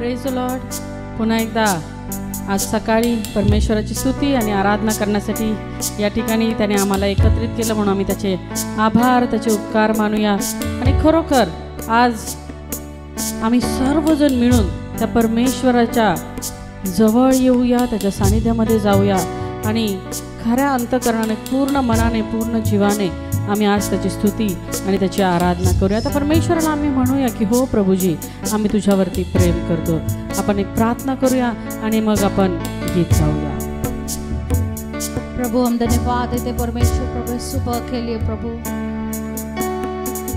Praise the Lord. पुन्हा एकदा आज सकाळी परमेश्वराची स्तुती आणि आराधना करण्यासाठी या ठिकाणी त्याने आम्हाला एकत्रित केलं, म्हणून आम्ही त्याचे आभार, त्याचे उपकार मानूया। आणि खरोखर आज आम्ही सर्वजण मिळून त्या परमेश्वराच्या जवळ येऊया, त्याच्या सानिध्यामध्ये जाऊया आणि खऱ्या अंतःकरणाने, पूर्ण मनाने, पूर्ण जीवाने आम्ही आज त्याची स्तुती आणि त्याची आराधना करूया। आता परमेश्वराला आम्ही म्हणूया की हो प्रभूजी, आम्ही तुझ्यावरती प्रेम करतो। आपण एक प्रार्थना करूया आणि मग आपण गीत गाऊया। प्रभु हम धन्यवाद देते परमेश्वर, प्रभु सुबह के लिए प्रभु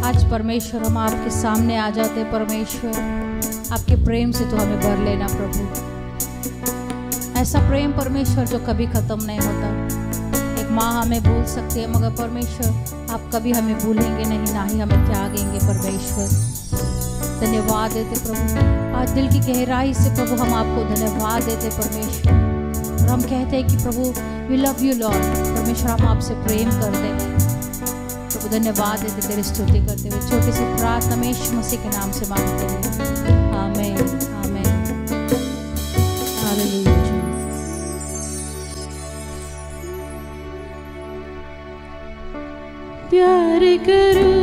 आज परमेश्वर हम आपके सामने आ जाते परमेश्वर, आपके प्रेम से तो हमें भर लेना प्रभु। ऐसा प्रेम परमेश्वर जो कभी ख़त्म नहीं होता। एक माँ हमें भूल सकती है मगर परमेश्वर आप कभी हमें भूलेंगे नहीं, ना ही हमें त्यागेंगे परमेश्वर। धन्यवाद देते प्रभु, आज दिल की गहराई से प्रभु हम आपको धन्यवाद देते परमेश्वर। और हम कहते हैं कि प्रभु वी लव यू लॉर्ड, परमेश्वर हम आपसे प्रेम करते हैं प्रभु। धन्यवाद देते, तेरी स्तुति करते हुए छोटी सी प्रार्थना में यीशु मसीह के नाम से मांगते हैं, आमीन आमीन। हालेलुया। प्यार करूं,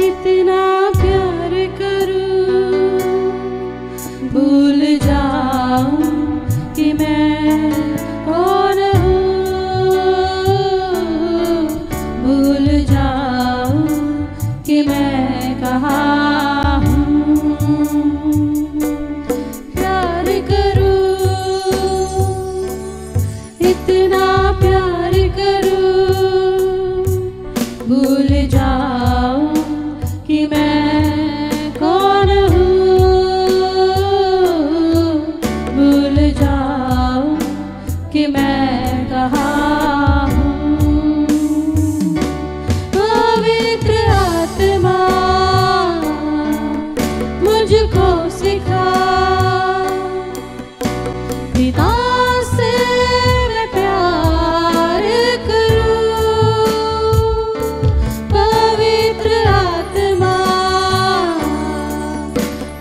इतना प्यार करूं, भूल जाऊं कि मैं कौन हूँ, भूल जाऊं कि मैं कहाँ हूँ। प्यार करूं, इतना प्यार करूं, भूल जाऊं कि मैं कौन हूँ, भूल जाऊं कि मैं कहाँ हूँ। पवित्र आत्मा मुझको सिखा, पिता से मैं प्यार करूं। पवित्र आत्मा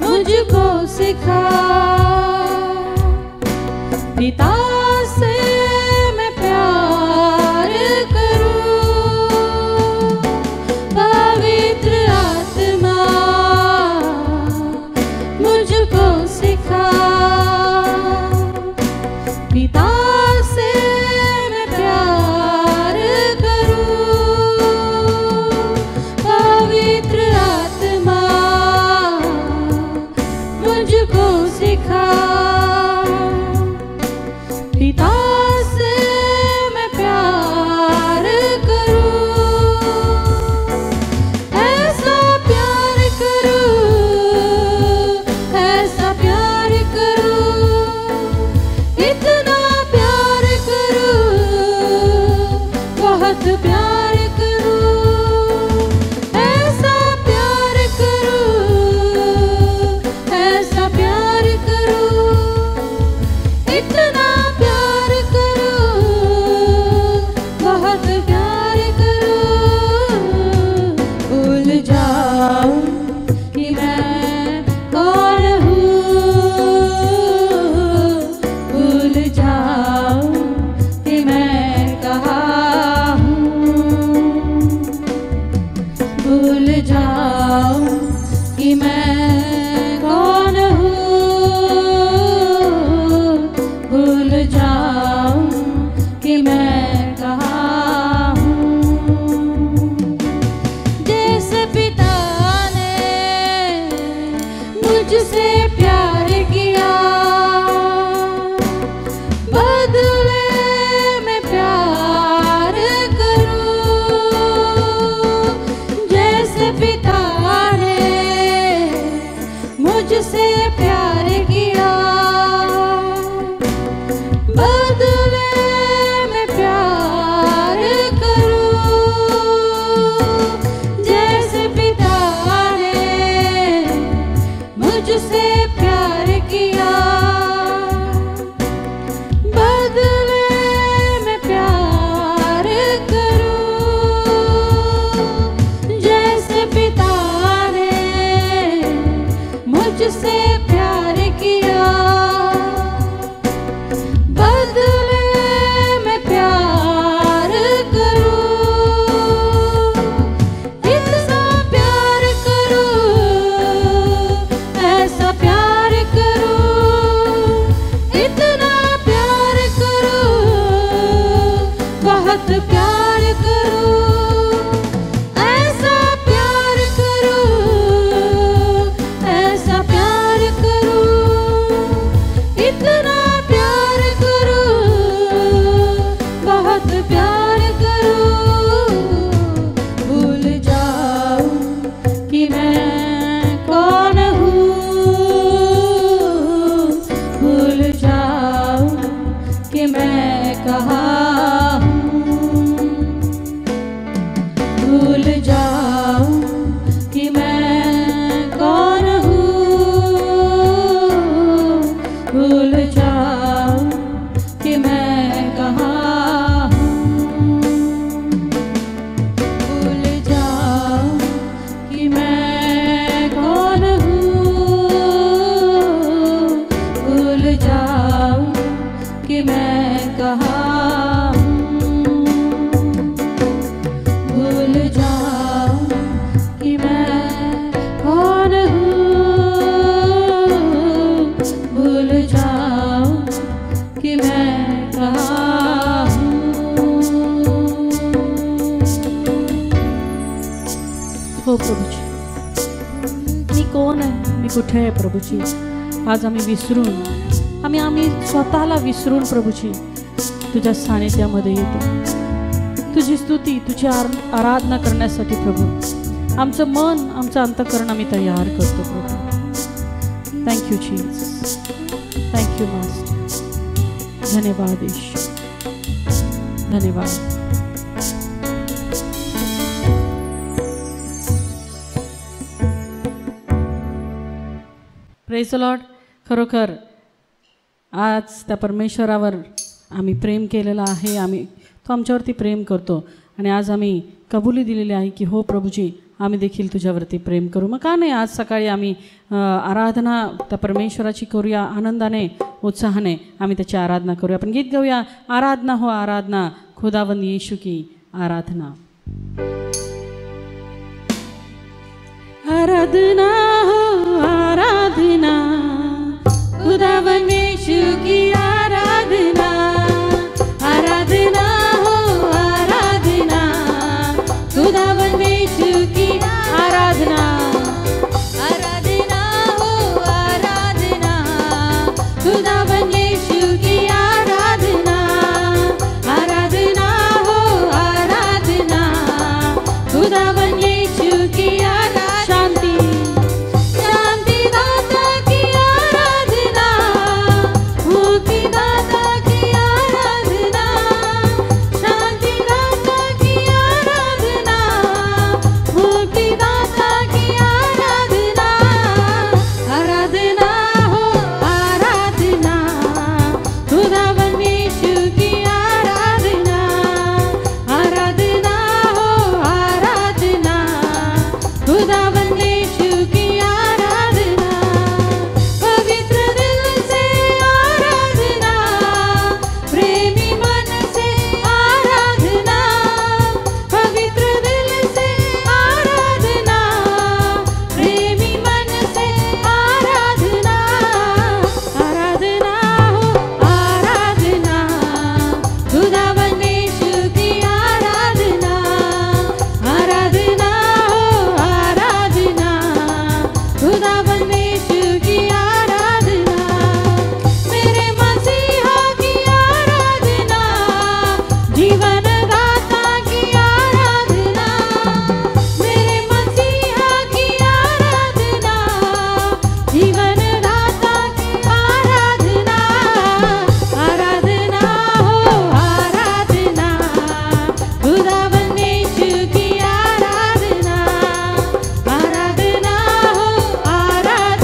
मुझको सिखा, पिता से मैं प्यार करूं। पवित्र आत्मा मुझको सिखा, पिता से मैं प्यार करूं। पवित्र आत्मा मुझको सिखा, पिता से मैं प्यार करूं। ऐसा प्यार करूं, ऐसा प्यार करूं, इतना प्यार करूं, बहुत प्यार करूं। ऐसा प्यार करूं, ऐसा प्यार करूं, इतना प्यार करूं, बहुत प्यार करूं। भूल जाऊं कि मैं कौन हूँ, भूल जाऊं कि मैं कहाँ हूँ, भूल जाऊं कि मैं कौन हूँ, भूल जाऊं कि मैं कहाँ हूँ। जैसे पिता ने मुझसे प्यार किया, बदले में प्यार करूं। जैसे पिता ने मुझसे प्यार किया, बदले में प्यार करूं। जैसे पिता ने मुझसे प्यार किया, बदले में प्यार करूं। जैसे पिता ने कौन हूँ, भूल जाऊं कि मैं कहाँ हूँ, भूल जाऊं कि मैं कौन हूँ, भूल जाऊं कि मैं कहाँ हूँ, भूल जाऊं कि मैं कौन हूँ, भूल जाऊं कि मैं कहाँ हूँ, भूल जाऊं कि मैं कौन हूँ, भूल जाऊं कि मैं कहाँ हूँ। हो प्रभूजी, मी कोण आहे, मी कुठे आहे प्रभूजी. आज आम्ही विसरून, आम्ही स्वतःला विसरून प्रभूजी तुझ्या सानिध्यामध्ये येतो. तुझी स्तुती, तुझी आराधना करण्यासाठी प्रभू आमचं मन, आमचं अंतःकरण आम्ही तयार करतो प्रभू. Thank you Jesus, thank you master. धन्यवाद ईश्वर, धन्यवाद. Praise the lord. खरोखर आज त्या परमेश्वरावर आम्ही प्रेम केलेलं आहे, तो आमच्यावरती प्रेम करतो. आणि आज आम्ही कबुली दिलेली आहे की हो प्रभूजी, आम्ही देखील तुझ्यावरती प्रेम करू. मग का नाही आज सकाळी आम्ही आराधना त्या परमेश्वराची करूया, आनंदाने, उत्साहाने आम्ही त्याची आराधना करूया. आपण गीत गाऊया, आराधना हो आराधना, खुदावंद यीशु की आराधना. आराधना हो आराधना, खुदावंद यीशु की आराधना. आराधना हो आराधना, खुदावंद यीशु की आराधना. आराधना हो आराधना, खुदावंद यीशु की आराधना. आराधना हो आराधना, खुदावंद यीशु की आराधना. शांति शांति दाता की आराधना, मुक्ति दाता की आराधना. शांति दाता की आराधना, मुक्ति दाता की आराधना. आराधना हो आराधना, खुदावंद यीशु की आराधना. आराधना हो आराधना, खुदावंद यीशु की आराधना. पवित्र दिल से आराधना, प्रेमी मन से आराधना. पवित्र दिल से आराधना, प्रेमी मन से आराधना. आराधना हो आराधना, खुदावंद यीशु की आराधना. आराधना हो आराधना, खुदावंद यीशु की आराधना. मेरे मसीहा की आराधना, जीवन दाता की आराधना. मेरे मसीहा की आराधना, जीवन दाता की आराधना. आराधना हो आराधना, खुदावंद यीशु की आराधना. आराधना हो आराधना,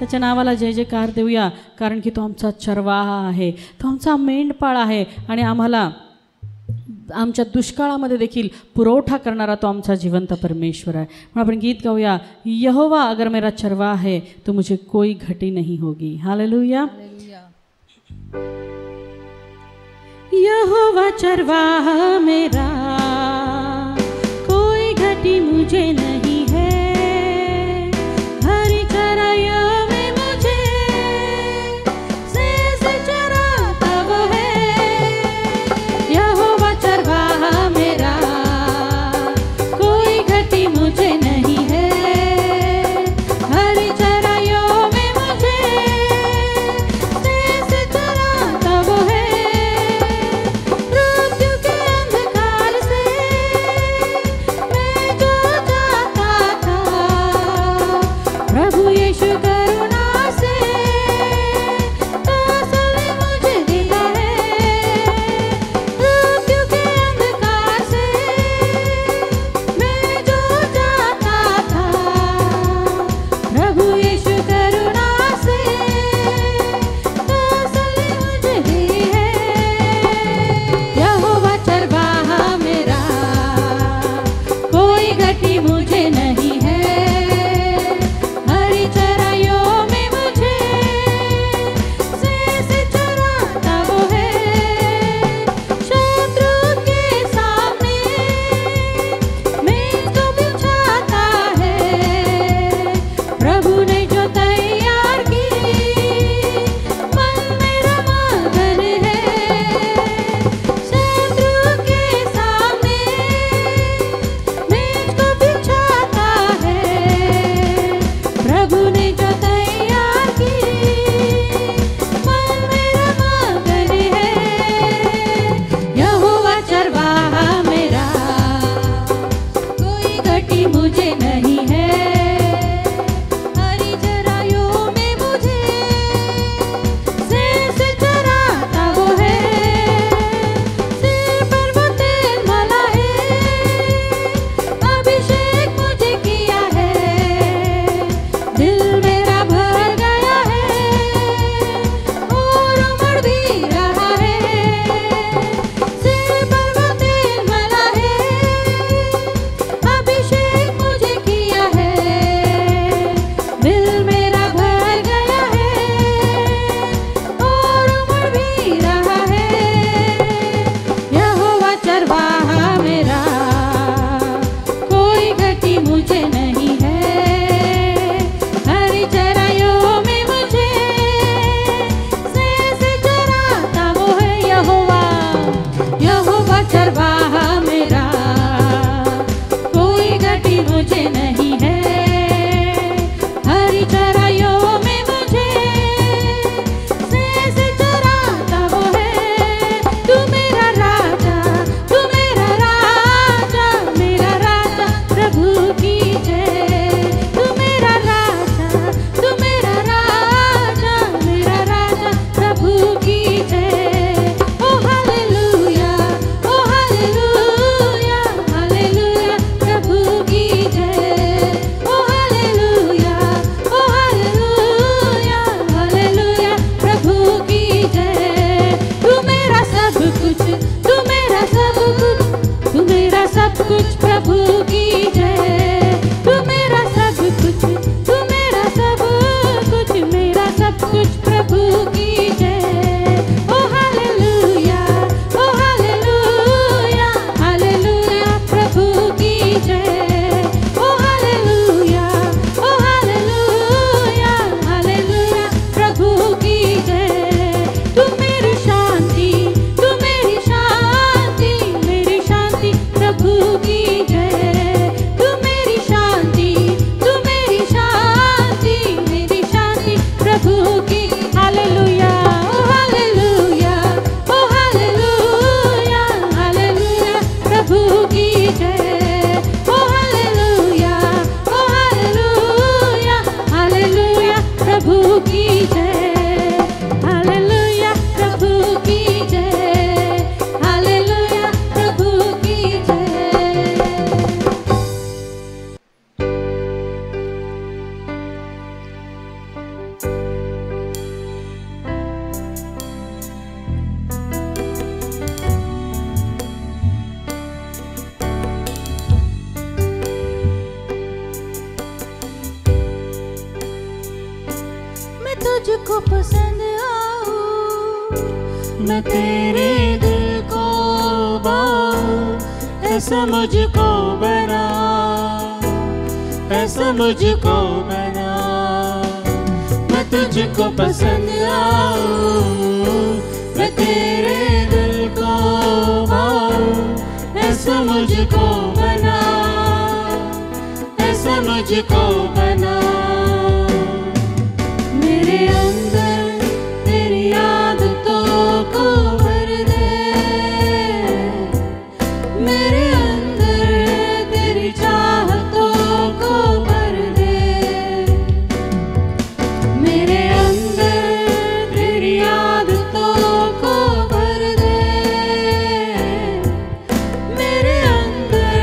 त्याच्या नावाला जय जयकार देऊया, कारण की तो आमचा चरवाहा आहे, तो आमचा मेंढपाळ आहे आणि आम्हाला आमच्या दुष्काळामध्ये देखील पुरवठा करणारा तो आमचा जिवंत परमेश्वर आहे. म्हणून आपण गीत गाऊया, यहोवा अगर मेरा चरवाहा है तो मुझे कोई घटी नहीं होगी. हालेलुया. यहोवा चरवाहा मेरा, कोई घटी मुझे नहीं है, हरी चराइयों में मुझे से चराता वो है. यहोवा चरवाहा मेरा, कोई घटी मुझे नहीं है, हरी चराइयों में मुझे से चराता वो है. मृत्यु के अंधकार से मैं जो तुझको पसंद आऊं, मैं तेरे दिल को पाऊं, ऐसा मुझको बना, ऐसा मुझको बना। मैं तुझको पसंद आऊं, मैं तेरे दिल को पाऊं, ऐसा मुझको बना, ऐसा मुझको बना। मेरे अंदर तेरी आदतों को भर दे, मेरे अंदर तेरी चाहतों को भर दे, मेरे अंदर तेरी आदतों को भर दे, मेरे अंदर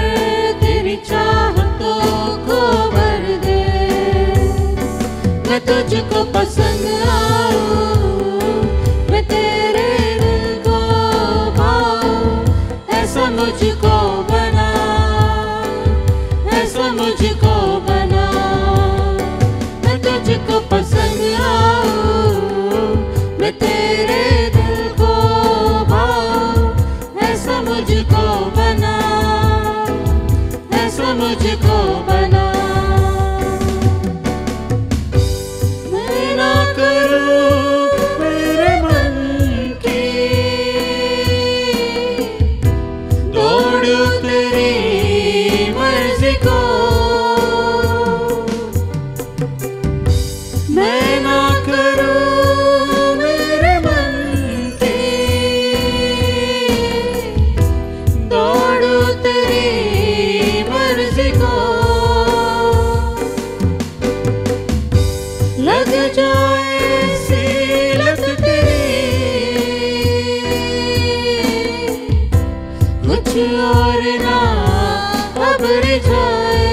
तेरी चाहतों को भर दे। मैं तुझको पसंद आऊं, मैं तेरे दिल को पाऊं, ऐसा मुझको बना, ऐसा मुझको बना। मैं तुझको पसंद आऊं, मैं तेरे दिल को पाऊं, ऐसा मुझको बना, ऐसा मुझको बना। मैं ना करूं मेरे मन की दौड़ूं तेरी मर्जी को, मैं ना करूं मेरे मन की दौड़ूं तेरी मर्जी को। लग जाए ऐसी लत तेरी, कुछ और ना अब रिझाए,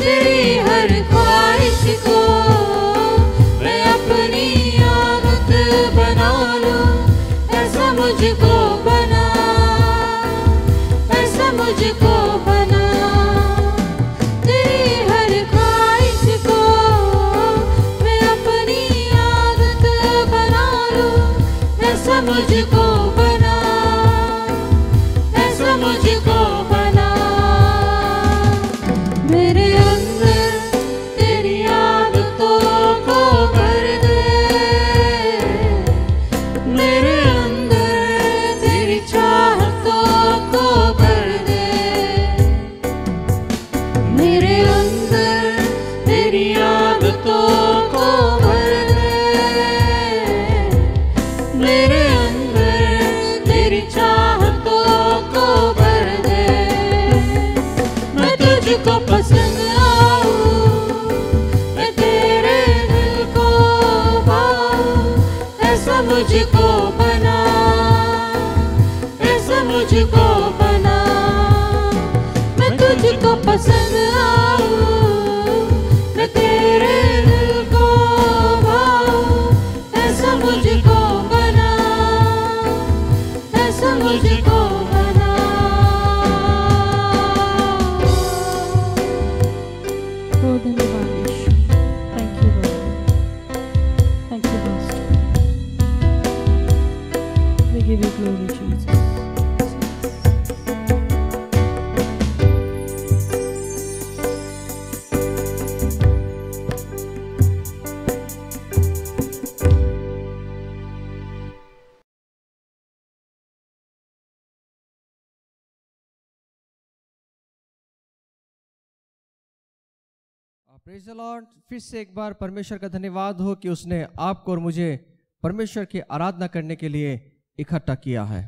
तेरी हर ख्वाहिश को मैं अपनी आदत बना लूं, ऐसा मुझको बना, ऐसा मुझको बना। तेरी हर ख्वाहिश को मैं अपनी आदत बना लूं, ऐसा मुझको बना, ऐसा मुझको बना। मेरे अंदर तेरी आदतों को भर दे, मेरे अंदर तेरी चाहतों को भर दे, मेरे अंदर तेरी आदतों को भर दे, मेरे अंदर तेरी चाहतों को भर दे। मैं तुझको पसंद आऊं, मैं तेरे दिल को पाऊं, ऐसा मुझको बना, ऐसा मुझको बना। मैं तुझको पसंद आऊं, मैं तेरे दिल को पाऊं, ऐसा मुझको बना, ऐसा मुझको बना। Oh, धन्यवाद यीशु। Thank you, Lord. Thank you, Master. We give you glory, Jesus. Praise the Lord. फिर से एक बार परमेश्वर का धन्यवाद हो कि उसने आपको और मुझे परमेश्वर की आराधना करने के लिए इकट्ठा किया है।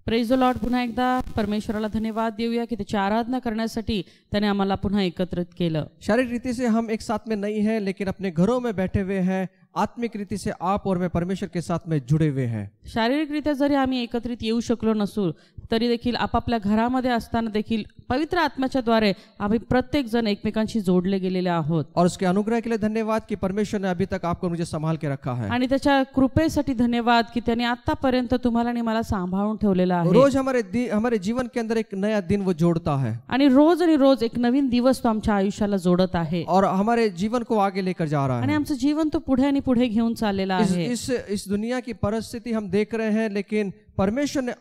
Praise the Lord. पुन्हा एकदा परमेश्वराला धन्यवाद देऊया की त्याची आराधना करण्यासाठी त्याने आम्हाला पुन्हा एकत्रित केलं। शारीरिक रीति से हम एक साथ में नहीं हैं, लेकिन अपने घरों में बैठे हुए हैं, आत्मिक रीति से आप और मैं परमेश्वर के साथ में जुड़े हुए हैं। शारीरिकरित्या जरी आम्ही एकत्रित येऊ शकलो नसू तरी देखील आपापल्या घरामध्ये असताना देखील पवित्र आत्म्याच्या द्वारे आम्ही प्रत्येक जण एकमेकांशी जोडले गेलेले आहोत। और उसके अनुग्रह के लिए धन्यवाद कि परमेश्वर ने अभी तक आपको मुझे संभाल के रखा है। आणि त्याच्या कृपेसाठी धन्यवाद की त्याने आतापर्यंत तुम्हाला आणि मला सांभाळून ठेवलेला आहे। रोज हमारे जीवन के अंदर एक नया दिन वो जोड़ता है आणि रोज एक नवीन दिवस तो आमच्या आयुष्याला जोडत आहे और हमारे जीवन को आगे लेकर जा रहा आणि है। आमचं जीवन तो पुढे आणि पुढे घेऊन चाललेला आहे। इस दुनिया की परिस्थिति हम देख रहे हैं, लेकिन परमेश्वर ने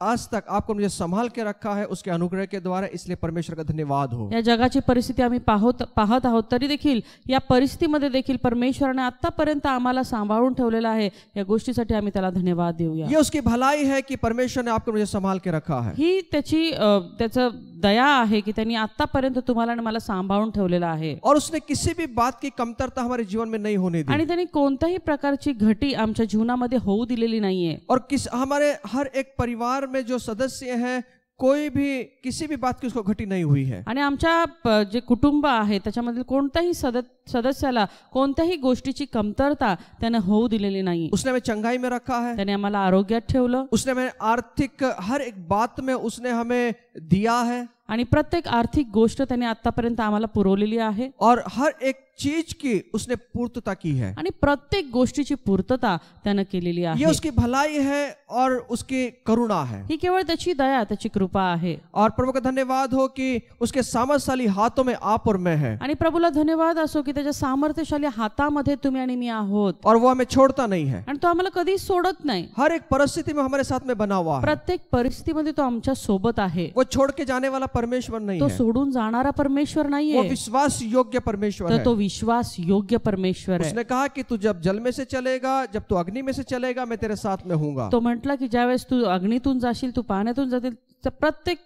आज तक आपको मुझे संभाल के रखा है उसके अनुग्रह के द्वारा, इसलिए परमेश्वर का धन्यवाद हो। या जगाची परिस्थिती आम्ही पाहत आहोत तरी देखील या परिस्थितीमध्ये देखील परमेश्वराने आतापर्यंत आम्हाला सांभाळून ठेवलेला आहे। या गोष्टीसाठी आम्ही त्याला धन्यवाद देऊया। ये उसकी भलाई है कि परमेश्वर ने आपको मुझे संभाल के रखा है। ही त्याचं दया आहे की त्यांनी आतापर्यंत तुम्हाला आणि मला सांभाळून ठेवलेला आहे और उसने किसी भी बात की कमतरता हमारे जीवन में नहीं होने दी आणि त्यांनी कोणत्याही प्रकारची घटी आमच्या जीवनामध्ये होऊ दिलेली नाहीये। और हमारे हर एक परिवार में जो सदस्य हैं कोई भी किसी भी बात की उसको घटी नहीं हुई है। आणि आमच्या जे कुटुंब आहे त्याच्यामधील कोणत्याही सदस्याला कोणत्याही गोष्टीची कमतरता त्याने होऊ दिलेली नाही। उसने हमें चंगाई में रखा है, त्याने आम्हाला आरोग्यात ठेवलं, उसने हमें आर्थिक हर एक बात में उसने हमें दिया है आणि प्रत्येक आर्थिक गोष्ट त्याने आतापर्यंत आम्हाला पुरवलेली आहे और हर एक चीज की उसने पूर्तता की है आणि प्रत्येक गोष्टीची पूर्तता त्याने केलेली आहे। ये उसकी भलाई है और उसकी करुणा है। ही केवळ त्याची दया त्याची कृपा आहे और प्रभु का धन्यवाद हो कि उसके सामर्थ्यशाली हाथों में आप और मैं हैं आणि प्रभूला धन्यवाद असो की त्याच्या सामर्थ्यशाली हातामध्ये तुम्ही आणि मी आहोत और वो हमें छोड़ता नहीं है। आणि तो आम्हाला कधीच सोडत नाही। हर एक परिस्थिति में हमारे साथ में बना हुआ है। प्रत्येक परिस्थितीमध्ये तो आमच्या सोबत आहे। वो छोड़ के जाने वाला परमेश्वर नहीं तो है, सोडून जाणारा परमेश्वर वो नाहीये, विश्वास योग्य परमेश्वर तर है। तो विश्वास योग्य परमेश्वर आहे। उसने कहा कि तू जब जल में से चलेगा, जब तू अग्नि में से चलेगा, मैं तेरे साथ में हूँगा। तो म्हटला की ज्यावेळेस तू अग्नीतून जाशील तू पाण्यातून जातील तर प्रत्येक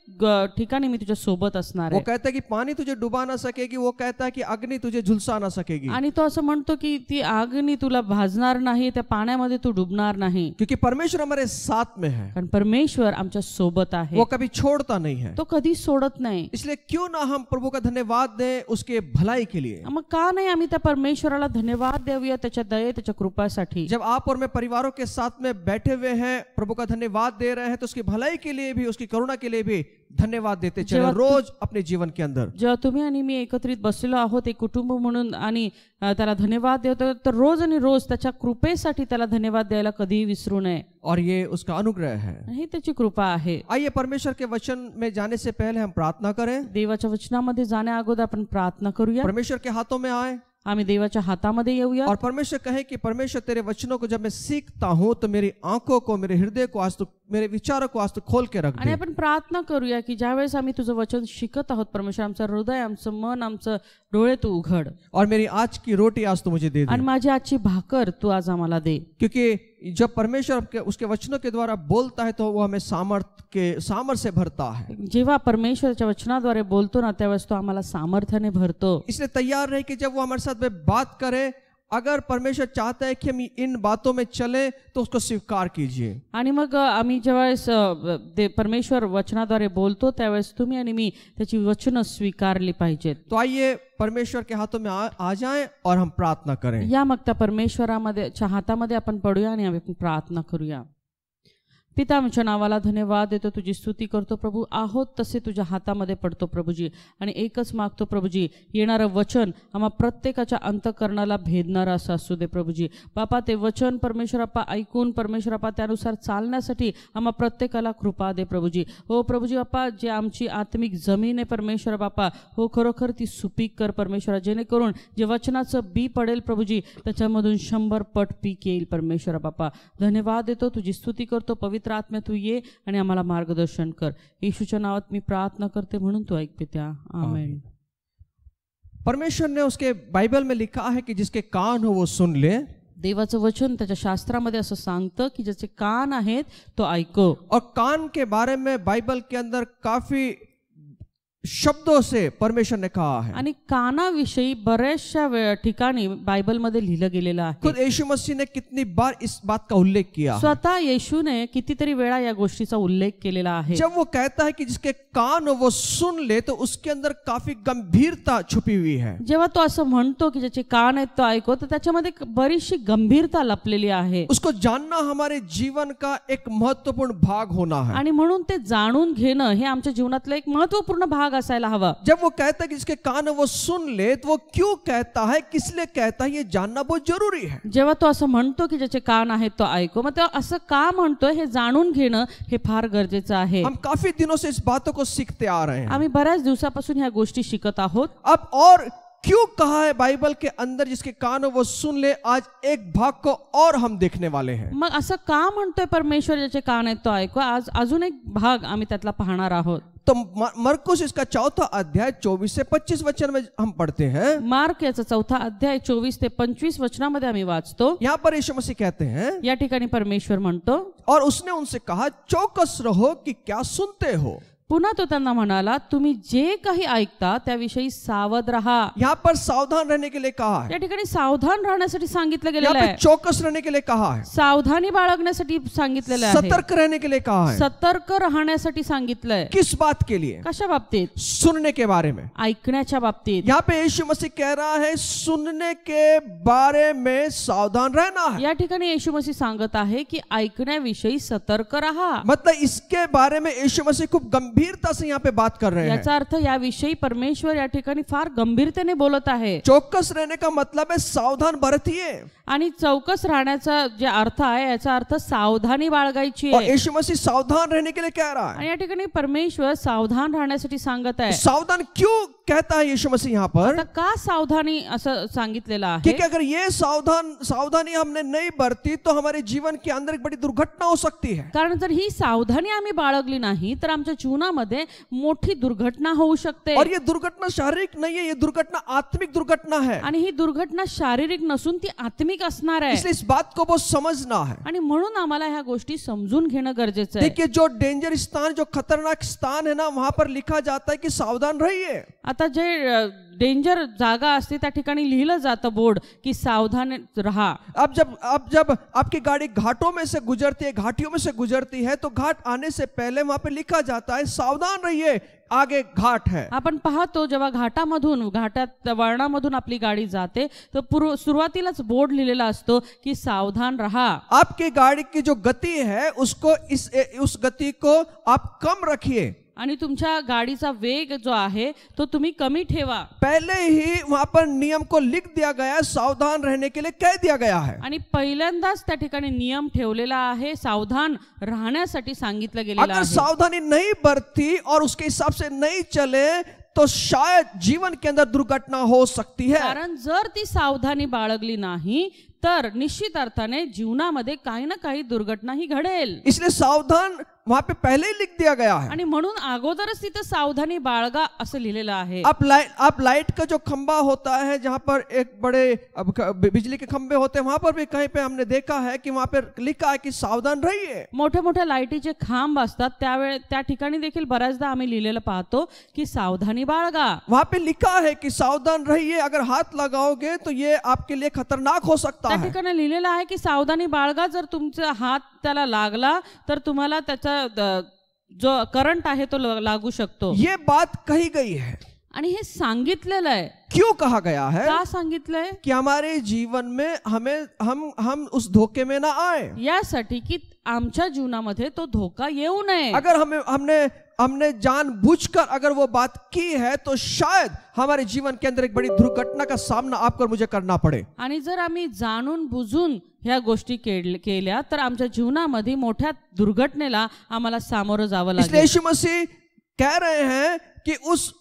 ठिकाणी मी तुझ्या सोबत असणार वो आहे। कहता है कि पानी तुझे डुबा ना सकेगी, वो कहता है कि अग्नि तुझे झुलसा ना सकेगी, आणि तो असं म्हणतो की ती अग्नी तुला भाजणार नाही, त्या पाण्यामध्ये तू डुबणार नाही, क्योंकि परमेश्वर हमारे साथ में है। कारण परमेश्वर आमच्या सोबत आहे, वो कभी छोड़ता नहीं है। तो कधी सोडत नाही। इसलिए क्यों ना हम प्रभु का धन्यवाद दें उसके भलाई के लिए। मग का नाही आम्ही त्या परमेश्वराला धन्यवाद देऊया त्याच्या दये त्याच्या कृपासाठी। जब आप और मैं परिवारों के साथ में बैठे हुए हैं, प्रभु का धन्यवाद दे रहे हैं, तो उसकी भलाई के लिए भी उसकी करुणा के लिए भी धन्यवाद देते चले रोज अपने जीवन के अंदर। जेव्हा तुम्ही आणि मी एकत्रित बसलेलो आहोत एक कुटुंब म्हणून आणि त्याला धन्यवाद देतो, तर रोज आणि रोज त्याच्या कृपेसाठी त्याला धन्यवाद द्यायला कधीही विसरू नये। और ये उसका अनुग्रह है, ही त्याची कृपा आहे। आइए परमेश्वर के वचन में जाने से पहले हम प्रार्थना करें। देवाच्या वचनामध्ये जाण्या अगोदर आपण प्रार्थना करूया। परमेश्वर के हाथों में आए आम्ही देवाच्या हातामध्ये येऊया और परमेश्वर कहे कि परमेश्वर तेरे वचनों को जब मैं सीखता हूं तो मेरी आंखों को, मेरे हृदय को, आज तो मेरे विचारों को आज तो खोल के रख आणि दे। आपण प्रार्थना करूया की ज्यावेळेस आम्ही तुझं वचन शिकत आहोत परमेश्वर, आमचं हृदय, आमचं मन, आमचं डोळे तू उघड और मेरी आज की रोटी आज तू मुझे दे दे। आणि माझी आजची भाकर तू आज आम्हाला दे। क्योंकि जब परमेश्वर उसके वचनों के द्वारा बोलता है तो वो हमें सामर्थ्य से भरता है। जेव्हा परमेश्वरच्या वचनाद्वारे बोलतो ना त्यावेळेस तो आम्हाला सामर्थ्याने भरतो। इसलिए तैयार रहे कि जब वो हमारे साथ में बात करे, अगर परमेश्वर चाहता है कि हम इन बातों में चले तो उसको स्वीकार कीजिए। आणि मग आम्ही ज्यावेळेस परमेश्वर वचनाद्वारे बोलतो त्यावेळेस तुम्ही आणि मी त्याची वचनं स्वीकारली पाहिजेत। तो आइए परमेश्वर के हाथों में आ जाएं और हम प्रार्थना करें। या मग त्या परमेश्वरामध्ये हातामध्ये आपण पडूया आणि आपण प्रार्थना करूया। पिता आमच्या नावाला धन्यवाद देतो, तुझी स्तुती करतो प्रभू, आहोत तसे तुझ्या हातामध्ये पडतो प्रभूजी आणि एकच मागतो प्रभूजी, येणारं वचन आम्हा प्रत्येकाच्या अंतःकरणाला भेदणारं असं असू दे प्रभूजी। बापा ते वचन परमेश्वरापा ऐकून परमेश्वरापा त्यानुसार चालण्यासाठी आम्हा प्रत्येकाला कृपा दे प्रभूजी। हो प्रभूजी बापा, जे आमची आत्मिक जमीन आहे परमेश्वर बापा, हो खरोखर ती सुपीक कर परमेश्वरा, जेणेकरून जे वचनाचं बी पडेल प्रभूजी त्याच्यामधून 100 पट पीक येईल परमेश्वरा बापा। धन्यवाद देतो, तुझी स्तुती करतो, पवित्र आत्मा तू ये आणि आम्हाला मार्गदर्शन कर। येशूच्या नावात मी प्रार्थना करते म्हणून तू ऐक पित्या, आमेन। परमेश्वर ने उसके बाइबल में लिखा है कि जिसके कान हो वो सुन ले। देवाचं वचन त्याच्या शास्त्रामध्ये असं सांगतं की ज्याचे कान आहेत तो ऐको। और कान के बारे में बाइबल के अंदर काफी शब्दों से परमेश्वर ने कहा है। आणि कानाविषयी बऱ्याचशा ठिकाणी बायबलमध्ये लिहिलं गेलेलं आहे। खुद यीशु मसीह ने कितनी बार इस बात का उल्लेख किया। स्वतः येशूने कितीतरी वेळा या गोष्टीचा उल्लेख केलेला आहे। जब वो कहता है कि जिसके कान वो सुन ले, तो उसके अंदर काफी गंभीरता छुपी हुई है। जेव्हा तो असं म्हणतो की ज्याचे कान आहेत तो ऐको, तर त्याच्यामध्ये बरीचशी गंभीरता लपलेली आहे। उसको जानना हमारे जीवन का एक महत्वपूर्ण भाग होना है। आणि म्हणून ते जाणून घेणं हे आमच्या जीवनातलं एक महत्त्वपूर्ण भाग असायला हवा। जब वो कहता है कि जिसके कान वो सुन ले, तो वो क्यों कहता है, किस लिए कहता है, ये जानना बहुत जरूरी है। जेव्हा तो असं म्हणतो की ज्याचे कान आहेत तो ऐको, मग तेव्हा असं का म्हणतोय हे जाणून घेणं हे फार गरजेचं आहे। हम काफी दिनों से इस बातों को सीखते आ रहे हैं। आम्ही बऱ्याच दिवसापासून ह्या गोष्टी शिकत आहोत। अब और क्यों कहा है बाइबल के अंदर जिसके कान वो सुन ले, आज एक भाग को और हम देखने वाले हैं। मग असं का म्हणतोय परमेश्वर ज्याचे कान आहेत तो ऐको? आज अजून एक भाग आम्ही त्यातला पाहणार आहोत। तो मरकुस इसका 4 अध्याय 24 से 25 वचन में हम पढ़ते हैं। मार्क याचा 4 अध्याय 24 ते 25 वचनामध्ये आम्ही वाचतो। यहाँ पर यीशु मसीह कहते हैं, या ठिकाणी परमेश्वर म्हणतो, और उसने उनसे कहा, चौकस रहो कि क्या सुनते हो। पुन्हा तो त्यांना म्हणाला, तुम्ही जे काही ऐकता त्याविषयी सावध रहा। यहाँ पर सावधान रहने के लिए कहा है। या ठिकाणी सावधान राहण्यासाठी सांगितलं यहाँ गेलेलं पे आहे। चौकस रहने के लिए कहा है। सावधानी बाळगण्यासाठी सांगितलेलं आहे। सतर्क रहने के लिए कहा है। सतर्क राहण्यासाठी सांगितलंय। किस बात के लिए? कशा बाबतीत? सुनने के बारे में, ऐकण्याच्या बाबतीत। यहाँ पे यीशु मसीह कह रहा है सुनने के बारे में सावधान रहना है। या ठिकाणी येशू मसीह सांगत आहे की ऐकण्याविषयी सतर्क रहा। मतलब इसके बारे में यीशु मसीह खूब गंभीरता से यहाँ पे बात कर रहे हैं। याचा अर्थ याविषयी परमेश्वर या ठिकाणी फार गंभीरतेने बोलत आहे। चौकस रहने का मतलब है सावधान बरतिए। आणि चौकस राहण्याचा जे अर्थ आहे याचा अर्थ सावधानी बाळगायची और आहे। यीशु मसीह सावधान रहने के लिए कह रहा है। आणि या ठिकाणी परमेश्वर सावधान राहण्यासाठी सांगत आहे। सावधान क्यों कहता है यीशु मसीह यहाँ पर? आता का सावधानी असं सांगितलेलं आहे? क्योंकि अगर ये सावधानी हमने नहीं बरती, तो हमारे जीवन के अंदर एक बड़ी दुर्घटना हो सकती है। कारण जर ही सावधानी आम्ही बाळगली नाही तर आमच्या जीवनामध्ये मोठी दुर्घटना होऊ शकते। और ये दुर्घटना शारीरिक नहीं है, ये दुर्घटना आत्मिक दुर्घटना है। आणि ही दुर्घटना शारीरिक नसून ती आत्मिक असणार आहे। इसलिए इस बात को बहुत समझना है। आणि म्हणून आम्हाला ह्या गोष्टी समजून घेणं गरजेचं आहे। देखिए, जो डेंजर स्थान, जो खतरनाक स्थान है ना, वहां पर लिखा जाता है कि सावधान रहिए। आता जे डेंजर जागा असते त्या ठिकाणी लिहिलं जातं बोर्ड की सावधान रहा। अब जब आपकी गाड़ी घाटों में से गुजरती है, घाटियों में से गुजरती है, तो घाट आने से पहले वहां पे लिखा जाता है सावधान रहिए, आगे घाट है। आपण पाहतो जेव्हा घाटात वळणामधून आपली गाडी जाते तर सुरुवातीलाच बोर्ड लिहिलेला असतो की सावधान रहा। आपकी गाड़ी की जो गति है उसको उस गति को आप कम रखिए। आणि तुमच्या गाडीचा वेग जो आहे तो तुम्ही कमी ठेवा। पहले ही वहां पर नियम को लिख दिया गया है, सावधान रहने के लिए कह दिया गया है। आणि पहिल्यांदाच त्या ठिकाणी नियम ठेवलेला आहे, सावधान राहण्यासाठी सांगितलं गेलेलं अगर आहे। सावधानी नहीं बरती और उसके हिसाब से नहीं चले, तो शायद जीवन के अंदर दुर्घटना हो सकती है। कारण जर ती सावधानी बाळगली नाही तर निश्चित अर्थाने जीवनामध्ये काही ना काही दुर्घटना ही घडेल। इसलिए सावधान वहां पे पहले ही लिख दिया गया है। आणि म्हणून अगोदरच तिथे सावधानी बाळगा असं लिहिलेलं आहे। आप लाइट का जो खंबा होता है, जहां पर एक बड़े बिजली के खंबे होते हैं, वहां पर भी कहीं पे हमने देखा है कि वहां पर लिखा है कि सावधान रहिए। मोठे मोठे लाईटीचे खांब असतात, त्या ठिकाणी देखील बऱ्याचदा आम्ही लिहिलेलं पाहतो की सावधानी बाळगा। वहां पे लिखा है कि सावधान रहिए, अगर हाथ लगाओगे तो ये आपके लिए खतरनाक हो सकता त्या है। ठिकाणी लिहिलेलं आहे की सावधानी बाळगा, जर तुमचा हात त्याला लागला तर तुम्हाला त्याचा जो करंट आहे तो लागू शकतो। ये बात कही गई है। आणि हे सांगितलेलं आहे। क्यों कहा गया है? का सांगितलंय? कि हमारे जीवन में हम उस धोखे में ना आए, यासाठी की आमच्या जीवनामध्ये तो धोका येऊ नये। अगर हमने जानबूझकर अगर वो बात की है, तो शायद हमारे जीवन के अंदर एक बड़ी दुर्घटना का सामना आपको और मुझे करना पड़े। आणि जर आम्ही जाणून बुजून ह्या गोष्टी केल्या तर आमच्या जीवनामध्ये मोठ्या दुर्घटनेला आम्हाला सामोरं जावं लागेल। इसलिए यीशु मसीह कह रहे हैं कि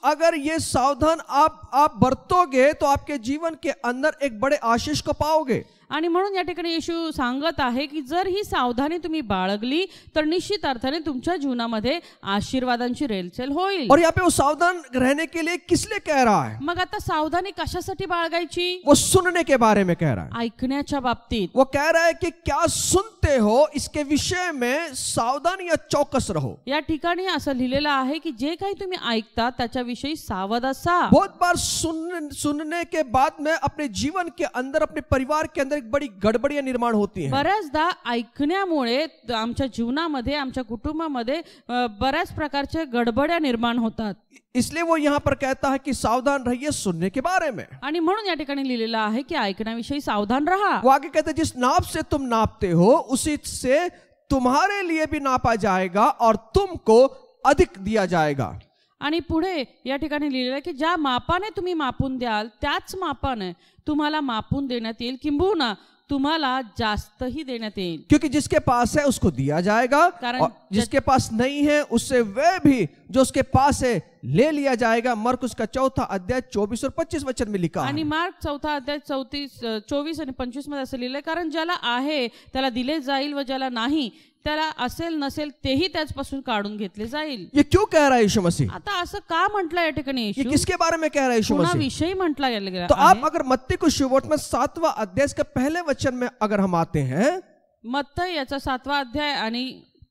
अगर ये सावधान आप बरतोगे, तो आपके जीवन के अंदर एक बड़े आशीष को पाओगे। आणि म्हणून या ठिकाणी येशू सांगत आहे की जर ही सावधानी तुम्ही बाळगली तर निश्चित अर्थाने तुमच्या जीवनामध्ये आशीर्वादांची रेलचेल होईल. और यहाँ पे वो सावधान रहने के लिए किस लिए कह रहा है? मग आता सावधानी कशासाठी बाळगायची? वो सुनने के बारे में कह रहा है. ऐकण्याच्या बाबतीत वो कह रहा है कि क्या सुनते हो इसके विषय में सावधान या चौकस रहो. या ठिकाणी असं लिहिलेलं आहे की जे काही तुम्ही ऐकता त्याच्याविषयी सावध असा. बहुत बार सुनने के बाद में अपने जीवन के अंदर, अपने परिवार के अंदर एक बड़ी गड़बड़ियां निर्माण होती हैं. बऱ्याचदा ऐकण्यामुळे आमच्या जीवनामध्ये, आमच्या कुटुंबामध्ये बऱ्याच प्रकारच्या गडबड्या निर्माण होतात. इसलिए वो यहाँ पर कहता है कि सावधान रहिए सुनने के बारे में. आणि म्हणून या ठिकाणी लिहिलेलं आहे की ऐकण्याविषयी सावधान रहा. वो आगे कहते हैं जिस नाप से तुम नापते हो उसी से तुम्हारे लिए भी नापा जाएगा और तुमको अधिक दिया जाएगा. आणि पुढे या ठिकाणी लिहिलेलं आहे की ज्या मापाने तुम्ही मापून द्याल त्याच मापाने तुम्हाला मापून देण्यात येईल, किंबहुना तुम्हाला जास्तही देण्यात येईल. क्योंकि जिसके पास है उसको दिया जाएगा और जिसके पास नहीं है उससे वह भी जो उसके पास है ले लिया जाएगा. मरकुस का 4 अध्याय 24 और 25 वचन में लिखा है. आणि मार्क 4 अध्याय 24 आणि 25 मध्ये असं लिहिलंय, कारण ज्याला आहे त्याला दिले जाईल व ज्याला नाही त्याला असेल नसेल तेही त्याचपासून काढून घेतले जाईल. ये क्यों कह रहा है यीशु मसीह? आता असं का म्हटलं या ठिकाणी? ये किसके बारे में कह रहा है यीशु मसीह? विषयी म्हटला गेला. तो आप अगर मत्ती को शुभोत में 7वां अध्याय के पहले वचन में अगर हम आते हैं, मत्ती याचा 7वां अध्याय आणि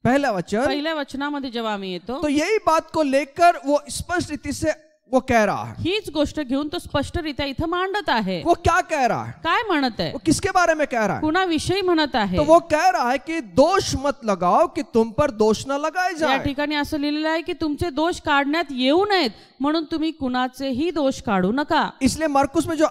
पहिल्या वचनामध्ये जेव्हा आम्ही येतो तो यही बात को लेकर वो स्पष्ट रीति से वो कह रहा है. हीच गोष्ट घेऊन तो स्पष्टरित्या इथं मांडत आहे. वो क्या कह रहा है? काय म्हणत आहे? वो किसके बारे में कह रहा है? कुणाविषयी म्हणत आहे? तो वो कह रहा है कि दोष मत लगाओ कि तुम पर दोष न लगाए जाए. या ठिकाणी असं लिहिलेलं आहे की तुमचे दोष काढण्यात येऊ नयेत म्हणून तुम्ही कुणाचेही दोष काढू नका. इसलिए मरकुस में जो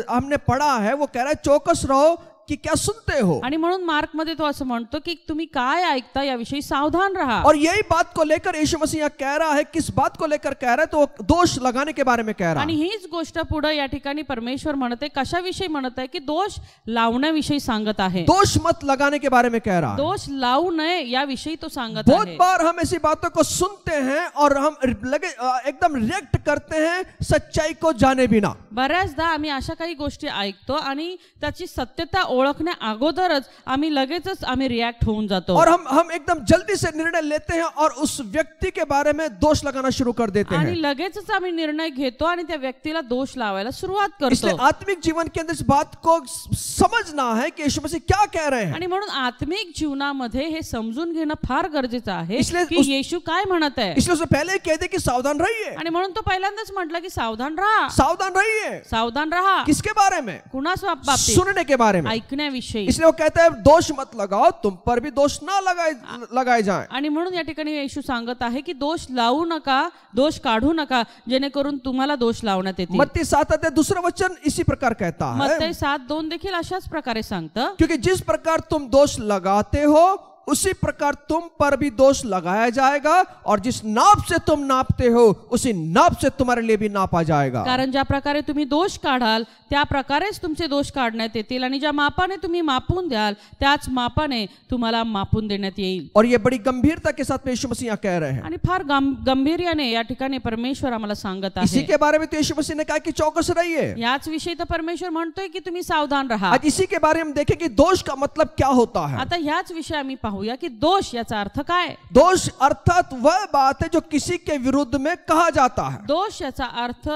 हमने पढ़ा है वो कह रहा है चौकस रहो कि क्या सुनते हो. आणि म्हणून मार्क मध्ये तो असं म्हणतो की तुम्ही काय ऐकता याविषयी सावधान रहा. और यही बात को लेकर यीशु मसीह यहाँ कह रहा है. किस बात को लेकर कह रहा है? तो दोष लगाने के बारे में कह रहा है. आणि हीच गोष्ट पुढे या ठिकाणी परमेश्वर म्हणते कशाविषयी म्हणत आहे की दोष लावण्याविषयी सांगत आहे. दोष मत लगाने के बारे में कह रहा है. दोष लावू नये याविषयी तो सांगत आहे. बहुत बार हम ऐसी बातों को सुनते हैं और हम एकदम रिएक्ट करते हैं सच्चाई को जाने बिना. बऱ्याचदा आम्ही अशा काही गोष्टी ऐकतो आणि त्याची सत्यता ओळखण्या अगोदरच आम्ही लगेचच आम्ही रिएक्ट होऊन जातो. और हम एकदम जल्दी से निर्णय लेते हैं और उस व्यक्ति के बारे में दोष लगाना शुरू कर देते हैं. आणि लगेचच आम्ही निर्णय घेतो आणि त्या व्यक्तीला दोष लावायला सुरुवात करतो. इसलिए आत्मिक जीवन के अंदर इस बात को समझना है कि यीशु मसीह क्या कह रहे हैं. आणि म्हणून आत्मिक जीवनामध्ये हे समजून घेणं फार गरजेचं आहे की येशू काय म्हणत आहे. इसलिए उससे पहले कह दे कि सावधान रहिए. आणि म्हणून तो पहिल्यांदाच म्हटला की सावधान रहा. सावधान रहिए. सावधान रहा. किसके बारे में? कुणास बाबतीत? सुनने के बारे में, ऐकण्याविषयी. इसलिए वो कहता है दोष मत लगाओ, तुम पर भी दोष ना लगाए जाए. आणि म्हणून या ठिकाणी येशू सांगत आहे की दोष लावू नका, दोष काढू नका जेणेकरून तुम्हाला दोष लावण्यात येतील. मत्ती 7 अध्याय 2 वचन इसी प्रकार कहता है. मत्ती 7:2 देखील अशाच प्रकारे सांगतं. क्योंकि जिस प्रकार तुम दोष लगाते हो उसी प्रकार तुम पर भी दोष लगाया जाएगा और जिस नाप से तुम नापते हो उसी नाप से तुम्हारे लिए भी नापा जाएगा. कारण ज्या प्रकारे तुम्ही दोष काढाल त्या प्रकारेच तुमचे दोष काढण्यात येतील आणि ज्या मापाने तुम्ही मापून द्याल त्याच मापाने तुम्हाला मापून देण्यात येईल. और ये बड़ी गंभीरता के साथ में यीशु मसीह यहाँ कह रहे हैं. आणि फार गंभीर्याने या ठिकाणी परमेश्वर आम्हाला सांगत आहे. इसी के बारे में तो यीशु मसीह ने कहा कि चौकस रहिए. याच विषयी तर परमेश्वर म्हणतोय की तुम्ही सावधान रहा. आज इसी के बारे में देखें कि दोष का मतलब क्या होता है. आता ह्याच विषय आम्ही पाहूया की दोष याचा अर्थ काय. दोष अर्थात वह बात है जो किसी के विरुद्ध में कहा जाता है. दोष याचा अर्थ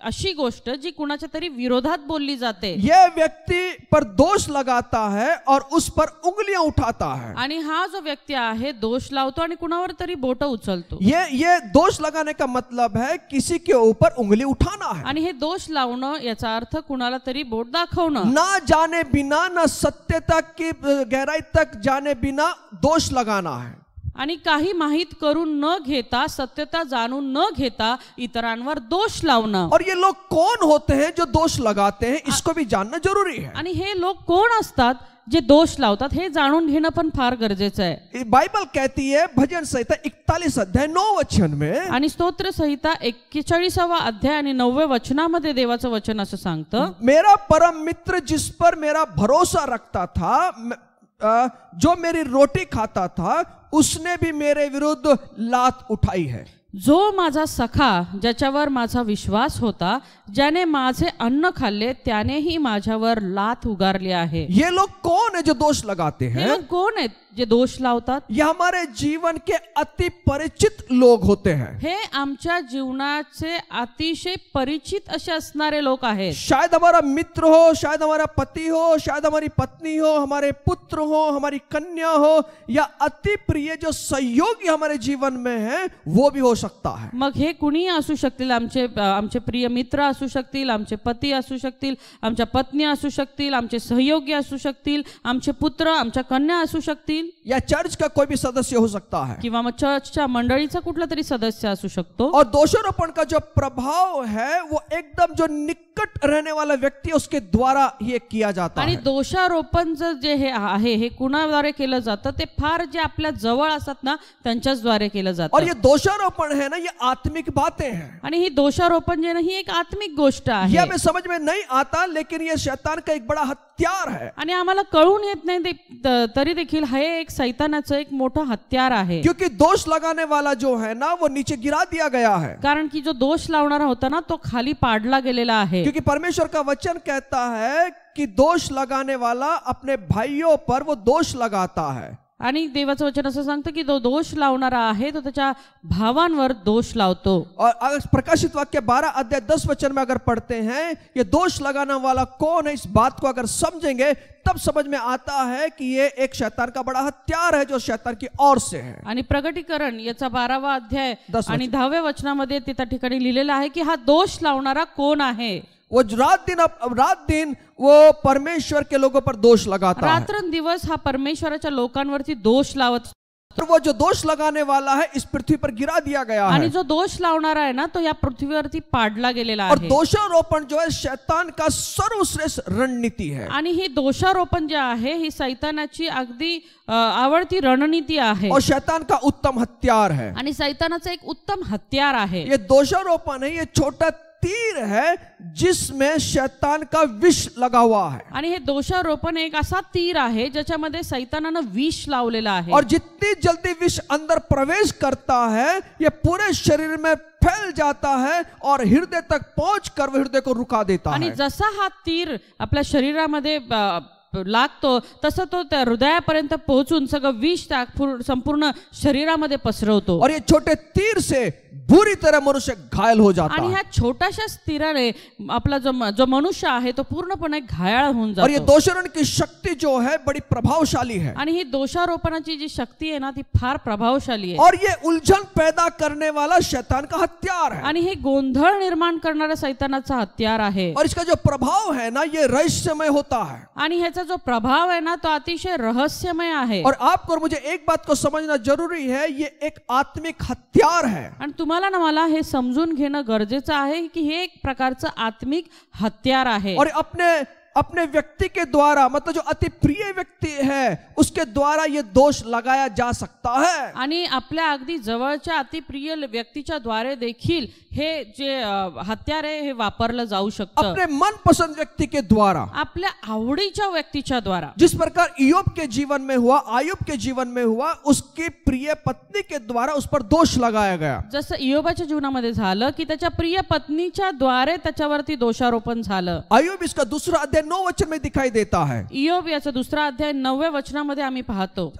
अशी गोष्ट जी कुणाच्या तरी विरोधात बोलली जाते. यह व्यक्ति पर दोष लगाता है और उस पर उंगलियां उठाता है. आणि हा जो व्यक्ती आहे दोष लावतो आणि कुणावर तरी बोट उचलतो. ये दोष लगाने का मतलब है किसी के ऊपर उंगली उठाना है. आणि हे दोष लावणं याचा अर्थ कुणाला तरी बोट दाखवणं. ना जाने बिना, ना सत्यता की गहराई तक जाने बिना दोष लगाना है. आणि काही माहित करून न घेता, सत्यता जाणून न घेता इतरांवर दोष लावणं. और ये लोग कौन होते हैं जो दोष लगाते हैं, इसको भी जानना जरूरी है. आणि हे लोक कोण असतात जे दोष लावतात हे जाणून घेणं पण फार गरजेचं आहे. बाइबल कहती है भजन संहिता 41 अध्याय 9 वचन में, आणि स्तोत्र संहिता 41वा अध्याय आणि 9व्या वचनामध्ये देवाचं वचन असं सांगतं, मेरा परम मित्र जिस पर मेरा भरोसा रखता था, जो मेरी रोटी खाता था, उसने भी मेरे विरुद्ध लात उठाई है. जो माझा सखा, ज्याच्यावर माझा विश्वास होता, ज्याने माझे अन्न खाल्ले, त्यानेही माझ्यावर लाथ उगारली आहे. ये लोग कौन है जो दोष लगाते हे हैं? लोक कोण आहेत जे दोष लावतात? ये हमारे जीवन के अति परिचित लोग होते हैं. हे आमच्या जीवनाचे अतिशय परिचित असे असणारे लोक आहेत. शायद हमारा मित्र हो, शायद हमारा पति हो, शायद हमारी पत्नी हो, हमारे पुत्र हो, हमारी कन्या हो, या अति प्रिय जो सहयोगी हमारे जीवन में है वो भी हो सकता है. मग हे कुणी असू शकतील. आमचे प्रिय मित्र असू शकतील, आमचे पती असू शकतील, आमच्या पत्नी असू शकतील, आमचे सहयोगी असू शकतील, आमचे पुत्र, आमच्या कन्या असू शकतील, या चर्च का कोई भी सदस्य हो सकता है, किंवा मग चर्चच्या मंडळीचा कुठला तरी सदस्य असू शकतो. और दोषारोपण का जो प्रभाव है वो एकदम जो निकट रहने वाला व्यक्ति उसके द्वारा ये किया जाता आणि है. दोषारोपण जे हे आहे हे कुणाद्वारे केलं जातं? ते फार जे आपल्या जवळ असतात ना त्यांच्याच द्वारे केलं और जातं. ये दोषारोपण है ना, ये आत्मिक बातें हैं. आणि ही दोषारोपण जे ना ही एक आत्मिक गोष्ट ये आहे. हमें समझ में नहीं आता, लेकिन ये शैतान का एक बड़ा हथियार है. आणि आम्हाला कळून येत नाही तरी देखील हे एक सैतानाचं एक मोठं हत्यार आहे. क्योंकि दोष लगाने वाला जो है ना वो नीचे गिरा दिया गया है. कारण की जो दोष लावणारा होता ना तो खाली पाडला गेलेला आहे. क्योंकि परमेश्वर का वचन कहता है कि दोष लगाने वाला अपने भाइयों पर वो दोष लगाता है. आणि देवाचं वचन असं सांगतं की जो दोष लावणारा आहे तो त्याच्या भावांवर दोष लावतो. और अगर प्रकाशित वाक्य 12 अध्याय 10 वचन में अगर पढ़ते हैं ये दोष लगाने वाला कौन है, इस बात को अगर समझेंगे तब समझ में आता है कि ये एक शैतान का बड़ा हथियार है जो शैतान की ओर से है. आणि प्रकटीकरण याचा 12वा अध्याय 10 आणि 10व्या वचनामध्ये त्या ठिकाणी लिहिलेलं आहे की हा दोष लावणारा कोण आहे. वो रात दिन वो परमेश्वर के लोगों पर दोष लगाता है. रात्रंदिवस हा परमेश्वराच्या लोकांवरती दोष लावत. और वो जो दोष लगाने वाला है इस पृथ्वी पर गिरा दिया गया है. आणि जो दोष लावणारा आहे ना तो या पृथ्वीवरती पाडला गेलेला और आहे. दोषारोपण जो है शैतान का सर्वश्रेष्ठ रणनीति है. आणि ही दोषारोपण जे आहे ही सैतानाची अगदी आवडती रणनीती आहे. और शैतान का उत्तम हथियार है. आणि सैतानाचं एक उत्तम हत्यार आहे. ये दोषारोपण है, ये छोटा तीर है जिसमें शैतान का विष लगा हुआ है. आणि हे दोषारोपण एक असा तीर आहे ज्याच्यामध्ये सैतानानं विष लावलेला आहे. और जितनी जल्दी विष अंदर प्रवेश करता है ये पूरे शरीर में फैल जाता है और हृदय तक पहुंचकर वो हृदय को रुका देता है. आणि जसा हा तीर आपल्या शरीरामध्ये लागतो तसं तो त्या हृदयापर्यंत पोहोचून सगळं विष संपूर्ण शरीरामध्ये पसरवतो. और ये छोटे तीर से बुरी तरह मनुष्य घायल हो जाता आणि है. ह्या छोट्याशा तीराने आपला जो मनुष्य आहे तो पूर्णपणे घायाळ होऊन और ये जातो. दोषारोपण की शक्ति जो है बड़ी प्रभावशाली है. आणि ही दोषारोपणाची जी शक्ती आहे ना ती फार प्रभावशाली आहे. और ये उलझन पैदा करने वाला शैतान का हथियार है. आणि हे गोंधळ निर्माण करणारा सैतानाचा हत्यार आहे. और इसका जो प्रभाव है ना ये रहस्यमय होता है. आणि ह्याचा जो प्रभाव आहे ना तो अतिशय रहस्यमय आहे. और आपको और मुझे एक बात को समझना जरूरी है, ये एक आत्मिक हथियार है. आणि तुम्हाला ना मला हे समजून घेणं गरजेचं आहे की हे एक प्रकारचं आत्मिक हत्यार आहे. और अपने व्यक्ति के द्वारा, मतलब जो अति प्रिय व्यक्ति है उसके द्वारा ये दोष लगाया जा सकता है. आणि आपल्या अगदी जवळच्या अतिप्रिय व्यक्तीच्या द्वारे देखील हे जे हत्यार आहे हे वापरलं जाऊ शकतं. अपने मनपसंद व्यक्ति के द्वारा, आपल्या आवडीच्या व्यक्तीच्या द्वारा. जिस प्रकार इयोब के जीवन में हुआ, आयुब के जीवन में हुआ, उसकी प्रिय पत्नी के द्वारा उस पर दोष लगाया गया. जसं इयोबाच्या जीवनामध्ये झालं की त्याच्या प्रिय पत्नीच्या द्वारे त्याच्यावरती दोषारोपण झालं. आयुब इसका दूसरा अध्याय 9 वचन में दिखाई देता है. इयोब याचा दुसरा अध्याय 9व्या वचनामध्ये आम्ही पाहतो.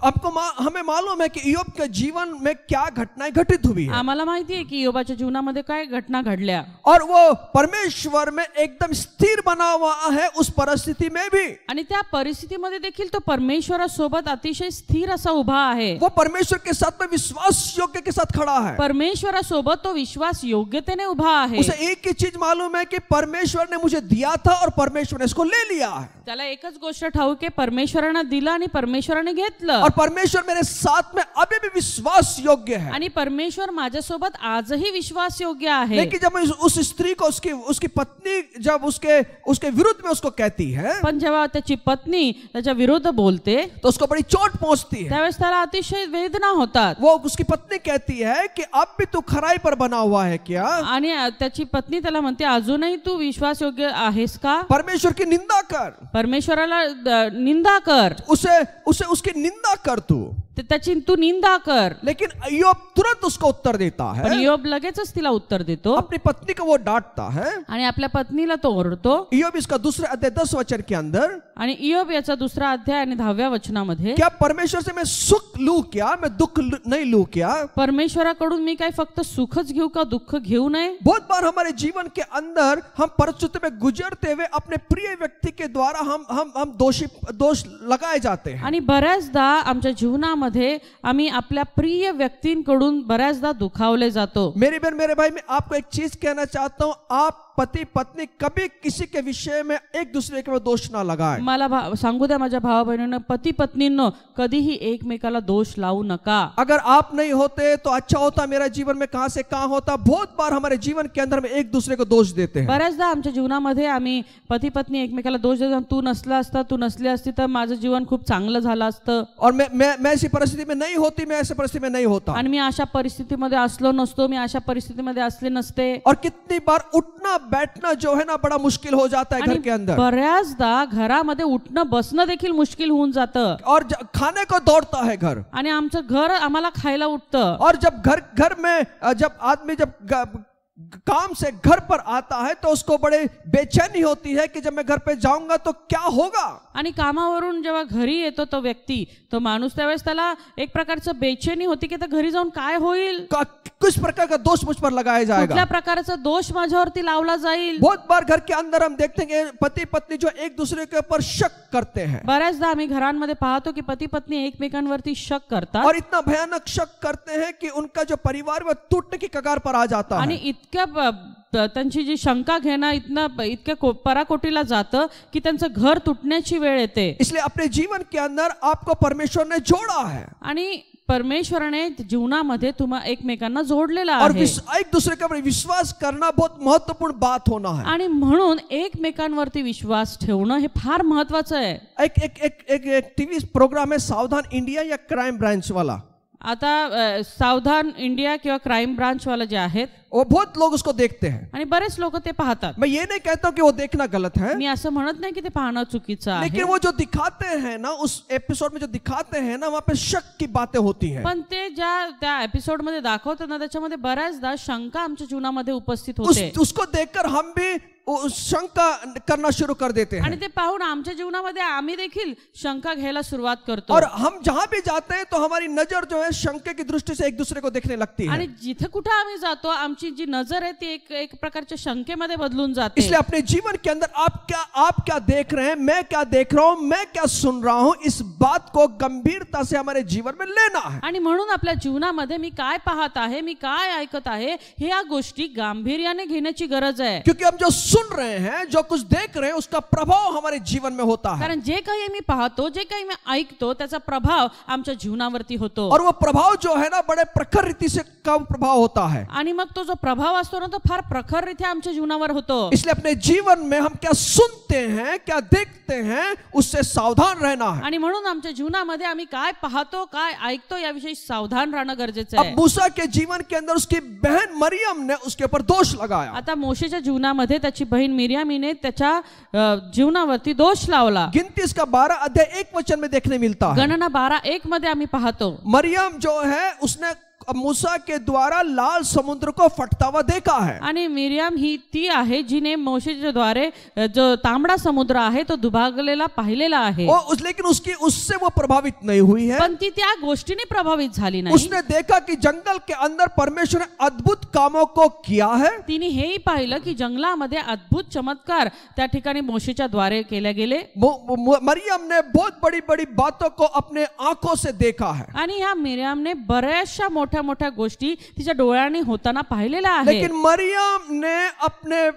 हमें मालूम है कि इयोब के जीवन में क्या घटनाएं घटित हुई है. आम्हाला माहिती आहे की इयोबाच्या जीवनामध्ये काय घटना घडल्या. और वो परमेश्वर में एकदम स्थिर बना हुआ है उस परिस्थिति में भी. आणि त्या परिस्थितीमध्ये देखील तो परमेश्वरासोबत अतिशय स्थिर असा उभा आहे. वो परमेश्वर के साथ में विश्वास योग्य के साथ खड़ा है. परमेश्वरासोबत तो विश्वास योग्यतेने उभा आहे. उसे एक ही चीज मालूम है कि परमेश्वर ने मुझे दिया था और परमेश्वर ने इसको ले लिया है. त्याला एकच गोष्ट ठाऊक आहे, परमेश्वराने दिलं आणि परमेश्वराने घेतलं. और परमेश्वर मेरे साथ में अभी भी विश्वास योग्य है. आणि परमेश्वर माझ्यासोबत आजही विश्वास योग्य आहे. लेकिन जब उस स्त्री को उसकी पत्नी जब उसके विरुद्ध में उसको कहती है, पण जेव्हा त्याची पत्नी त्याच्या विरुद्ध बोलते तो उसको बड़ी चोट पहुंचती है. त्यावेळेस त्याला अतिशय वेदना होतात. वो उसकी पत्नी कहती है कि अब भी तू खराई पर बना हुआ है क्या. आणि त्याची पत्नी त्याला म्हणते अजूनही तू विश्वास योग्य आहेस का. परमेश्वर की निंदा कर, परमेश्वराला निंदा कर, उसे उसकी निंदा कर तू. त्याची तू निंदा कर. लेकिन इय्योब तुरंत उसको उत्तर देता पण है, इय्योब लगेचच तिला उत्तर देतो अपनी पत्नी को वो डांटता है. आणि आपल्या पत्नीला तो ओरडतो. इय्योब इसका दूसरे अध्याय 10 वचन के अंदर, आणि इय्योब याचा दुसरा अध्याय आणि 10व्या वचनामध्ये, क्या परमेश्वर से मैं सुख लूं क्या, मैं दुख नहीं लूं क्या? परमेश्वराकडून मी काय फक्त सुखच घेऊ का दुःख घेऊ नये? बहुत बार हमारे जीवन के अंदर हम परिस्थिति में गुजरते हुए अपने प्रिय व्यक्ति के द्वारा हम दोष लगाए जाते हैं. आणि बऱ्याचदा आमच्या जीवनामध्ये आम्ही आपल्या प्रिय व्यक्तींकडून बऱ्याचदा दुखावले जातो. मेरी बहन मेरे भाई, मैं आपको एक चीज कहना चाहता हूं, आप पति पत्नी कभी किसी के विषय में एक दूसरे के दोष ना लगाए. मला सांगू द्या माझ्या भावा बहिणींनो, पती पत्नींनो कधीही एकमेकाला दोष लावू नका. अगर आप नहीं होते तो अच्छा होता, मेरा जीवन में कहां से कहां होता. बहुत बार हमारे जीवन के अंदर में एक दूसरे को दोष देते हैं. बऱ्याचदा आमच्या जीवनामध्ये आम्ही पती पत्नी एकमेकाला दोष देतो. तू नसला असता, तू नसली असती तर माझं जीवन खूप चांगलं झालं असतं. और मैं ऐसी परिस्थिति में नहीं होती, मैं ऐसी परिस्थिति में नहीं होता. आणि मी अशा परिस्थितीमध्ये असलो नसतो, मी अशा परिस्थितीमध्ये असले नसते. और कितनी बार उठना बैठना जो है ना बड़ा मुश्किल हो जाता है घर के अंदर. बऱ्याचदा घरामध्ये उठणं बसणं देखील मुश्किल होऊन जातं. और खाने को दौड़ता है घर. आणि आमचं घर आम्हाला खायला उठतं. और जब घर में जब आदमी जब काम से घर पर आता है तो उसको बड़े बेचैनी होती है कि जब मैं घर पे जाऊंगा तो क्या होगा. आणि कामावरून जेव्हा घरी येतो तो व्यक्ती, तो माणूस, त्यावेळेस त्याला एक प्रकारचं बेचैनी होती की घरी जाऊन काय होईल, किस प्रकार का दोष मुझ पर लगाया जाएगा, कुठल्या प्रकारचा दोष माझ्यावरती लावला जाईल. बहुत बार घर के अंदर हम देखते हैं पति पत्नी जो एक दूसरे के ऊपर शक करते हैं. बऱ्याचदा आम्ही घरांमध्ये पाहतो की पती पत्नी एकमेकांवरती शक करतात. और इतना भयानक शक करते हैं कि उनका जो परिवार वो टूटने की कगार पर आ जाता है. आणि इतक्या त्यांची जी शंका घेणं इतक्या पराकोटीला जातं की त्यांचं घर तुटण्याची वेळ येते. इसलिए अपने जीवन के अंदर आपको परमेश्वर ने जोड़ा है. आणि परमेश्वराने जीवनामध्ये तुम्हा एकमेकांना जोडलेला और आहे. एक दूसरे के ऊपर विश्वास करना बहुत महत्वपूर्ण बात होना है. आणि म्हणून एकमेकांवरती विश्वास ठेवणं हे फार महत्वाचं आहे. एक टीवी प्रोग्राम है सावधान इंडिया या क्राइम ब्रांच वाला. आता सावधान इंडिया किंवा क्राइम ब्रांच वाला जे आहेत, वो बहुत लोग उसको देखते हैं. आणि बरेच लोक ते पाहतात. मैं ये नहीं कहता हूं कि वो देखना गलत है, मी असं म्हणत नाही की ते पाहणं चुकीचं आहे. लेकिन वो जो दिखाते हैं ना, उस एपिसोड में जो दिखाते हैं ना, वहां पे शक की बातें होती हैं. पण ते त्या एपिसोड मध्ये दाखवतात ना, त्याच्यामध्ये बऱ्याचदा शंका आमच्या जीवनामध्ये उपस्थित होते. उसको देखकर हम भी शंका करना शुरू कर देते हैं. आणि ते पाहून आमच्या जीवनामध्ये आम्ही देखील शंका घ्यायला सुरुवात करतो. और हम जहां भी जाते हैं तो हमारी नजर जो है शंके की दृष्टि से एक दूसरे को देखने लगती है. आणि जिथे कुठे आम्ही जातो आमची जी नजर आहे ती एक प्रकारच्या शंकेमध्ये बदलून जाते. इसलिए अपने जीवन के अंदर आप क्या देख रहे हैं, मैं क्या देख रहा हूं, मैं क्या सुन रहा हूं, इस बात को गंभीरता से हमारे जीवन में लेना है. आणि म्हणून आपल्या जीवनामध्ये मी काय पाहत आहे, मी काय ऐकत आहे, ह्या गोष्टी गांभीर्याने घेण्याची गरज आहे. क्योंकि हम जो सुन रहे हैं, जो कुछ देख रहे हैं, उसका प्रभाव हमारे जीवन में होता है. कारण जे काही मी पाहतो, जे काही मी ऐकतो, त्याचा प्रभाव आमच्या जीवनावरती होतो. और वो प्रभाव जो है ना बड़े प्रखर रीति से का प्रभाव होता है. आणि मग तो जो प्रभाव असतो ना, तो फार प्रखररित्या आमच्या जीवनावर होतो. इसलिए अपने जीवन में हम क्या सुनते हैं, क्या देखते हैं, उससे सावधान रहना है. आणि म्हणून आमच्या जीवनामध्ये आम्ही काय पाहतो, काय ऐकतो, याविषयी सावधान राहणं गरजेचं आहे. अब मूसा के जीवन के अंदर उसकी बहन मरियम ने उसके ऊपर दोष लगाया. आता मोशेच्या जीवनामध्ये त्याची बहीण मिर्यामीने त्याच्या जीवनावरती दोष लावला. गिनती इसका 12 अध्याय 1 वचन में देखने मिलता है. गणना 12:1 मध्ये आम्ही पाहतो, मरियम जो है उसने मूसा के द्वारा लाल समुद्र को फटता हुआ देखा है. आणि मिर्याम ही ती आहे जिने मोशेच्या द्वारे जो तांबडा समुद्र आहे तो दुभागलेला पाहिलेला आहे. लेकिन उससे वो प्रभावित नहीं हुई है. पण ती त्या गोष्टीने प्रभावित झाली नाही. उसने देखा कि जंगल के अंदर परमेश्वर ने अद्भुत कामों को किया है. तिने हेही पाहिलं की जंगलामध्ये अद्भुत चमत्कार त्या ठिकाणी मोशेच्या द्वारे केले गेले. मरियम ने बहुत बड़ी बड़ी बातों को अपने आंखों से देखा है. आणि ह्या मिर्यामने बऱ्याचशा मोठ्या गोष्टी तिच्या डोळ्याने होताना पाहिलेला आहे. लेकिन मरियम ने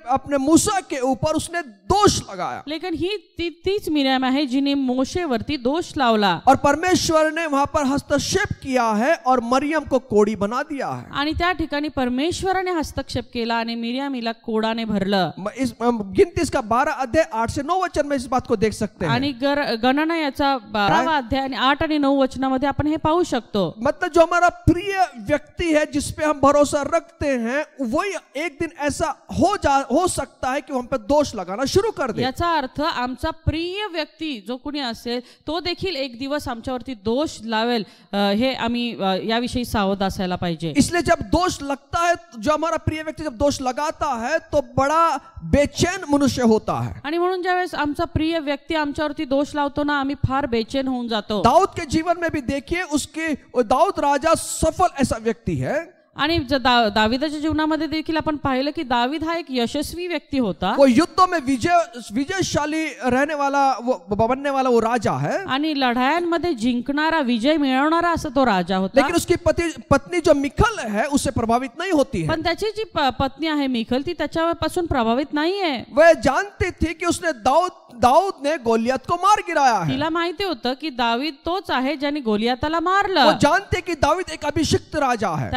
अपने मूसा के ऊपर उसने दोष लगाया. लेकिन ही तीच मिर्याम आहे जिने मोशेवरती दोष लावला. और परमेश्वर ने वहां पर हस्तक्षेप किया है और मरियम को कोड़ी बना दिया है. आणि त्या ठिकाणी परमेश्वराने हस्तक्षेप केला आणि मिर्यामीला कोडाने भरलं. इस गिनती इसका 12 अध्याय 8 से 9 वचन में इस बात को देख सकते हैं. आणि गणना याचा 12वा अध्याय आणि 8 आणि 9 वचनामध्ये आपण हे पाहू शकतो. मतलब जो हमारा प्रिय व्यक्ति है जिस पे हम भरोसा रखते हैं, वही एक दिन ऐसा हो सकता है कि वो हम पे दोष लगाना शुरू कर दे। याचा अर्थ आमचा प्रिय व्यक्ती जो कोणी असेल तो देखील एक दिवस आमच्यावरती दोष लावेल, हे आम्ही याविषयी सावध असायला पाहिजे। इसलिए जब दोष लगता है, जो हमारा प्रिय व्यक्ति जब दोष लगाता है तो बड़ा बेचैन मनुष्य होता है। आणि म्हणून ज्यावेळेस आमचा प्रिय व्यक्ती आमच्यावरती दोष लावतो ना, आम्ही फार बेचैन होऊन जातो। दाऊद के जीवन में भी देखिए, दाऊद राजा सफल ऐसा व्यक्ति है। आणि दाविदाच्या जीवनामध्ये देखील आपण पाहिलं की दावीद हा एक यशस्वी व्यक्ती होता। वो युद्धों में विजयशाली रहने वाला, बनने वाला वो राजा है। आणि लढायांमध्ये जिंकणारा, विजय मिळवणारा असा तो राजा होता। लेकिन उसकी पत्नी जो मिखल है उससे प्रभावित नहीं होती है। पण त्याची जी पत्नी आहे मिखल, ती त्याच्यापासून प्रभावित नाहीये। वह जानती थी कि उसने दाऊद ने गोलियत को मार गिराया है। तिला माहिती होतं की दावीद तोच आहे ज्याने गोलियाताला मारलं। वो जानते कि दावीद एक अभिषिक्त राजा है।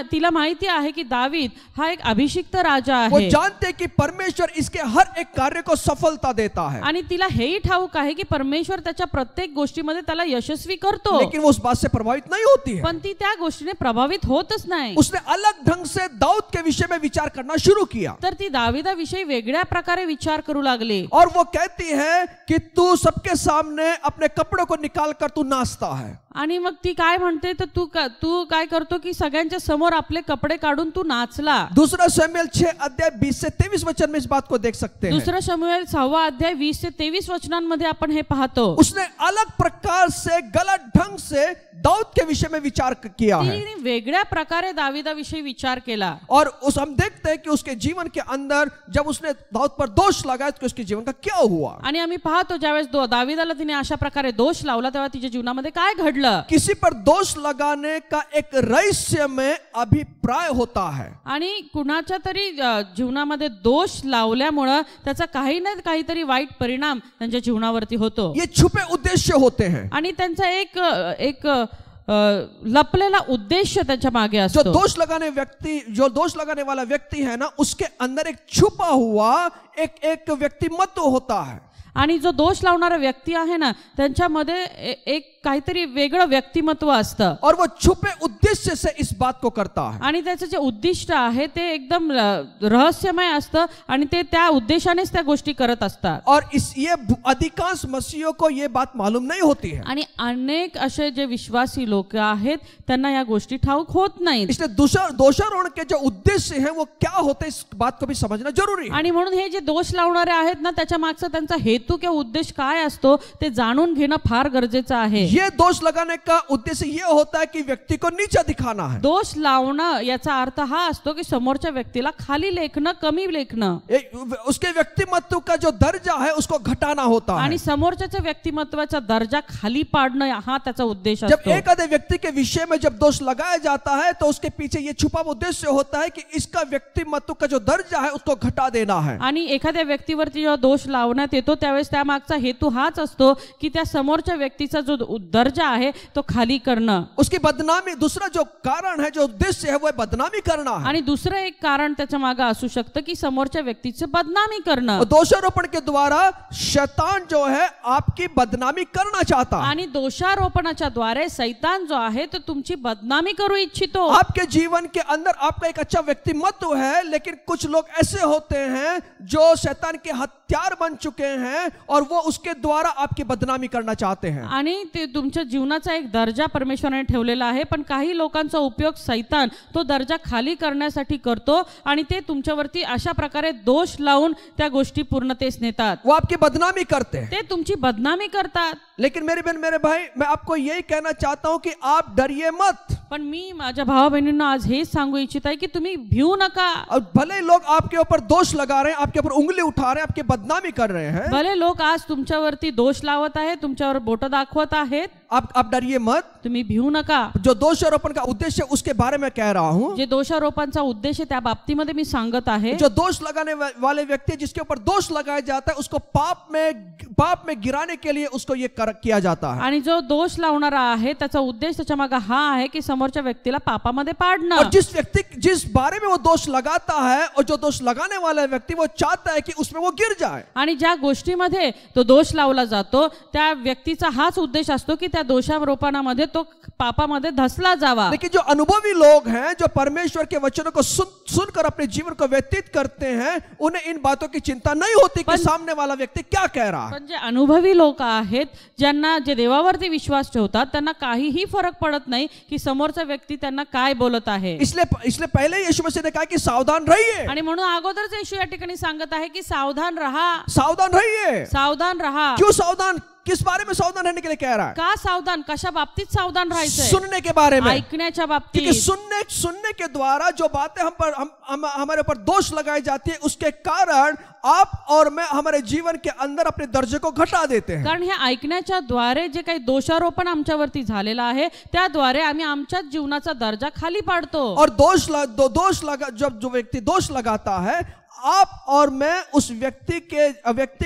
तिला माहिती आहे की दावीद हा एक अभिषिक्त राजा आहे। वो जानते कि परमेश्वर इसके हर एक कार्य को सफलता देता है। आणि तिला हेही ठाऊक आहे की परमेश्वर त्याच्या प्रत्येक गोष्टीमध्ये त्याला यशस्वी करतो। लेकिन वो उस बात से प्रभावित नहीं होती है। पण ती त्या गोष्टीने प्रभावित होतच नाही। उसने अलग ढंग से दाऊद के विषय में विचार करना शुरू किया। तर ती दाविदाविषयी वेगळ्या प्रकारे विचार करू लागली। और वो कहती है कि तू सबके सामने अपने कपड़ों को निकाल कर तू नाचता है। आणि मग ती काय म्हणते, तर तू काय करतो की सगळ्यांच्या समोर आपले कपडे काढून तू नाचला। दूसरा शमूएल 6 अध्याय 20 से 23 वचन में इस बात को देख सकते हैं। दूसरा शमूएल 6 अध्याय 20 से 23 वचनांमध्ये आपण हे पाहतो। उसने अलग प्रकार से, गलत ढंग से दाऊद के विषय में विचार किया है। तिने वेगळ्या प्रकारे दाविदाविषयी विचार केला। और हम देखते हैं कि उसके जीवन के अंदर जब उसने दाऊद पर दोष लगाया तो उसके जीवन का क्या हुआ। आणि आम्ही पाहतो ज्यावेळेस दाविदाला तिने अशा प्रकारे दोष लावला तेव्हा तिच्या जीवनामध्ये काय घडलं। किसी पर दोष लगाने का एक रहस्यमय अभिप्राय होता है। आणि कुणाच्या तरी जीवनामध्ये दोष लावल्यामुळे त्याचा काही ना काहीतरी वाईट परिणाम त्यांच्या जीवनावरती होतो। ये छुपे उद्देश्य होते हैं। आणि त्यांचा एक लपलेला उद्देश्य त्याच्या मागे असतो। जो दोष लगाने वाला व्यक्ति है ना, उसके अंदर एक छुपा हुआ एक व्यक्तिमत्व होता है। आणि जो दोष लावणारा व्यक्ती आहे ना, त्यांच्यामध्ये एक काहीतरी वेगळं व्यक्तिमत्व असतं। और वो छुपे उद्देश्य से इस बात को करता है। आणि त्याचं जे उद्दिष्ट आहे ते एकदम रहस्यमय असतं आणि ते त्या उद्देशानेच त्या गोष्टी करत असतात। और ये अधिकांश मसीहियों को ये बात मालूम नहीं होती है। आणि अनेक असे जे विश्वासी लोक आहेत त्यांना या गोष्टी ठाऊक होत नाहीत। इसलिए दोषारोपण के जो उद्देश्य हैं वो क्या होते हैं, इस बात को भी समझना जरूरी है। आणि म्हणून हे जे दोष लावणारे आहेत ना, त्याच्या मागचा त्यांचा हेतू किंवा उद्देश काय असतो ते जाणून घेणं फार गरजेचं आहे। ये दोष लगाने का उद्देश्य ये होता है कि व्यक्ति को नीचा दिखाना है। दोष लावणं याचा अर्थ हा असतो की समोरच्या व्यक्तीला खाली लेखणं, कमी लेखणं, उसके व्यक्तिमत्व का जो दर्जा है उसको घटाना होता है। आणि समोरच्याच्या व्यक्तिमत्वाचा दर्जा खाली पाडणं हा त्याचा उद्देश असतो। जब एक आधे व्यक्ति के विषय में जब दोष लगाया जाता है तो उसके पीछे ये छुपा उद्देश्य होता है कि इसका व्यक्तिमत्व का जो दर्जा है उसको घटा देना है। आणि एखाद्या व्यक्तीवरती जेव्हा दोष लावण्यात येतो त्यावेळेस त्या मागचा हेतू हाच असतो की त्या समोरच्या व्यक्तीचा जो दर्जा आहे तो खाली करणं, उसकी बदनामी। दूसरा जो कारण है, जो उद्देश्य है, वो बदनामी करना है। आणि दुसरं एक कारण त्याच्या मागे असू शकतं की समोरच्या व्यक्तीची बदनामी करणं। दोषारोपण के द्वारा शैतान जो है आपकी बदनामी करना चाहता है। आणि दोषारोपणाच्या द्वारे शैतान जो आहे तो तुमची बदनामी करू इच्छितो। आपके जीवन के अंदर आपका एक अच्छा व्यक्तिमत्व है, लेकिन कुछ लोग ऐसे होते हैं जो शैतान के हथियार बन चुके हैं और वो उसके द्वारा आपकी बदनामी करना चाहते हैं। आणि ते तुमच्या जीवनाचा एक दर्जा परमेश्वराने ठेवलेला आहे, पण काही लोकांचा उपयोग शैतान तो दर्जा खाली करण्यासाठी करतो आणि ते तुमच्यावरती अशा प्रकारे दोष लावून त्या गोष्टी पूर्णतेस नेतात। वो आपकी बदनामी करते हैं, ते तुमची बदनामी करतात। लेकिन मेरे बहन मेरे भाई, मैं आपको यही कहना चाहता हूं कि आप डरिए मत। पण मी माझ्या भावा बहिणींना आज हेच सांगू इच्छित आहे की तुम्ही भिऊ नका। और भले लोग आपके ऊपर दोष लगा रहे हैं, आपके ऊपर उंगली उठा रहे हैं, आपकी बदनामी कर रहे हैं, भले लोक आज तुमच्यावरती दोष लावत आहेत, तुमच्यावर बोट दाखवत आहेत, आप डरिए मत। तुम्ही भिऊ नका। जो दोषारोपण का उद्देश्य उसके बारे में कह रहा हूं। जे दोषारोपणचा उद्देश त्या बाबतीमध्ये मी सांगत आहे। जो दोष लगाने वाले व्यक्ति जिसके ऊपर दोष लगाया जाता है उसको पाप में गिराने के लिए उसको ये किया जाता है। आणि जो दोष लावणारा आहे त्याचा उद्देश त्याच्या मागे हा आहे की समोरच्या व्यक्तीला पापामध्ये पाडणं। और जिस बारे में वो दोष लगाता है और जो दोष लगाने वाला व्यक्ति वो चाहता है कि उसमें वो गिर जाए। आणि ज्या गोष्टीमध्ये तो दोष लावला जातो त्या व्यक्तीचा हाच उद्देश असतो की त्या दोषारोपणामध्ये तो पापामध्ये धसला जावा। लेकिन जो अनुभवी लोग हैं, जो परमेश्वर के वचनों को सुनकर अपने जीवन को व्यतीत करते हैं, उन्हें इन बातों की चिंता नहीं होती कि सामने वाला व्यक्ति क्या कह रहा है। पण जे अनुभवी लोक आहेत, ज्यांना जे देवावरती विश्वास ठेवतात, त्यांना काहीही फरक पडत नाही की समोरचा व्यक्ती त्यांना काय बोलत आहे। इसलिए पहले यीशु मसीह ने कहा कि सावधान रहिए, आणि म्हणून अगोदरच येशू या ठिकाणी सांगत आहे की सावधान रहा, सावधान रहिए। सावधान रहा। क्यों सावधान? किस बारे में सावधान रहने के लिए कह रहा है? का सावधान? कशा बाबतीत सावधान राहायचंय? सुनने के बारे में, ऐकण्याच्या बाबतीत। क्योंकि सुनने के द्वारा जो बातें हमारे ऊपर दोष लगाई जाती है, उसके कारण आप और मैं हमारे जीवन के अंदर अपने दर्जे को घटा देते हैं। कारण हे ऐकण्याच्या द्वारे जे काही दोषारोपण आमच्यावरती झालेलं आहे, त्याद्वारे आम्ही आमच्या जीवनाचा दर्जा खाली पाडतो। और जब जो व्यक्ति दोष लगाता है, आप और मैं उस व्यक्ति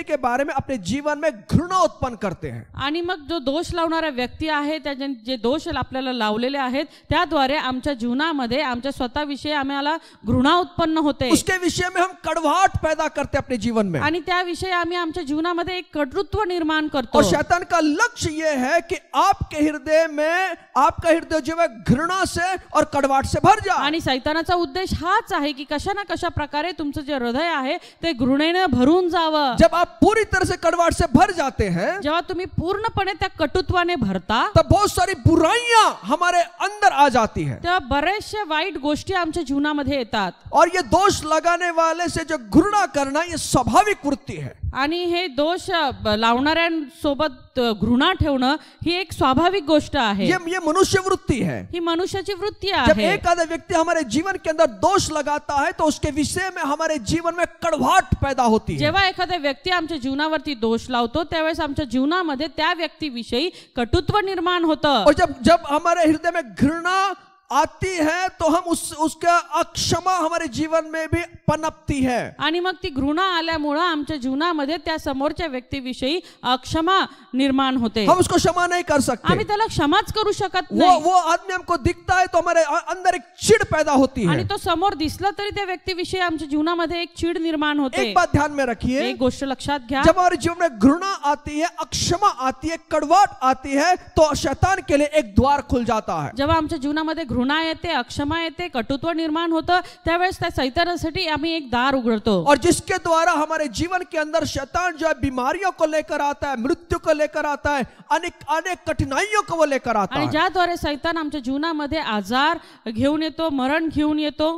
के बारे में अपने जीवन में घृणा उत्पन्न करते हैं। आणि मग जो दोष लावणारा व्यक्ती आहे, त्याचे जे दोष आपल्याला लावलेले आहेत, त्याद्वारे आमच्या जीवनामध्ये आमच्या स्वतःविषयी आम्हाला घृणा उत्पन्न होते। उसके विषय में हम कड़वाहट पैदा करते अपने जीवन में, आणि त्याविषयी आम्ही आमच्या जीवनामध्ये एक कटुत्व निर्माण करतो। और शैतान का लक्ष्य यह है कि आपका हृदय जो है घृणा से और कड़वाहट से भर जाए। आणि शैतानाचा उद्देश हाच आहे की कशा ना कशा प्रकारे तुमचं जे हृदय आहे ते घृणेने भरून जावं। जब आप पूरी तरह से कड़वाहट से भर जाते हैं, जेव्हा तुम्ही पूर्णपणे त्या कटुत्वाने भरता, तब बहुत सारी बुराइयां हमारे अंदर आ जाती है, तेव्हा बरेचशा वाईट गोष्टी आमच्या जीवनामध्ये येतात। और ये दोष लगाने वाले से जो घृणा करना, ये स्वाभाविक वृत्ति है। आणि हे दोष लावणाऱ्यांसोबत घृणा ठेवणं ही एक स्वाभाविक गोष्ट आहे। ये मनुष्य वृत्ति है, ही मनुष्याची वृत्ती जब आहे। एक आधा व्यक्ति हमारे जीवन के अंदर दोष लगाता है, तो उसके विषय में हमारे जीवन में कड़वाहट पैदा होती है। जेव्हा एखादा व्यक्ती आमच्या जीवनावरती दोष लावतो, त्यावेळेस आमच्या जीवनामध्ये त्या व्यक्तीविषयी कटुत्व निर्माण होतं। और जब हमारे हृदय में घृणा आती है, तो हम उसका अक्षमा हमारे जीवन में भी पनपती है। आणि मग ती घृणा आल्यामुळे आमच्या जीवनामध्ये त्या समोरच्या व्यक्तीविषयी अक्षमा निर्माण होते। हम उसको क्षमा नहीं कर सकते, आम्ही त्याला क्षमाच करू शकत नाही। वो आदमी हमको दिखता है तो हमारे अंदर एक चिढ़ पैदा होती है, आणि तो समोर दिसला तरी त्या व्यक्तीविषयी आमच्या जीवनामध्ये एक चिड निर्माण होते। एक बात ध्यान में रखिए, एक गोष्ट लक्षात घ्या, जब हमारे जीवन में घृणा आती है, अक्षमा आती है, कड़वाहट आती है, तो शैतान के लिए एक द्वार खुल जाता है। जेव्हा आमच्या जीवनामध्ये घृणा येते, अक्षमा येते, कटुत्व निर्माण होतं, त्यावेळेस त्या शैतानासाठी आम्ही एक दार उघडतो। और जिसके द्वारा हमारे जीवन के अंदर शैतान जो है बीमारियों को लेकर आता है, मृत्यू को लेकर आता है, अनेक कठिनाइयों को वो लेकर आता आणि है, ज्याद्वारे शैतान आमच्या जीवनामध्ये आजार घेऊन येतो, मरण घेऊन येतो,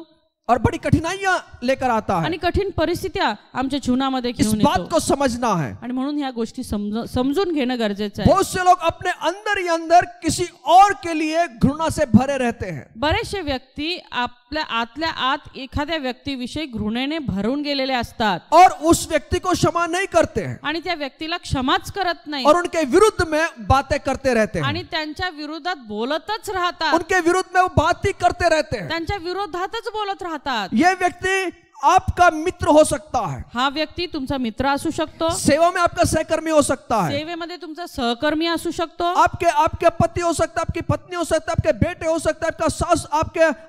और बड़ी कठिनाइयां लेकर आता है। आणि कठीण परिस्थित्या आमच्या जीवनामध्ये इस घेऊन बात येतो। को समझना है। आणि म्हणून ह्या गोष्टी समजून घेणं गरजेचं आहे। बहुत से लोग अपने अंदर ही अंदर किसी और के लिए घृणा से भरे रहते हैं। बरेचसे व्यक्ती आपल्या आतल्या आत एखाद्या व्यक्तीविषयी घृणेने भरून गेलेले असतात, और उस व्यक्ति को क्षमा नहीं करते हैं, आणि त्या व्यक्तीला क्षमाच करत नाही, और उनके विरुद्ध में बातें करते रहते हैं, आणि त्यांच्या विरोधात बोलतच राहतात, उनके विरुद्ध में वो बात ही करते रहते हैं। त्यांच्या विरोधातच बोलत राहतात। ये व्यक्ति आपका मित्र हो सकता है, हा व्यक्ती तुमचा मित्र असू शकतो, सेवा में आपका सहकर्मी हो सकता है, सेवेमध्ये तुमचा सहकर्मी असू शकतो, आपके पति हो सकता है, आपकी पत्नी हो सकता है, आपके बेटे हो सकता है,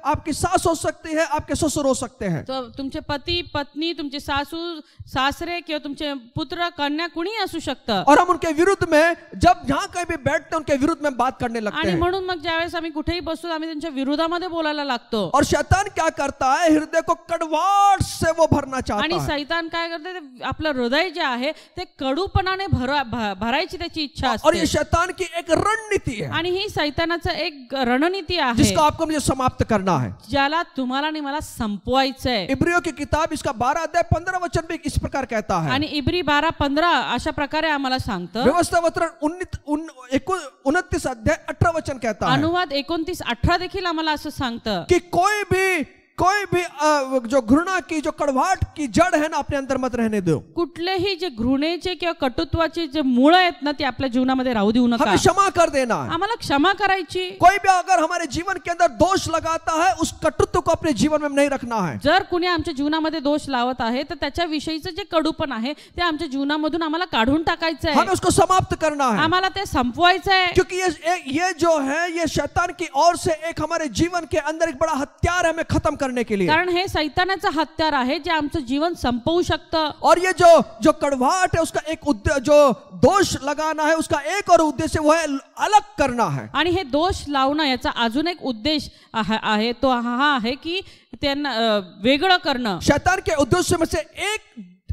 आपकी सास हो सकती है, आपके ससुर हो सकते हैं। तो तुमचे पती पत्नी, तुमचे सासू सासरे किंवा तुमचे पुत्र कन्या कुणी असू शकतं, और हम उनके विरुद्ध में जब जहां कहीं भी बैठते हैं, उनके विरुद्ध में बात करने लगते आणि हैं। म्हणून मग ज्यावेळेस आम्ही कुठेही बसतो, आम्ही त्यांच्या विरोधामध्ये बोलायला लागतो। और शैतान क्या करता है, हृदय को कड़वाहट से वो भरना चाहता आणि है, शैतान काय करते, ते आपलं हृदय जे आहे ते कडूपणाने भरायची त्याची इच्छा और ये असते, शैतान की एक रणनीति है, आणि ही शैतानाचं एक रणनीती आहे जिसको आपको मुझे समाप्त करना है। ज्याला तुम्हाला आणि मला संपवायचंय। इब्रियों की किताब इसका 12 अध्याय 15 वचन भी इस प्रकार कहता है। आणि इब्री 12-15 अशा प्रकारे आम्हाला सांगतं। व्यवस्था वचन 29 अध्याय 18 वचन कहता है अनुवाद 29-18 देखील आम्हाला असं सांगतं कि कोई भी जो घृणा की, जो कड़वाहट की जड़ है ना, अपने अंदर मत रहने दो। कुठलेही जे घृणेचे किंवा कटुत्वाचे जे मूळ आहेत ना, ते आपल्या जीवनामध्ये राहू देऊ नका। हमें क्षमा कर देना है। आम्हाला क्षमा करायची। कोई भी अगर हमारे जीवन के अंदर दोष लगाता है, उस कटुत्व को अपने जीवन में नहीं रखना है। जर कुणी आमच्या जीवनामध्ये दोष लावत आहे, तर त्याच्या विषयीचं जे कडूपण आहे ते आमच्या जीवनामधून आम्हाला काढून टाकायचं हमें आहे, उसको समाप्त करना है, आम्हाला ते संपवायचं आहे। क्योंकि ये जो है, ये शैतान की ओर से एक हमारे जीवन के अंदर एक बड़ा हथियार है, हमें खत्म करने के लिए। कारण हे सैतानाचं हत्यार आहे जे आमचं जीवन संपवू शकतं. और ये जो कड़वाहट है उसका एक उद्देश्य, जो दोष लगाना है उसका एक और उद्देश्य वो है अलग करना है. आणि हे दोष लावणं याचा अजून एक उद्देश आहे तो हा आहे की त्यांना वेगळं करणं. शैतान के उद्देश्य में से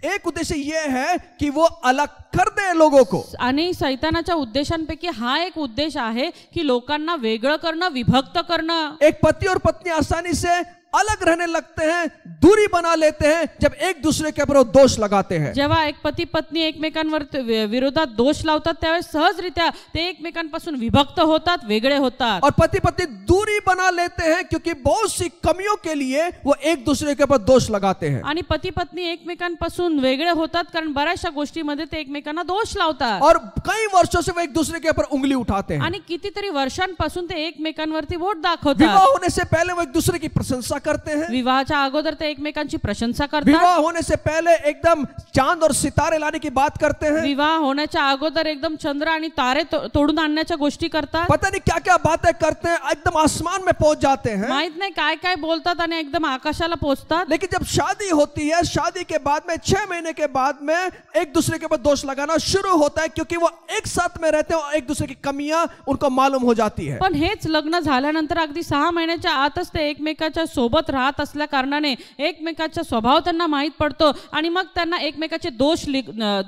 एक उद्देश्य ये है कि वो अलग कर दे लोगों को. आणि सैतानाच्या उद्देशांपैकी हा एक उद्देश आहे की लोकांना वेगळं करणं, विभक्त करणं. एक पति और पत्नी आसानी से अलग रहने लगते हैं, दूरी बना लेते हैं जब एक दूसरे के ऊपर वो दोष लगाते हैं. जेव्हा एक पती पत्नी एकमेकांवर विरोधात दोष लावतात त्यावेळेस सहजरित्या ते एकमेकांपासून विभक्त होतात, वेगळे होतात. और पति पत्नी दूरी बना लेते हैं क्योंकि बहुत सी कमियों के लिए वो एक दूसरे के ऊपर दोष लगाते हैं. आणि पती पत्नी एकमेकांपासून वेगळे होतात कारण बऱ्याचशा गोष्टींमध्ये ते एकमेकांना दोष लावतात. और कई वर्षों से वो एक दूसरे के ऊपर उंगली उठाते हैं. आणि कितीतरी वर्षांपासून ते एकमेकांवरती बोट विवाह दाखवतात. होने से पहले वो एक दूसरे की प्रशंसा करते हैं. विवाहाच्या अगोदर ते एकमेकांची प्रशंसा करतात. विवाह होने से पहले एकदम चांद और सितारे लाने की बात करते हैं. विवाह होण्याच्या अगोदर एकदम चंद्र आणि तारे तोडून आणण्याच्या गोष्टी करतात. पता नहीं क्या क्या बातें करते हैं, एकदम आसमान में पहुंच जाते हैं. माहित नाही काय काय बोलतात आणि एकदम आकाशाला पोहोचतात. लेकिन जब शादी होती है, शादी के बाद में 6 महीने के बाद में एक दूसरे के ऊपर दोष लगाना शुरू होता है क्योंकि वो एक साथ में रहते हैं और एक दूसरे की कमियां उनको मालूम हो जाती है. पण हेच लग्न झाल्यानंतर अगदी 6 महिन्याच्या आतच ते एकमेकाच्या सोबत राहत असल्या कारणाने एकमेकाचा स्वभाव त्यांना माहित पडतो आणि मग त्यांना एकमेकाचे दोष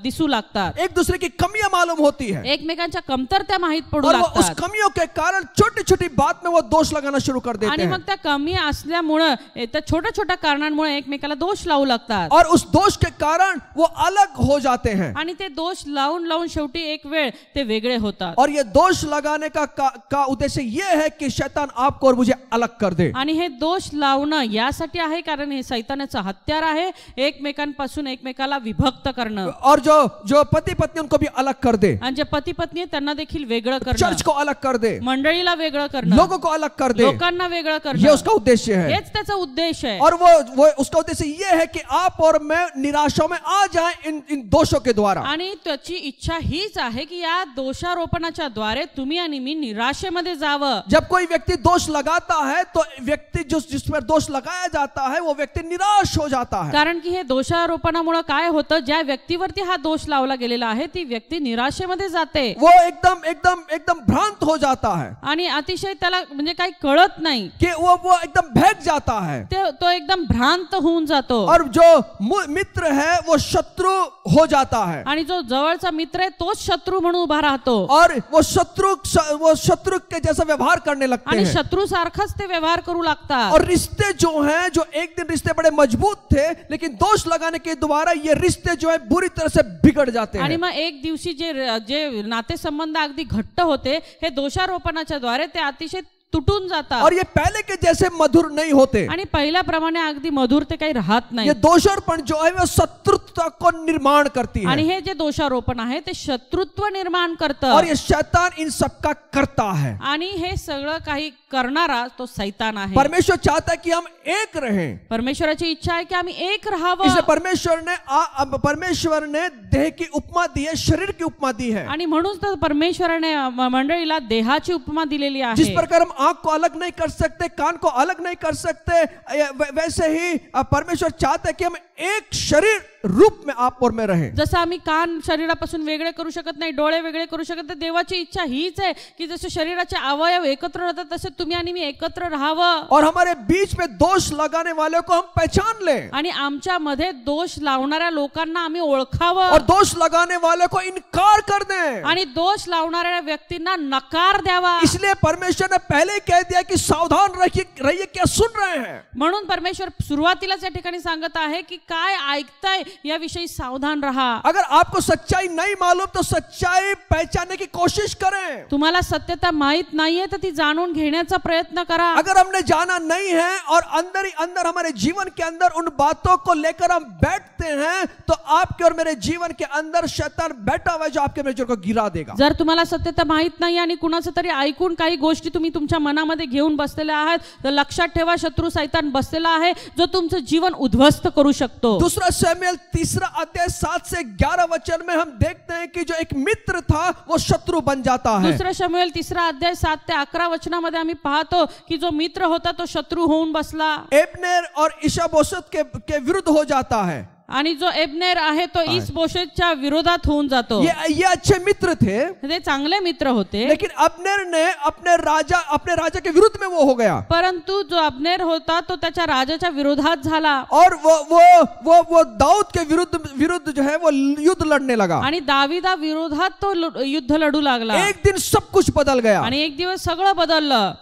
दिसू लागतात. एक दूसरे की कमियां मालूम होती है. एकमेकांच्या कमतरता माहित पडू और वो उस लागतात. कमियों के कारण छोटी छोटी बात में वो दोष लगाना शुरू कर देते आणि हैं. मग त्या कमी असल्यामुळे त्या छोट्या छोट्या कारणांमुळे एकमेकाला दोष लावू लागतात. और उस दोष के कारण वो अलग हो जाते हैं. आणि ते दोष लावून लावून शेवटी एक वेळ ते वेगळे होतात. और ये दोष लगाने का उद्देश्य ये है कि शैतान आपको और मुझे अलग कर दे. आणि हे दोष लावणं यासाठी आहे कारण हे सैतानाचं हत्यार आहे, एकमेकांपासून एकमेकाला विभक्त करणं. और जो पति पत्नी उनको भी अलग कर दे. आणि जे पती पत्नी आहेत त्यांना देखील वेगळं करणं, चर्च को अलग कर दे, मंडळीला वेगळं करणं, लोगों को अलग कर दे. लोकांना वेगळं ये करणं, उसका उद्देश्य है. हेच त्याचा उद्देश आहे. और वो उसका उद्देश्य ये है कि आप और मैं निराशा में आ जाएं इन दोषों के द्वारा. आणि त्याची इच्छा हीच आहे की या दोषारोपणाच्या द्वारे तुम्ही आणि मी निराशेमध्ये जावं. जब कोई व्यक्ति दोष लगाता है तो व्यक्ति जिस पर दोष लगाया जाता है वो व्यक्ति निराश हो जाता है. कारण की हे दोषारोपणामुळे काय होतं, ज्या व्यक्तीवरती हा दोष लावला गेलेला आहे ती व्यक्ती निराशेमध्ये जाते. वो एकदम भ्रांत हो जाता है. आणि अतिशय त्याला म्हणजे काही कळत नाही कि वो एकदम बहक जाता है. तो एकदम भ्रांत होऊन जातो. और जो मित्र है वो शत्रु हो जाता है. आणि जो जवळचा मित्र आहे तोच शत्रू म्हणून उभा राहतो. और वो शत्रु के जैसा व्यवहार करने लगते आणि हैं. शत्रू सारखाच ते व्यवहार करू लागतात. और रिश्ते जो हैं, जो एक दिन रिश्ते बड़े मजबूत थे लेकिन दोष लगाने के द्वारा ये रिश्ते जो है बुरी तरह से बिगड़ जाते हैं. आणि मग एक दिवशी जे नातेसंबंध अगदी घट्ट होते हे दोषारोपणाच्या द्वारे ते अतिशय तुटून जातात. और ये पहले के जैसे मधुर नहीं होते. आणि पहिल्याप्रमाणे अगदी मधुर ते काही राहत नाही. ये दोषारोपण जो है वो शत्रुता को निर्माण करती आणि है. हे जे दोषारोपण आहे ते शत्रुत्व निर्माण करतं. और ये शैतान इन सबका करता है. आणि हे सगळं काही करणारा तो सैतान आहे. परमेश्वर चाहता है कि हम एक रहें. परमेश्वराची इच्छा आहे की आम्ही एक राहावं. इसलिए परमेश्वर ने देह की उपमा दी है, शरीर की उपमा दी है. आणि म्हणून तर परमेश्वराने मंडळीला देहाची उपमा दिलेली जिस आहे. प्रकार हम आंख को अलग नहीं कर सकते, कान को अलग नहीं कर सकते, वैसे ही परमेश्वर चाहते हैं कि हम एक शरीर रूप में आप और मैं रहें. जसं आम्ही कान शरीरापासून वेगळे करू शकत नाही, डोळे वेगळे करू शकत नाही, देवाची इच्छा हीच आहे की जसे शरीराचे अवयव एकत्र राहतात तसे तुम्ही आणि मी एकत्र राहावं. और हमारे बीच में दोष लगाने वालों को हम पहचान लें. आणि आमच्या मध्ये दोष लावणाऱ्या लोकांना आम्ही ओळखावं. और दोष लगाने वालों को इनकार कर दें. आणि दोष लावणाऱ्या व्यक्तींना नकार द्यावा. इसलिए परमेश्वर ने पहले ही कह दिया कि सावधान रहिए क्या सुन रहे हैं. म्हणून परमेश्वर सुरुवातीलाच या ठिकाणी सांगत आहे की काय ऐकताय याविषयी सावधान रहा. अगर आपको सच्चाई नहीं मालूम तो सच्चाई पहचानने की कोशिश करें. तुम्हाला सत्यता माहित नाहीये तर ती जाणून घेण्याचा प्रयत्न करा. अगर हमने जाना नहीं है और अंदर ही अंदर हमारे जीवन के अंदर उन बातों को लेकर हम बैठते हैं तो आपके और मेरे जीवन के अंदर शैतान बैठा हुआ है जो आपके मेरे को गिरा देगा. जर तुम्हाला सत्यता माहित नाही आणि कुणाचं तरी ऐकून काही गोष्टी तुम्ही तुमच्या मनामध्ये घेऊन बसलेले आहात तर लक्षात ठेवा शत्रू सैतान बसलेला आहे जो तुमचं जीवन उद्ध्वस्त करू शकतो. शकतो. दूसरा शमूएल 3 अध्याय 7 से 11 वचन में हम देखते हैं कि जो एक मित्र था वो शत्रु बन जाता है. दुसरा शमूएल 3 अध्याय 7 ते 11 वचनामध्ये आम्ही पाहतो की जो मित्र होता तो शत्रू होऊन बसला. एबनेर और इशाबोशत के विरुद्ध हो जाता है. आणि जो एबनेर आहे तो इशबोशेतच्या विरोधात होऊन जातो. ये अच्छे मित्र थे, ते चांगले मित्र होते, लेकिन अब्नेर ने अपने राजा के विरुद्ध में वो हो गया. परंतु जो अब्नेर होता तो त्याच्या राजाच्या विरोधात झाला और वो दाऊद के विरुद्ध जो है वो युद्ध लड़ने लगा. आणि दाविदा विरोधात तो युद्ध लढू लागला. एक दिन सब कुछ बदल गया. आणि एक दिवस सगळं बदललं.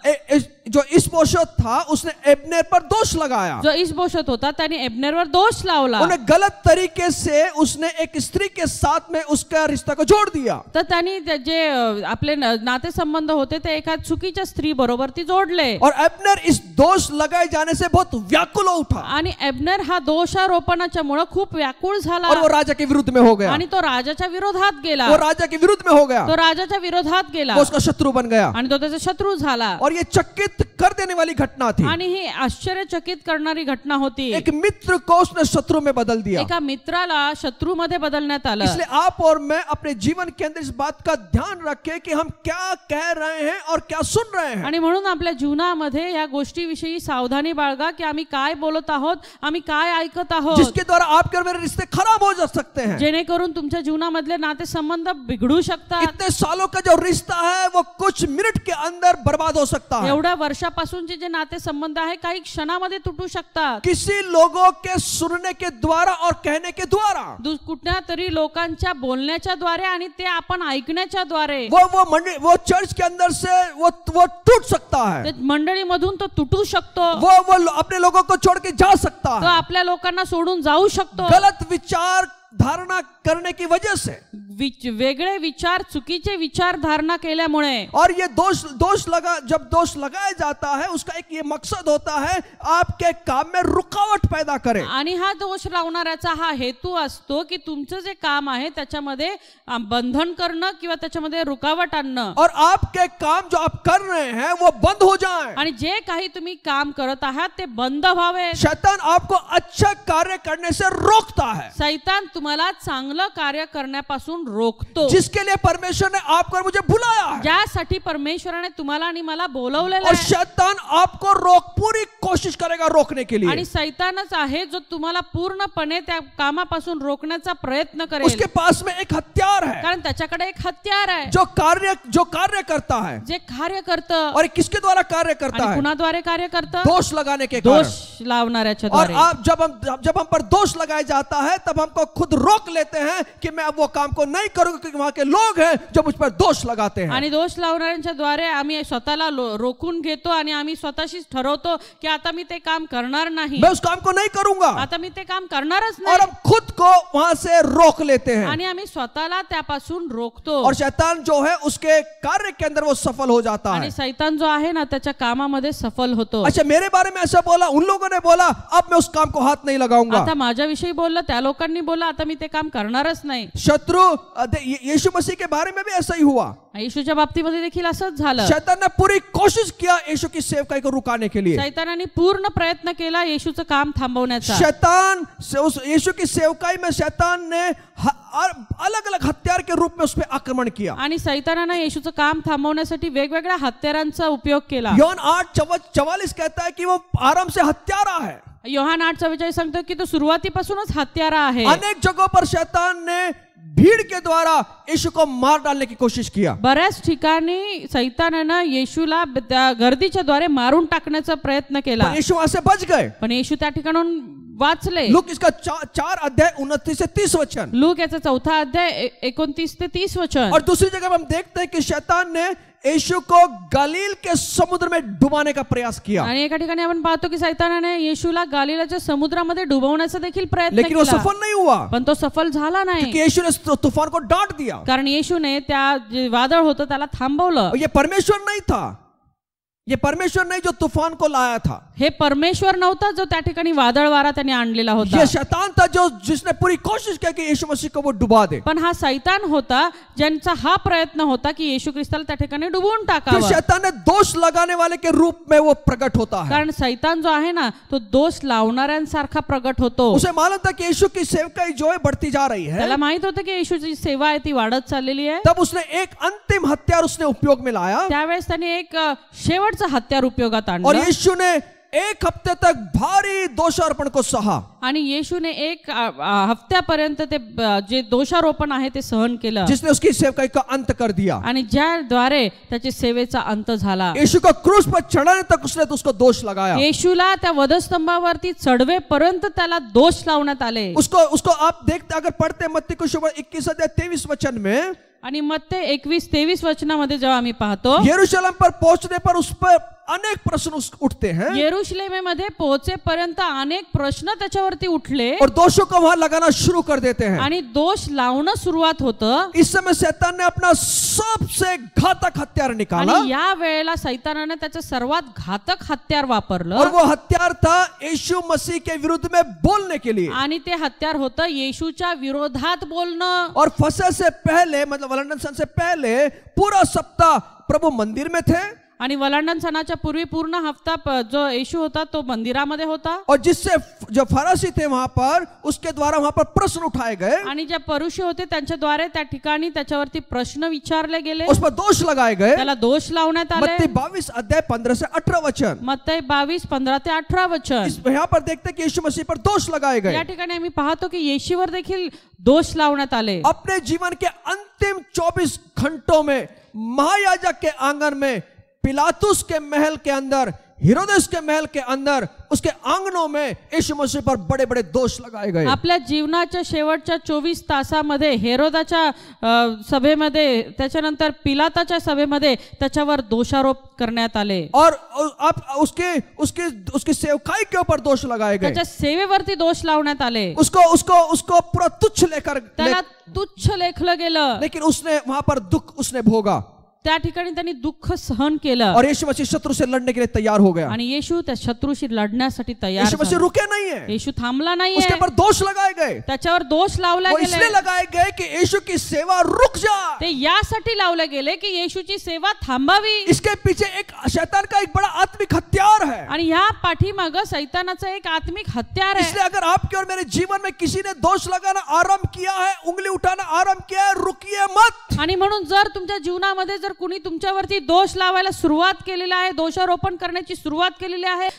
जो इशबोशत था उसने एबनेर पर दोष लगाया. जो इशबोशत होता त्याने एबनेरवर दोष लावला. उन्हें गलत तरीके से उसने एक स्त्री के साथ में उसका रिश्ता को जोड़ दिया. तर त्यांनी जे आपले नाते संबंध होते ते एका चुकीच्या स्त्री बरोबर ती जोडले. और एबनेर इस दोष लगाए जाने से बहुत व्याकुल हो उठा. आणि एबनेर हा दोषारोपणाच्या मुळे खूप व्याकुळ झाला. और वो राजा के विरुद्ध में हो गया. आणि तो राजाच्या विरोधात गेला. वो राजा के विरुद्ध में हो गया. तो राजाच्या विरोधात गेला. वो उसका शत्रु बन गया. आणि तो त्याचा शत्रू झाला. और ये चकित कर देने वाली घटना थी. आणि ही आश्चर्यचकित करणारी घटना होती. एक मित्र को उसने शत्रु में बदल दिया. एका मित्राला शत्रु मध्ये बदलण्यात आलं. इसलिए आप और मैं अपने जीवन के अंदर इस बात का ध्यान रखें कि हम क्या कह रहे हैं और क्या सुन रहे हैं. आणि म्हणून आपल्या जीवनामध्ये या गोष्टीविषयी सावधानी बाळगा की आम्ही काय बोलत आहोत, आम्ही काय ऐकत आहोत, जिसके द्वारा आपके और मेरे रिश्ते खराब हो जा सकते हैं. जेणेकरून तुमच्या जीवनामधले नाते संबंध बिघडू शकतात. इतने सालों का जो रिश्ता है वो कुछ मिनट के अंदर बर्बाद हो सकता है. एवढ्या वर्षापासूनचे जे नाते संबंध आहे काही क्षणामध्ये तुटू शकतात. किसी लोगों के सुनने के द्वारा और कहने के द्वारा, कुठल्या तरी लोकांच्या बोलण्याच्या द्वारे आणि ते आपण ऐकण्याच्या द्वारे वो चर्च के अंदर से वो टूट सकता है. मंडळीमधून तो तुटू शकतो. वो अपने लोगों को छोड़ के जा सकता तो है. आपल्या लोकांना सोडून जाऊ शकतो. गलत विचार धारणा करने की वजह से, वेगळे विचार, चुकीचे विचार धारणा केल्यामुळे. और ये जब दोष लगाया जाता है उसका एक ये मकसद होता है आपके काम में रुकावट पैदा करे. आणि हा दोष लावणाऱ्याचा हा हेतू असतो की तुमचं जे काम आहे त्याच्यामध्ये बंधन करणं किंवा त्याच्यामध्ये रुकावट आणणं. और आपके काम जो आप कर रहे हैं वो बंद हो जाए. आणि जे काही तुम्ही काम करत आहात ते बंद व्हावे. शैतान आपको अच्छा कार्य करने से रोकता है. शैतान तुम्हाला चांगलं कार्य करण्यापासून रोखतो. जिसके लिए परमेश्वर ने आपको और मुझे बुलाया है. ज्यासाठी परमेश्वराने तुम्हाला आणि मला बोलवलेलं और आहे. शैतान आपको पूरी कोशिश करेगा रोकने के लिए. आणि शैतानच आहे जो तुम्हाला पूर्णपणे त्या कामापासून रोखण्याचा प्रयत्न करेल. उसके पास में एक हथियार है. कारण त्याच्याकडे एक हत्यार आहे. जो कार्य करता है. जे कार्य करतं. और किसके द्वारा कार्य करता है? कुणाद्वारे कार्य करतं? दोष लगाने के कारण. दोष लावणाऱ्याच्या और द्वारे. आप जब हम पर दोष लगाया जाता है तब हमको खुद रोक लेते हैं कि मैं अब वो काम को नहीं करूंगा क्योंकि वहां के लोग हैं जो मुझ पर दोष लगाते हैं. आणि दोष लावणाऱ्यांच्या द्वारे आम्ही स्वतःला रोखून घेतो आणि आम्ही स्वतःशीच ठरवतो की आता मी ते काम करणार नाही. मैं उस काम को नहीं करूंगा. आता मी ते काम करणारच और नाही. हम खुद को वहां से रोक लेते हैं. आणि आम्ही स्वतःला त्यापासून रोखतो. और शैतान जो है उसके कार्य के अंदर वो सफल हो जाता है. आणि शैतान जो आहे ना त्याच्या कामामध्ये सफल होतो. अच्छा, मेरे बारे में ऐसा बोला, उन लोगों ने बोला, अब मैं उस काम को हाथ नहीं लगाऊंगा. आता माझ्याविषयी बोललं, त्या लोकांनी बोललं, आता मी ते काम करणारच नाही. शत्रु यीशु मसीह के बारे में भी ऐसा ही हुआ. येशूच्या बाबतीमध्ये देखील असंच झालं. शैतान ने पूरी कोशिश किया यीशु की सेवकाई को रुकाने के लिए. शैतानाने पूर्ण प्रयत्न केला येशूचं काम थांबवण्याचा. शैतान उस यीशु की सेवकाई में शैतान ने अलग अलग हथियार के रूप में उस पर आक्रमण किया. आणि शैतानाने येशूचं काम थांबवण्यासाठी वेगवेगळ्या हत्यारांचा उपयोग केला. योहान 8:44 कहता है कि वो आरंभ से हत्यारा है. योहान 8:44 सांगतो की तो सुरुवातीपासूनच हत्यारा आहे. अनेक जगहों पर शैतान ने भीड़ के द्वारा यीशु को मार डालने की कोशिश किया. बऱ्याच ठिकाणी शैतानाने येशूला गर्दीच्या द्वारे मारून टाकण्याचा प्रयत्न केला. यीशु वहां से बच गए. पण येशू त्या ठिकाणून वाचले. लूक इसका 4 अध्याय 29 से 30 वचन. लूक याचा 4 अध्याय 29 ते 30 वचन. और दूसरी जगह हम देखते हैं कि शैतान ने यीशु को गलील के समुद्र में डुबाने का प्रयास किया. आणि एका ठिकाणी आपण पाहतो की शैतानाने येशूला गलीलाच्या समुद्रामध्ये डुबवण्याचा देखील प्रयत्न केला. लेकिन वो सफल नहीं हुआ. पण तो सफल झाला नाही. क्योंकि यीशु ने तूफान को डांट दिया. कारण येशूने त्या जे वादळ होतं त्याला थांबवलं. ये परमेश्वर नहीं था, ये परमेश्वर नहीं जो तूफान को लाया था, हे परमेश्वर नव्हता जो त्या ठिकाणी वादळ वारा त्याने आणलेला होता, ये शैतान था जो जिसने पूरी कोशिश की कि यीशु मसीह को वो डुबा दे। पण हा सैतान होता ज्यांचा हा प्रयत्न होता की येशू ख्रिस्ताला त्या ठिकाणी डुबवून फिर टाकावं। शैतान ने दोष लगाने वाले के रूप में वो प्रकट होता है। कारण सैतान जो आहे ना तो दोष लावणाऱ्यांसारखा प्रगट होतो। उसे मालूम था कि यीशु की सेवकाई जो है बढ़ती जा रही है, त्याला माहित होतं की येशूची सेवा आहे ती वाढत चाललेली आहे। तब उसने एक अंतिम हथियार उसने उपयोग में लाया त्यावेळेस त्याने एक शेवटचं हत्यार उपयोगात और आणलं यीशु ने एक हफ्ते तक भारी दोषारोपण को सहा। आणि येशूने एक हफ्त्यापर्यंत ते जे दोषारोपण आहे ते सहन केलं, जिसने उसकी सेवकाई का अंत कर दिया। आणि ज्याद्वारे त्याच्या सेवेचा अंत झाला। यीशु को क्रूस पर चढ़ाने तक उसने तो उसको दोष लगाया। येशूला त्या वधस्तंभावरती चढवेपर्यंत त्याला दोष लावण्यात आले। उसको आप देखते अगर पढ़ते मत्ती को सुसमाचार 21 अध्याय 23 वचन में, आणि मत्ते 21-23 वचनामध्ये जेव्हा आम्ही पाहतो यरूशलेम पर पहुंचने पर उस पर अनेक प्रश्न उठते हैं यरूशलेमेमध्ये पोहोचेपर्यंत अनेक प्रश्न त्याच्यावरती उठले और दोषों को वहां लगाना शुरू कर देते हैं। आणि दोष लावणं सुरुवात होतं। इस समय शैतान ने अपना सबसे घातक हथियार निकाला आणि या वेळेला सैतानाने त्याचं सर्वात घातक हत्यार वापरलं और वो हथियार था यीशु मसीह के विरुद्ध में बोलने के लिए। आणि ते हत्यार होतं येशूच्या विरोधात बोलणं। और फसह से पहले मतलब वलंडन सन से पहले पूरा सप्ताह प्रभु मंदिर में थे आणि वलांडन सणाच्या पूर्वी पूर्ण हफ्ता जो येशू होता तो मंदिरामध्ये होता। और जिससे जो फरासी थे वहां पर उसके द्वारा वहां पर प्रश्न उठाए गए आणि जे परुषी होते त्यांच्याद्वारे त्या ठिकाणी त्याच्यावरती प्रश्न विचारले गेले, उस पर दोष लगाए गए। त्याला दोष लावण्यात आले। मत्ती 22 अध्याय 15 से 18 वचन, मत्ती 22:15 ते 18 वचन। यहाँ पर देखते हैं कि यीशु मसीह पर दोष लगाए या गए। ठिकाणी आम्ही पाहतो की येशूवर देखील दोष लावण्यात आले। अपने जीवन के अंतिम 24 घंटों में महायाजक के आंगन में, पिलातुस के महल के अंदर, हेरोदेस के महल के अंदर, उसके आंगनों में यीशु मसीह पर बड़े बड़े दोष लगाए गए। आपल्या जीवनाच्या शेवटच्या 24 तासामध्ये हेरोदाच्या सभेमध्ये, त्याच्यानंतर पिलाताच्या सभेमध्ये त्याच्यावर दोषारोप करण्यात आले और आप उसकी सेवकाई के ऊपर दोष लगाए गए। त्याच्या सेवेवरती दोष लावण्यात आले। उसको पूरा तुच्छ त्याला तुच्छ लेखलं गेलं, लेकिन उसने वहां पर दुख उसने भोगा त्या ठिकाणी त्यांनी दुःख सहन केलं और यीशु मसीह शत्रु से लड़ने के लिए तैयार हो गया। आणि येशू त्या शत्रूशी लढण्यासाठी तयार यीशु मसीह झाला। रुके नहीं है, येशू थांबला उसके नाहीये, ऊपर दोष लगाए गए। त्याच्यावर दोष लावले वो इसलिए गेले। लगाए गए कि यीशु की सेवा रुक जाए। ते यासाठी लावले गेले की येशूची सेवा थांबावी। इसके पीछे एक शैतान का एक बड़ा आत्मिक हथियार है। आणि ह्या पाठीमागं सैतानाचं एक आत्मिक हत्यार आहे। इसलिए अगर आपके और मेरे जीवन में किसी ने दोष लगाना आरंभ किया है, उंगली उठाना आरंभ किया है, रुकिए मत। आणि म्हणून जर तुमच्या जीवनामध्ये जर कुणी तुमच्यावरती दोष लावायला सुरुवात केलेला आहे, दोषारोपण करण्याची सुरुवात केलेली आहे,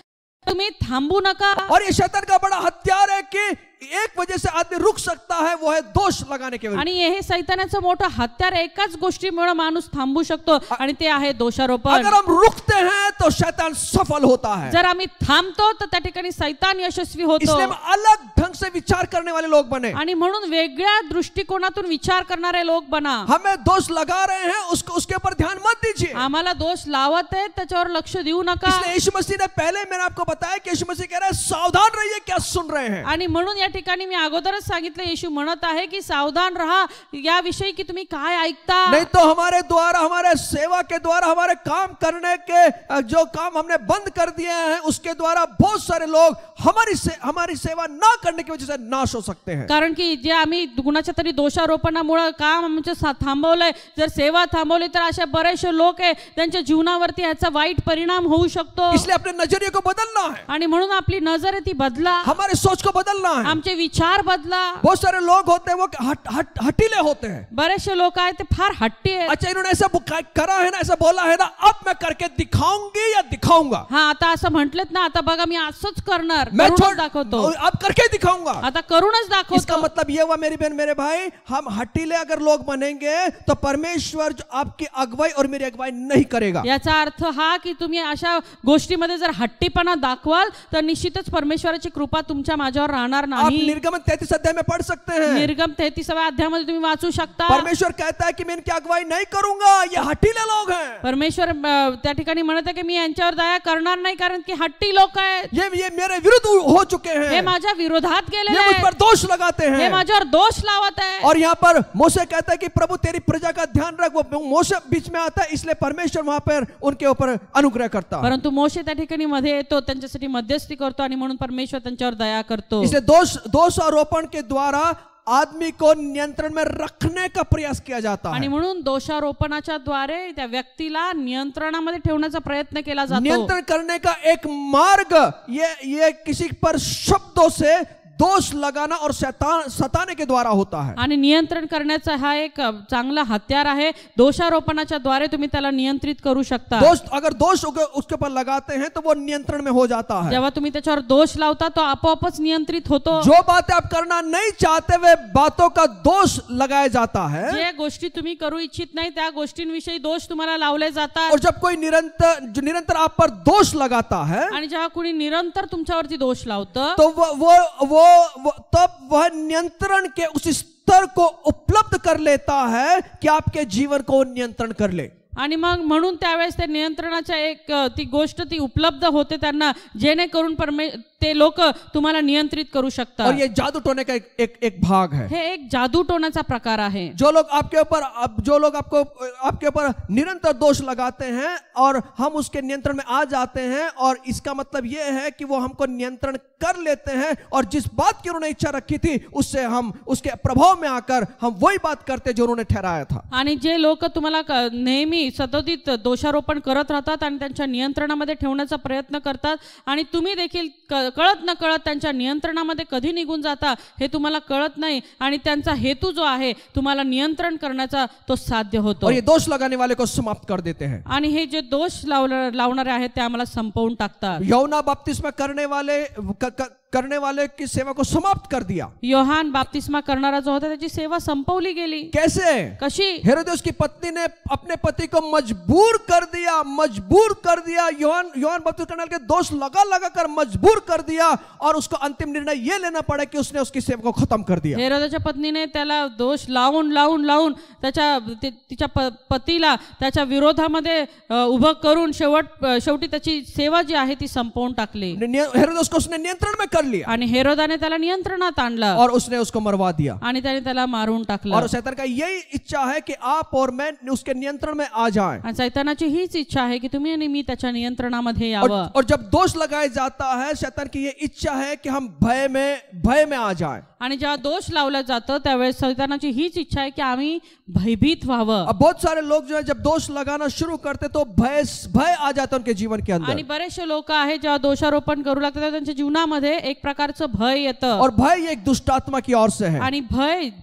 तुम्ही थांबू नका। और ये शैतान का बड़ा हथियार है कि एक वजह से आदमी रुक सकता है, वो है दोष लगाने के वजह। आणि हे सैतानाचं मोठं हत्यार एकाच गोष्टीमुळे माणूस थांबू शकतो आणि ते आहे दोषारोपण। अगर हम रुकते हैं तो शैतान सफल होता है। जर आम्ही थांबतो तर त्या ठिकाणी सैतान यशस्वी होतो। इसलिए हम अलग ढंग से विचार करने वाले लोग बने। आणि म्हणून वेगळ्या दृष्टिकोनातून विचार करणारे लोक बना। हमें दोष लगा रहे हैं, उसके ऊपर ध्यान मत दीजिए। आम्हाला दोष लावत आहेत त्याच्यावर लक्ष देऊ नका। इसलिए यीशु मसीह ने पहले मैंने आपको बताया कि यीशु मसीह कह रहा है सावधान रहिए क्या सुन रहे हैं। आणि म्हणून या ठिकाणी मी अगोदरच सांगितलं, येशू म्हणत आहे की सावधान रहा या विषयी की तुम्ही काय ऐकता। नहीं तो हमारे द्वारा, हमारे सेवा के द्वारा, हमारे काम करने के जो काम हमने बंद कर दिए हैं उसके द्वारा बहुत सारे लोग हमारी सेवा ना करने की वजह से नाश हो सकते हैं। कारण की जे आम्ही कुणाच्या तरी दोषारोपणामुळे काम आमचं थांबवलंय, जर सेवा थांबवली तर अशा बरेचसे लोक आहे त्यांच्या जीवनावरती याचा वाईट परिणाम होऊ शकतो। इसलिए अपने नजरिए को बदलना है, आणि म्हणून आपली नजर आहे ती बदला, हमारे सोच को बदलना है। आमचे विचार बदला। बहुत सारे लोग होते हैं वो हटीले होते हैं। बरेचसे लोक आहेत ते फार हट्टी आहेत। अच्छा इन्होंने ऐसा करा है ना, ऐसा बोला है ना, अब मैं करके दिखाऊंगी या दिखाऊंगा। हाँ, आता असं म्हटलेत ना, आता बघा मी असंच करणार, मैं करूनच दाखवतो, अब करके दिखाऊंगा। आता करूनच इसका दाखवतो। मतलब ये हुआ मेरी बहन मेरे भाई, हम हटीले अगर लोग बनेंगे तो परमेश्वर जो आपकी अगुवाई और मेरी अगुवाई नहीं करेगा। याचा अर्थ हा की तुम्ही अशा गोष्टीमध्ये जर हट्टीपणा दाखवाल तर निश्चितच परमेश्वराची कृपा तुमच्या माझ्यावर राहणार आप नाही। निर्गमन 33 अध्याय में पढ़ सकते हैं। निर्गम 33व्या अध्यायामध्ये तुम्ही वाचू शकता। परमेश्वर कहता है कि मैं इनकी अगुवाई नहीं करूंगा, ये हटीले लोग हैं। परमेश्वर त्या ठिकाणी म्हणत आहे की मी यांच्यावर दया करणार नाही कारण की हट्टी लोक आहेत, ये मेरे विरुद्ध विरुद्ध हो चुके हे हैं, माझ्या विरोधात गेलेले ये मुझ आहे, पर दोष लगाते हे हैं। माझ्यावर दोष लावत आहे. और यहाँ पर मोशे कहता है कि प्रभु तेरी प्रजा का ध्यान रख। वो मोशे बीच में आता है, इसलिए परमेश्वर वहां पर उनके ऊपर अनुग्रह करता है। परंतु मोशे त्या ठिकाणी मध्ये येतो, त्यांच्यासाठी मध्यस्थी करतो आणि म्हणून परमेश्वर त्यांच्यावर दया करतो. इसलिए दोष आरोपण के द्वारा आदमी को नियंत्रण में रखने का प्रयास किया जाता आणि है। म्हणून दोषारोपणाच्या द्वारे त्या व्यक्तीला नियंत्रणामध्ये ठेवण्याचा प्रयत्न केला जातो. नियंत्रण करने का एक मार्ग ये किसी पर शब्दों से दोष लगाना और सताने के द्वारा होता है। आणि नियंत्रण करण्याचा हा एक चांगला हत्यार आहे. दोषारोपणाच्या द्वारे तुम्ही त्याला नियंत्रित करू शकता. अगर दोष उसके ऊपर लगाते हैं तो वो नियंत्रण में हो जाता है। जेव्हा तुम्ही त्याच्यावर दोष लावता तो आपोआपच नियंत्रित होतो. जो बातें आप करना नहीं चाहते वे बातों का दोष लगाया जाता है। जे गोष्टी तुम्ही करू इच्छित नाही त्या गोष्टींविषयी दोष तुम्हाला लावले जातात. और जब कोई निरंतर आप पर दोष लगाता है आणि जेव्हा कोणी निरंतर तुमच्यावरती दोष लावतं तो तब वह नियंत्रण के उस स्तर को उपलब्ध कर लेता है कि आपके जीवन को नियंत्रण कर ले। आणि मग म्हणून त्यावेळेस त्या नियंत्रणाच्या एक ती गोष्ट ती उपलब्ध होते त्यांना, जेणेकरून ते लोक तुम्हाला नियंत्रित करू शकतात. और ये जादू टोने का एक भाग है। हे एक जादू टोण्याचा प्रकार आहे. जो लोग आपके ऊपर निरंतर दोष लगाते हैं और हम उसके नियंत्रण में आ जाते हैं, और इसका मतलब ये है कि वो हमको नियंत्रण कर लेते हैं, और जिस बात की उन्होंने इच्छा रखी थी उससे हम उसके प्रभाव में आकर हम वही बात करते जो उन्होंने ठहराया था। आणि जे लोक तुम्हाला नेहमी सतत दोषारोपण करत राहतात आणि त्यांच्या नियंत्रणामध्ये ठेवण्याचा प्रयत्न करतात, आणि तुम्ही देखील कळत न कळत त्यांच्या नियंत्रणामध्ये कधी निघून जाता हे तुम्हाला कळत नाही, आणि त्यांचा हेतू जो आहे तुम्हाला नियंत्रण करण्याचा तो साध्य होतो. और ये दोष लगाने वाले को समाप्त कर देते हैं। आणि हे जे दोष लावणारे आहेत ते आम्हाला संपवून टाकतात. यूहन्ना बपतिस्मा करने वाले की सेवा को समाप्त कर दिया। योहान बपतिस्मा करणारा जो होता त्याची सेवा संपवली गेली. कैसे? कशी? हेरोदेस की पत्नी ने अपने पति को मजबूर कर दिया। योहान बपतिस्मा करने वाले के दोष लगा कर मजबूर कर दिया, और उसको अंतिम निर्णय ये लेना पड़ा कि उसने उसकी सेवा को खत्म कर दिया। हेरोदेसच्या पत्नीने त्याला दोष लावून तिच्या पतीला त्याच्या विरोधामध्ये उभं करून शेवटी त्याची सेवा जी आहे ती संपवून टाकली. हेरोदेस को उसने नियंत्रण में कर लिया, आणि हेरोदाने त्याला नियंत्रणात आणलं, और उसने उसको मरवा दिया, आणि त्याने त्याला मारून टाकलं. और शैतान का यही इच्छा है कि आप और मैं उसके नियंत्रण में आ जाएं। आणि शैतानाची हीच इच्छा आहे की तुम्ही आणि मी त्याच्या नियंत्रणामध्ये यावं. और जब दोष लगाया जाता है, शैतान की ये इच्छा है कि हम भय में आ जाएं। आणि जेव्हा दोष लावला जातो त्यावेळेस शैतानाची हीच इच्छा आहे की आम्ही भयभीत व्हावं. अब बहुत सारे लोग जो है जब दोष लगाना शुरू करते तो भय आ जाता है उनके जीवन के अंदर, आणि बरेचसे लोक आहेत जेव्हा दोषारोपण करू लागतात त्यांच्या जीवनामध्ये एक प्रकारचं भय येतं. और भय एक दुष्ट आत्मा की ओर से है, आणि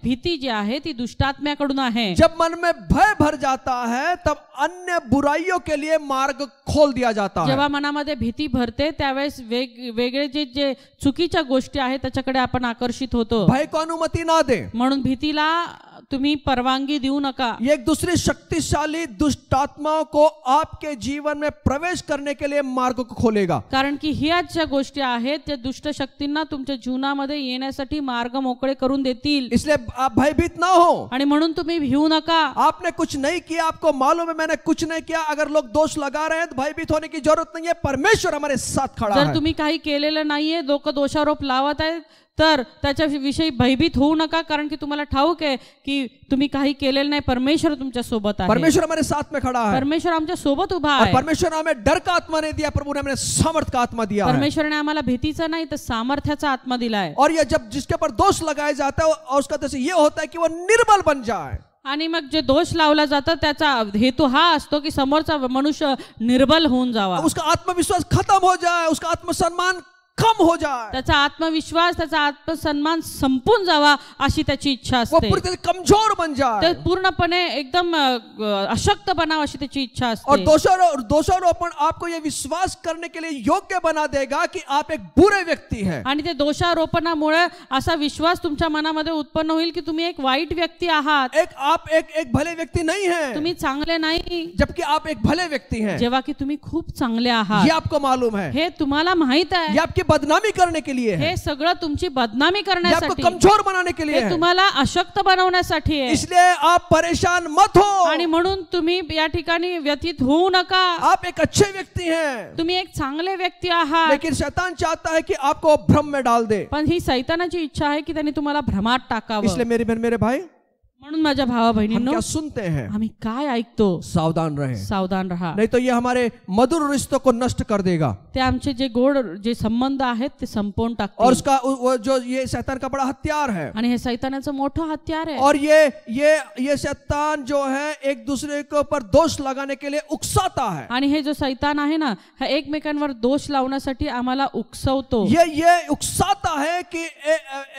भीती जी आहे ती दुष्टात्म्याकडून आहे. जब मन में भय भर जाता है तब अन्य बुराइयों के लिए मार्ग खोल दिया जाता है। जेव्हा मनामध्ये भीती भरते त्यावेळेस वेगळे जे चुकीच्या गोष्टी आहेत त्याच्याकडे आपण आकर्षित होतो. भय को अनुमति ना दे, म्हणून भीतीला तुम्ही परवानगी देऊ नका. ये एक दूसरी शक्तिशाली दुष्ट आत्माओं को आपके जीवन में प्रवेश करने के लिए मार्ग को खोलेगा। कारण की ह्याच ज्या गोष्टी आहेत त्या दुष्ट शक्तींना तुमच्या जीवनामध्ये येण्यासाठी मार्ग मोकळे करून देतील. इसलिए आप भयभीत ना हो, आणि म्हणून तुम्ही भिवू नका. आपने कुछ नहीं किया, आपको मालूम है मैंने कुछ नहीं किया, अगर लोग दोष लगा रहे हैं तो भयभीत होने की जरूरत नहीं है, परमेश्वर हमारे साथ खड़ा है। जर तुम्ही काही केलेलं नाहीये, लोक दोषारोप लावत आहेत, तर त्याच्याविषयी भयभीत होऊ नका, कारण की तुम्हाला ठाऊक आहे की तुम्ही काही केलेलं नाही, परमेश्वर तुमच्या सोबत आहे. परमेश्वर हमारे साथ में खड़ा है, परमेश्वर आमच्या सोबत उभा और आहे. परमेश्वर ने हमें डर का आत्मा नहीं दिया, प्रभु ने हमें सामर्थ का आत्मा दिया है। परमेश्वरने आम्हाला भीतीचा नाही तर सामर्थ्याचा आत्मा दिलाय. और ये जब जिसके ऊपर दोष लगाया जाता है और उसका उद्देश्य ये होता है कि वो निर्बल बन जाए। आणि मग जे दोष लावला जातं त्याचा हेतू हा असतो की समोरचा मनुष्य निर्बल होऊन जावा, उसका आत्मविश्वास खत्म हो जाए, उसका आत्मसम्मान कम हो जाए, त्याचा आत्मविश्वास त्याचा आत्मसन्मान संपून जावा अशी त्याची इच्छा वो असते. पूरी तरह से कमजोर बन जाए, ते पूर्णपणे एकदम अशक्त बनावं अशी त्याची इच्छा और असते. दोषारोपण आपको ये विश्वास करने के लिए योग्य बना देगा कि आप एक बुरे व्यक्ति हैं। आणि ते दोषारोपणामुळे असा विश्वास तुमच्या मनामध्ये उत्पन्न होईल की तुम्ही एक वाईट व्यक्ती आहात, आप एक भले व्यक्ति नहीं हैं, तुम्ही चांगले नाही, जबकि आप एक भले व्यक्ति हैं। जेव्हा की तुम्ही खूप चांगले आहात. ये आपको मालूम है, हे तुम्हाला माहित आहे. ये आपकी बदनामी करने के लिए है, हे सगळं तुमची बदनामी ये आपको करण्यासाठी, कमजोर बनाने के लिए हे है। तुम्हाला अशक्त बनवण्यासाठी आहे. इसलिए आप परेशान मत हो। आणि म्हणून तुम्ही या ठिकाणी व्यथित होऊ नका. आप एक अच्छे व्यक्ति हैं, तुम्ही एक चांगले व्यक्ती आहात. लेकिन शैतान चाहता है कि आपको भ्रम में डाल दे। पण ही सैतानाची इच्छा आहे की त्यांनी तुम्हाला भ्रमात टाकावं. इसलिए मेरी बहन मेरे भाई, म्हणून माझ्या भावा हम बहिणींनो, क्या सुनते हैं, आम्ही काय ऐकतो सावधान रहें, सावधान राहा. नहीं तो ये हमारे मधुर रिश्तों को नष्ट कर देगा। ते आमचे जे गोड जे संबंध आहेत ते संपवून और टाकतील. उसका वो जो ये शैतान का बड़ा हथियार है, आणि हे सैतानाचं मोठं हत्यार आहे. और ये शैतान जो है एक दूसरे के ऊपर दोष लगाने के लिए उकसाता है। आणि हे जो सैतान आहे ना, हा एकमेकांवर दोष लावण्यासाठी आम्हाला उकसवतो. ये उकसाता है कि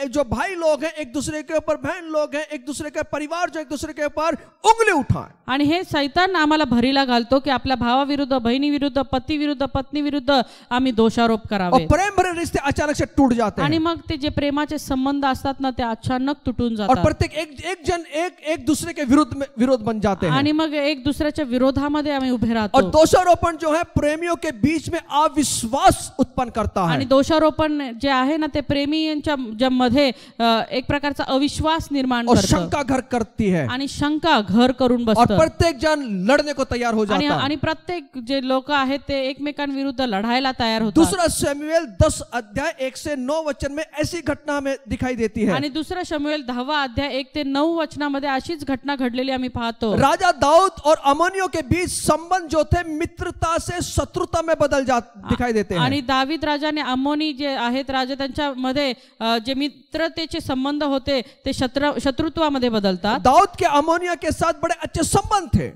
जो भाई लोग हैं एक दूसरे के ऊपर, बहन लोग हैं एक दूसरे के परिवार जो एक दूसरे के ऊपर उंगली उठाएं। आणि हे सैतान आम्हाला भरीला घालतो की आपल्या भावाविरुद्ध, बहिणीविरुद्ध, पतीविरुद्ध, पत्नीविरुद्ध आम्ही दोषारोप और करावे. प्रेम भरे रिश्ते अचानक से टूट जाते आणि हैं, मग ते जे प्रेमाचे संबंध असतात ना, ते अचानक तुटून और जातात. प्रत्येक एक जन एक दूसरे के विरोध बन जाते हैं। आणि मग एक दुसऱ्याच्या विरोधामध्ये आम्ही उभे और राहतो. दोषारोपण जो है प्रेमियों के बीच में अविश्वास उत्पन्न करता है। आणि दोषारोपण जे आहे ना, ते प्रेमी यांच्या मध्ये एक प्रकारचा अविश्वास निर्माण और करतं. शंका घर करती है, आणि शंका घर करून और बसतं. प्रत्येक जन लड़ने को तैयार हो जाता है। आणि प्रत्येक जे लोक आहेत ते एकमेकांविरुद्ध लढायला तयार होतात. दूसरा शमूएल 10 अध्याय 1 से 9 वचन में ऐसी घटना हमें दिखाई देती है। आणि दुसरा शमूएल 10 अध्याय 1 ते 9 वचनामध्ये अशीच घटना घडलेली आम्ही पाहतो. राजा दाऊद और अमोनियों के बीच संबंध जो थे मित्रता से शत्रुता में दिखाई देते हैं। आणि दावीद राजाने अमोनी जे आहेत राजा त्यांच्यामध्ये जे मित्रतेचे संबंध होते ते शत्रुत्वामध्ये बदलतात. दाऊद के अमोनिया के साथ बड़े अच्छे संबंध थे।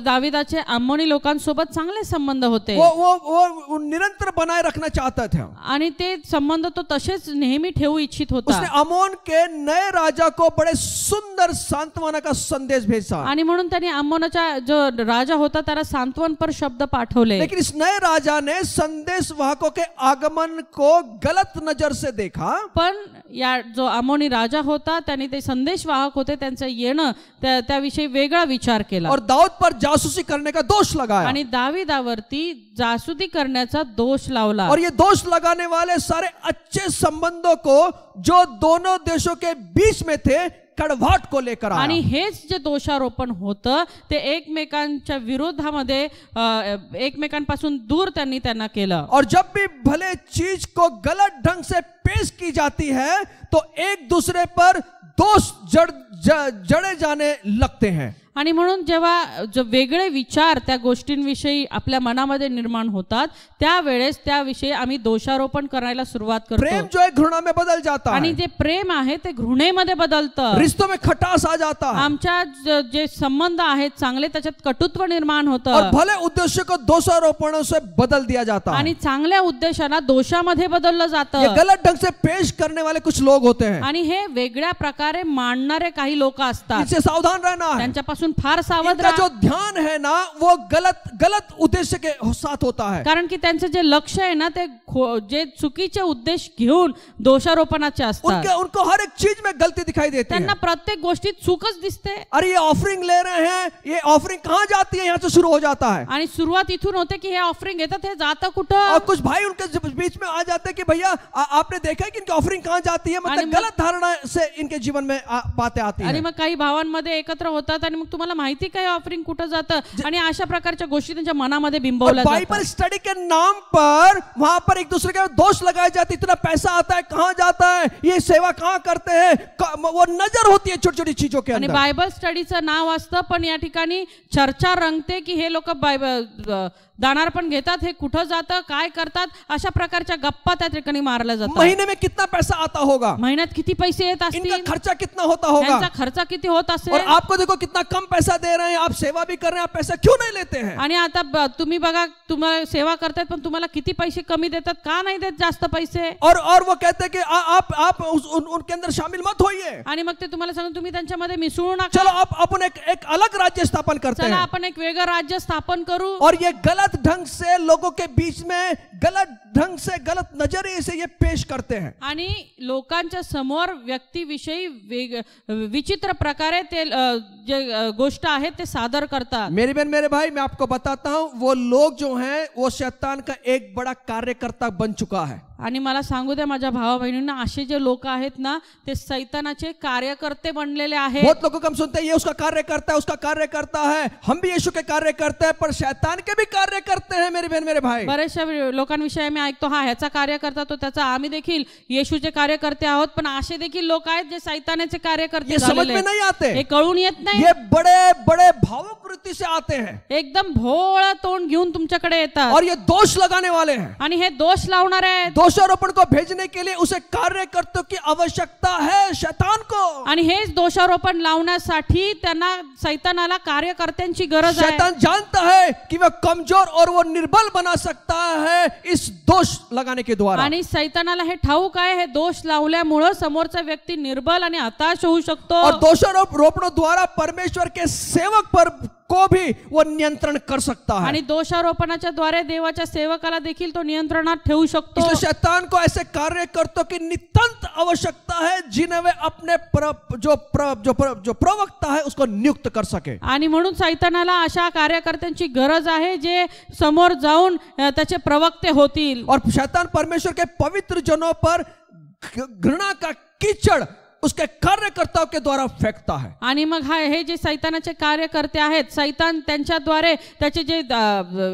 दाविदाचे अम्मोनी लोकांसोबत चांगले संबंध होते. वो निरंतर बनाए रखना चाहता था, आणि ते संबंध तो तसेच नेहमी ठेवू इच्छित होता. उसने अमोन के नए राजा को बड़े सुंदर सांत्वना का संदेश भेजा। आणि म्हणून त्यांनी अम्मोनाचा जो राजा होता त्याला सांत्वनपर शब्द पाठवले. लेकिन इस नए राजा ने संदेश वाहकों के आगमन को गलत नजर से देखा। पण या जो अमोनी राजा होता त्याने ते संदेश वाहक होते त्यांचं येणं त्याविषयी वेगळा विचार केला. और दाऊद पर जासूसी करने का दोष लगाया। आणि दाविदावरती जासूसी करण्याचा दोष लावला. और ये दोष लगाने वाले सारे अच्छे संबंधों को जो दोनों देशों के बीच में थे कड़वाहट को लेकर आया। आणि हेच जे दोषारोपण होतं ते एकमेकांच्या विरोधामध्ये एकमेकांपासून दूर त्यांना केलं. और जब भी भले चीज को गलत ढंग से पेश की जाती है तो एक दूसरे पर दोष जड़े जाने लगते हैं. आणि म्हणून जेव्हा जो वेगळे विचार त्या गोष्टींविषयी आपल्या मनामध्ये निर्माण होतात त्यावेळेस त्याविषयी आम्ही दोषारोपण करायला सुरुवात करतो. प्रेम जो है घृणा में बदल जाता है. आणि जे प्रेम आहे ते घृणेमध्ये बदलतं. रिश्तों में खटास आ जाता है. आमच्या जे संबंध आहेत चांगले त्याच्यात कटुत्व निर्माण होतं. और भले उद्देश्य को दोषारोपणों से बदल दिया जाता है. आणि चांगल्या उद्देशाला दोषामध्ये बदललं जातं. ये गलत ढंग से पेश करने वाले कुछ लोग होते हैं. आणि हे वेगळ्या प्रकारे मांडणारे काही लोक असतात. इनसे सावधान रहना है. त्यांच्यापासून फार सावध इनका राहा. जो ध्यान है ना वो गलत उद्देश्य के साथ होता है. कारण की त्यांचं जे लक्ष आहे ना ते जे चुकीचे उद्देश घेऊन दोषारोपणाचे असतात. उनको हर एक चीज में गलती दिखाई देती है. त्यांना प्रत्येक गोष्टीत चूकच दिसते. अरे ये ऑफरिंग ले रहे हैं, ये ऑफरिंग कहाँ जाती है, यहाँ से शुरू हो जाता है. आणि सुरुवात इथून होते की हे ऑफरिंग येतात हे जातं कुठं. और कुछ भाई उनके बीच में आ जाते हैं कि भैया आपने देखा है कि इनकी ऑफरिंग कहाँ जाती है. मतलब गलत धारणा से इनके जीवन में बातें आती हैं. आणि मग काही भावांमध्ये एकत्र होतात आणि मग तुम्हाला माहिती काय ऑफरिंग कुठं जातं आणि अशा प्रकारच्या गोष्टी त्यांच्या मनामध्ये बिंबवल्या जातात. बाइबल स्टडी के नाम पर वहां पर एक दूसरे के दोष लगाए जाते. इतना पैसा आता है कहाँ जाता है, ये सेवा कहाँ करते हैं, वो नजर होती है छोटी छोटी चीजों के अंदर. आणि बायबल स्टडीचं नाव असतं पण या ठिकाणी चर्चा रंगते की हे लोक दानार पण घेतात, हे कुठं जातं, काय करतात, अशा प्रकारच्या गप्पा त्या ठिकाणी मारल्या जातात. महीने में कितना पैसा आता होगा, महिन्यात किती पैसे येत असतील, इनका खर्चा कितना होता होगा, त्यांचा खर्च किती होत असेल. और आपको देखो कितना कम पैसा दे रहे हैं, आप सेवा भी कर रहे हैं, आप पैसा क्यों नहीं लेते हैं. आणि आता तुम्ही बघा तुम्हाला सेवा करतात पण तुम्हाला किती पैसे कमी देतात, का नाही देत जास्त पैसे. और वो कहते हैं कि आप उनके अंदर शामिल मत होइए. आणि मग ते तुम्हाला सांगून तुम्ही त्यांच्यामध्ये मिसळू नका. चलो अपन एक अलग राज्य स्थापन करते हैं. चला आपण एक वेगळं राज्य स्थापन करू. और ये गलत ढंग से लोगों के बीच में गलत ढंग से गलत नजरिए से ये पेश करते हैं. आणि लोकांच्या समोर व्यक्तीविषयी विचित्र प्रकारे ते जे गोष्ट आहे ते सादर करतात. मेरी बहन मेरे भाई मैं आपको बताता हूं वो लोग जो हैं वो शैतान का एक बड़ा कार्यकर्ता बन चुका है. आणि मला सांगू द्या माझ्या भावा बहिणींना, असे जे लोक आहेत ना ते सैतानाचे कार्यकर्ते बनलेले आहेत. बहुत लोगों को हम सुनते हैं ये उसका कार्य करता है, उसका कार्य करता है, हम भी यीशु के कार्य करते हैं, पर शैतान के भी कार्य करते हैं मेरी बहन मेरे भाई. बरेचशा लोकांविषयी मी ऐकतो, हा ह्याचा कार्य करता तो त्याचा, आम्ही देखील येशूचे कार्यकर्ते आहोत, पण असे देखील लोक आहेत जे सैतानाचे कार्यकर्ते ये समझ में नहीं आते, हे कळून येत नाही. ये बड़े बड़े भावुक वृत्ति से आते हैं, एकदम भोळा तोंड घेऊन तुमच्याकडे येतात और ये दोष लगाने वाले हैं. आणि हे दोष लावणारे आहेत. दोषारोपण को भेजने के लिए उसे कार्यकर्तों की आवश्यकता है शैतान को. आणि हेच दोषारोपण लावण्यासाठी त्यांना सैतानाला कार्यकर्त्यांची गरज आहे. शैतान जानता है कि वह कमजोर और वो निर्बल बना सकता है इस दोष लगाने के द्वारा. आणि सैतानाला हे ठाऊक आहे, हे दोष लावल्यामुळे समोरचा व्यक्ती निर्बल आणि हताश होऊ शकतो. और दोषारोपणों द्वारा परमेश्वर के सेवक पर को भी वो नियंत्रण कर सकता है. आणि दोषारोपणाच्या द्वारे देवाच्या सेवकाला देखील तो नियंत्रणात ठेवू शकतो. इसलिए शैतान को ऐसे कार्यकर्ताओं की नितांत आवश्यकता है जिन्हें वे अपने जो प्रवक्ता है उसको नियुक्त कर सके. आणि म्हणून सैतानाला अशा कार्यकर्त्यांची गरज आहे जे समोर जाऊन त्याचे प्रवक्ते होतील. और शैतान परमेश्वर के पवित्र जनों पर घृणा का कीचड़ उसके कार्यकर्ताओं के द्वारा फेंकता है. आणि मग हे जे सैतानाचे कार्यकर्ते आहेत, सैतान त्यांच्याद्वारे त्याचे जे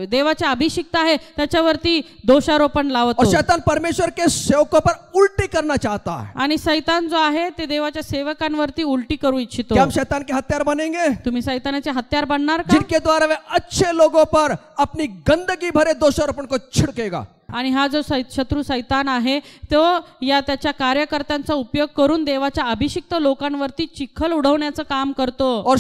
देवाचे अभिषिक्त आहे त्याच्यावरती दोषारोपण लावतो. और शैतान परमेश्वर के सेवकों पर उल्टी करना चाहता है. आणि सैतान जो आहे ते देवाच्या सेवकांवरती उलटी करू इच्छितो. क्या हम शैतान के हत्यार बनेंगे? तुम्ही सैतानाचे हत्यार बनणार का? जिनके द्वारा वे अच्छे लोगों पर अपनी गंदगी भरे दोषारोपण को छिड़केगा. आणि हा जो शत्रू सैतान आहे तो या त्याच्या कार्यकर्त्यांचा उपयोग करून देवाच्या अभिषिक्त लोकांवरती चिखल उडवण्याचं काम करतो. और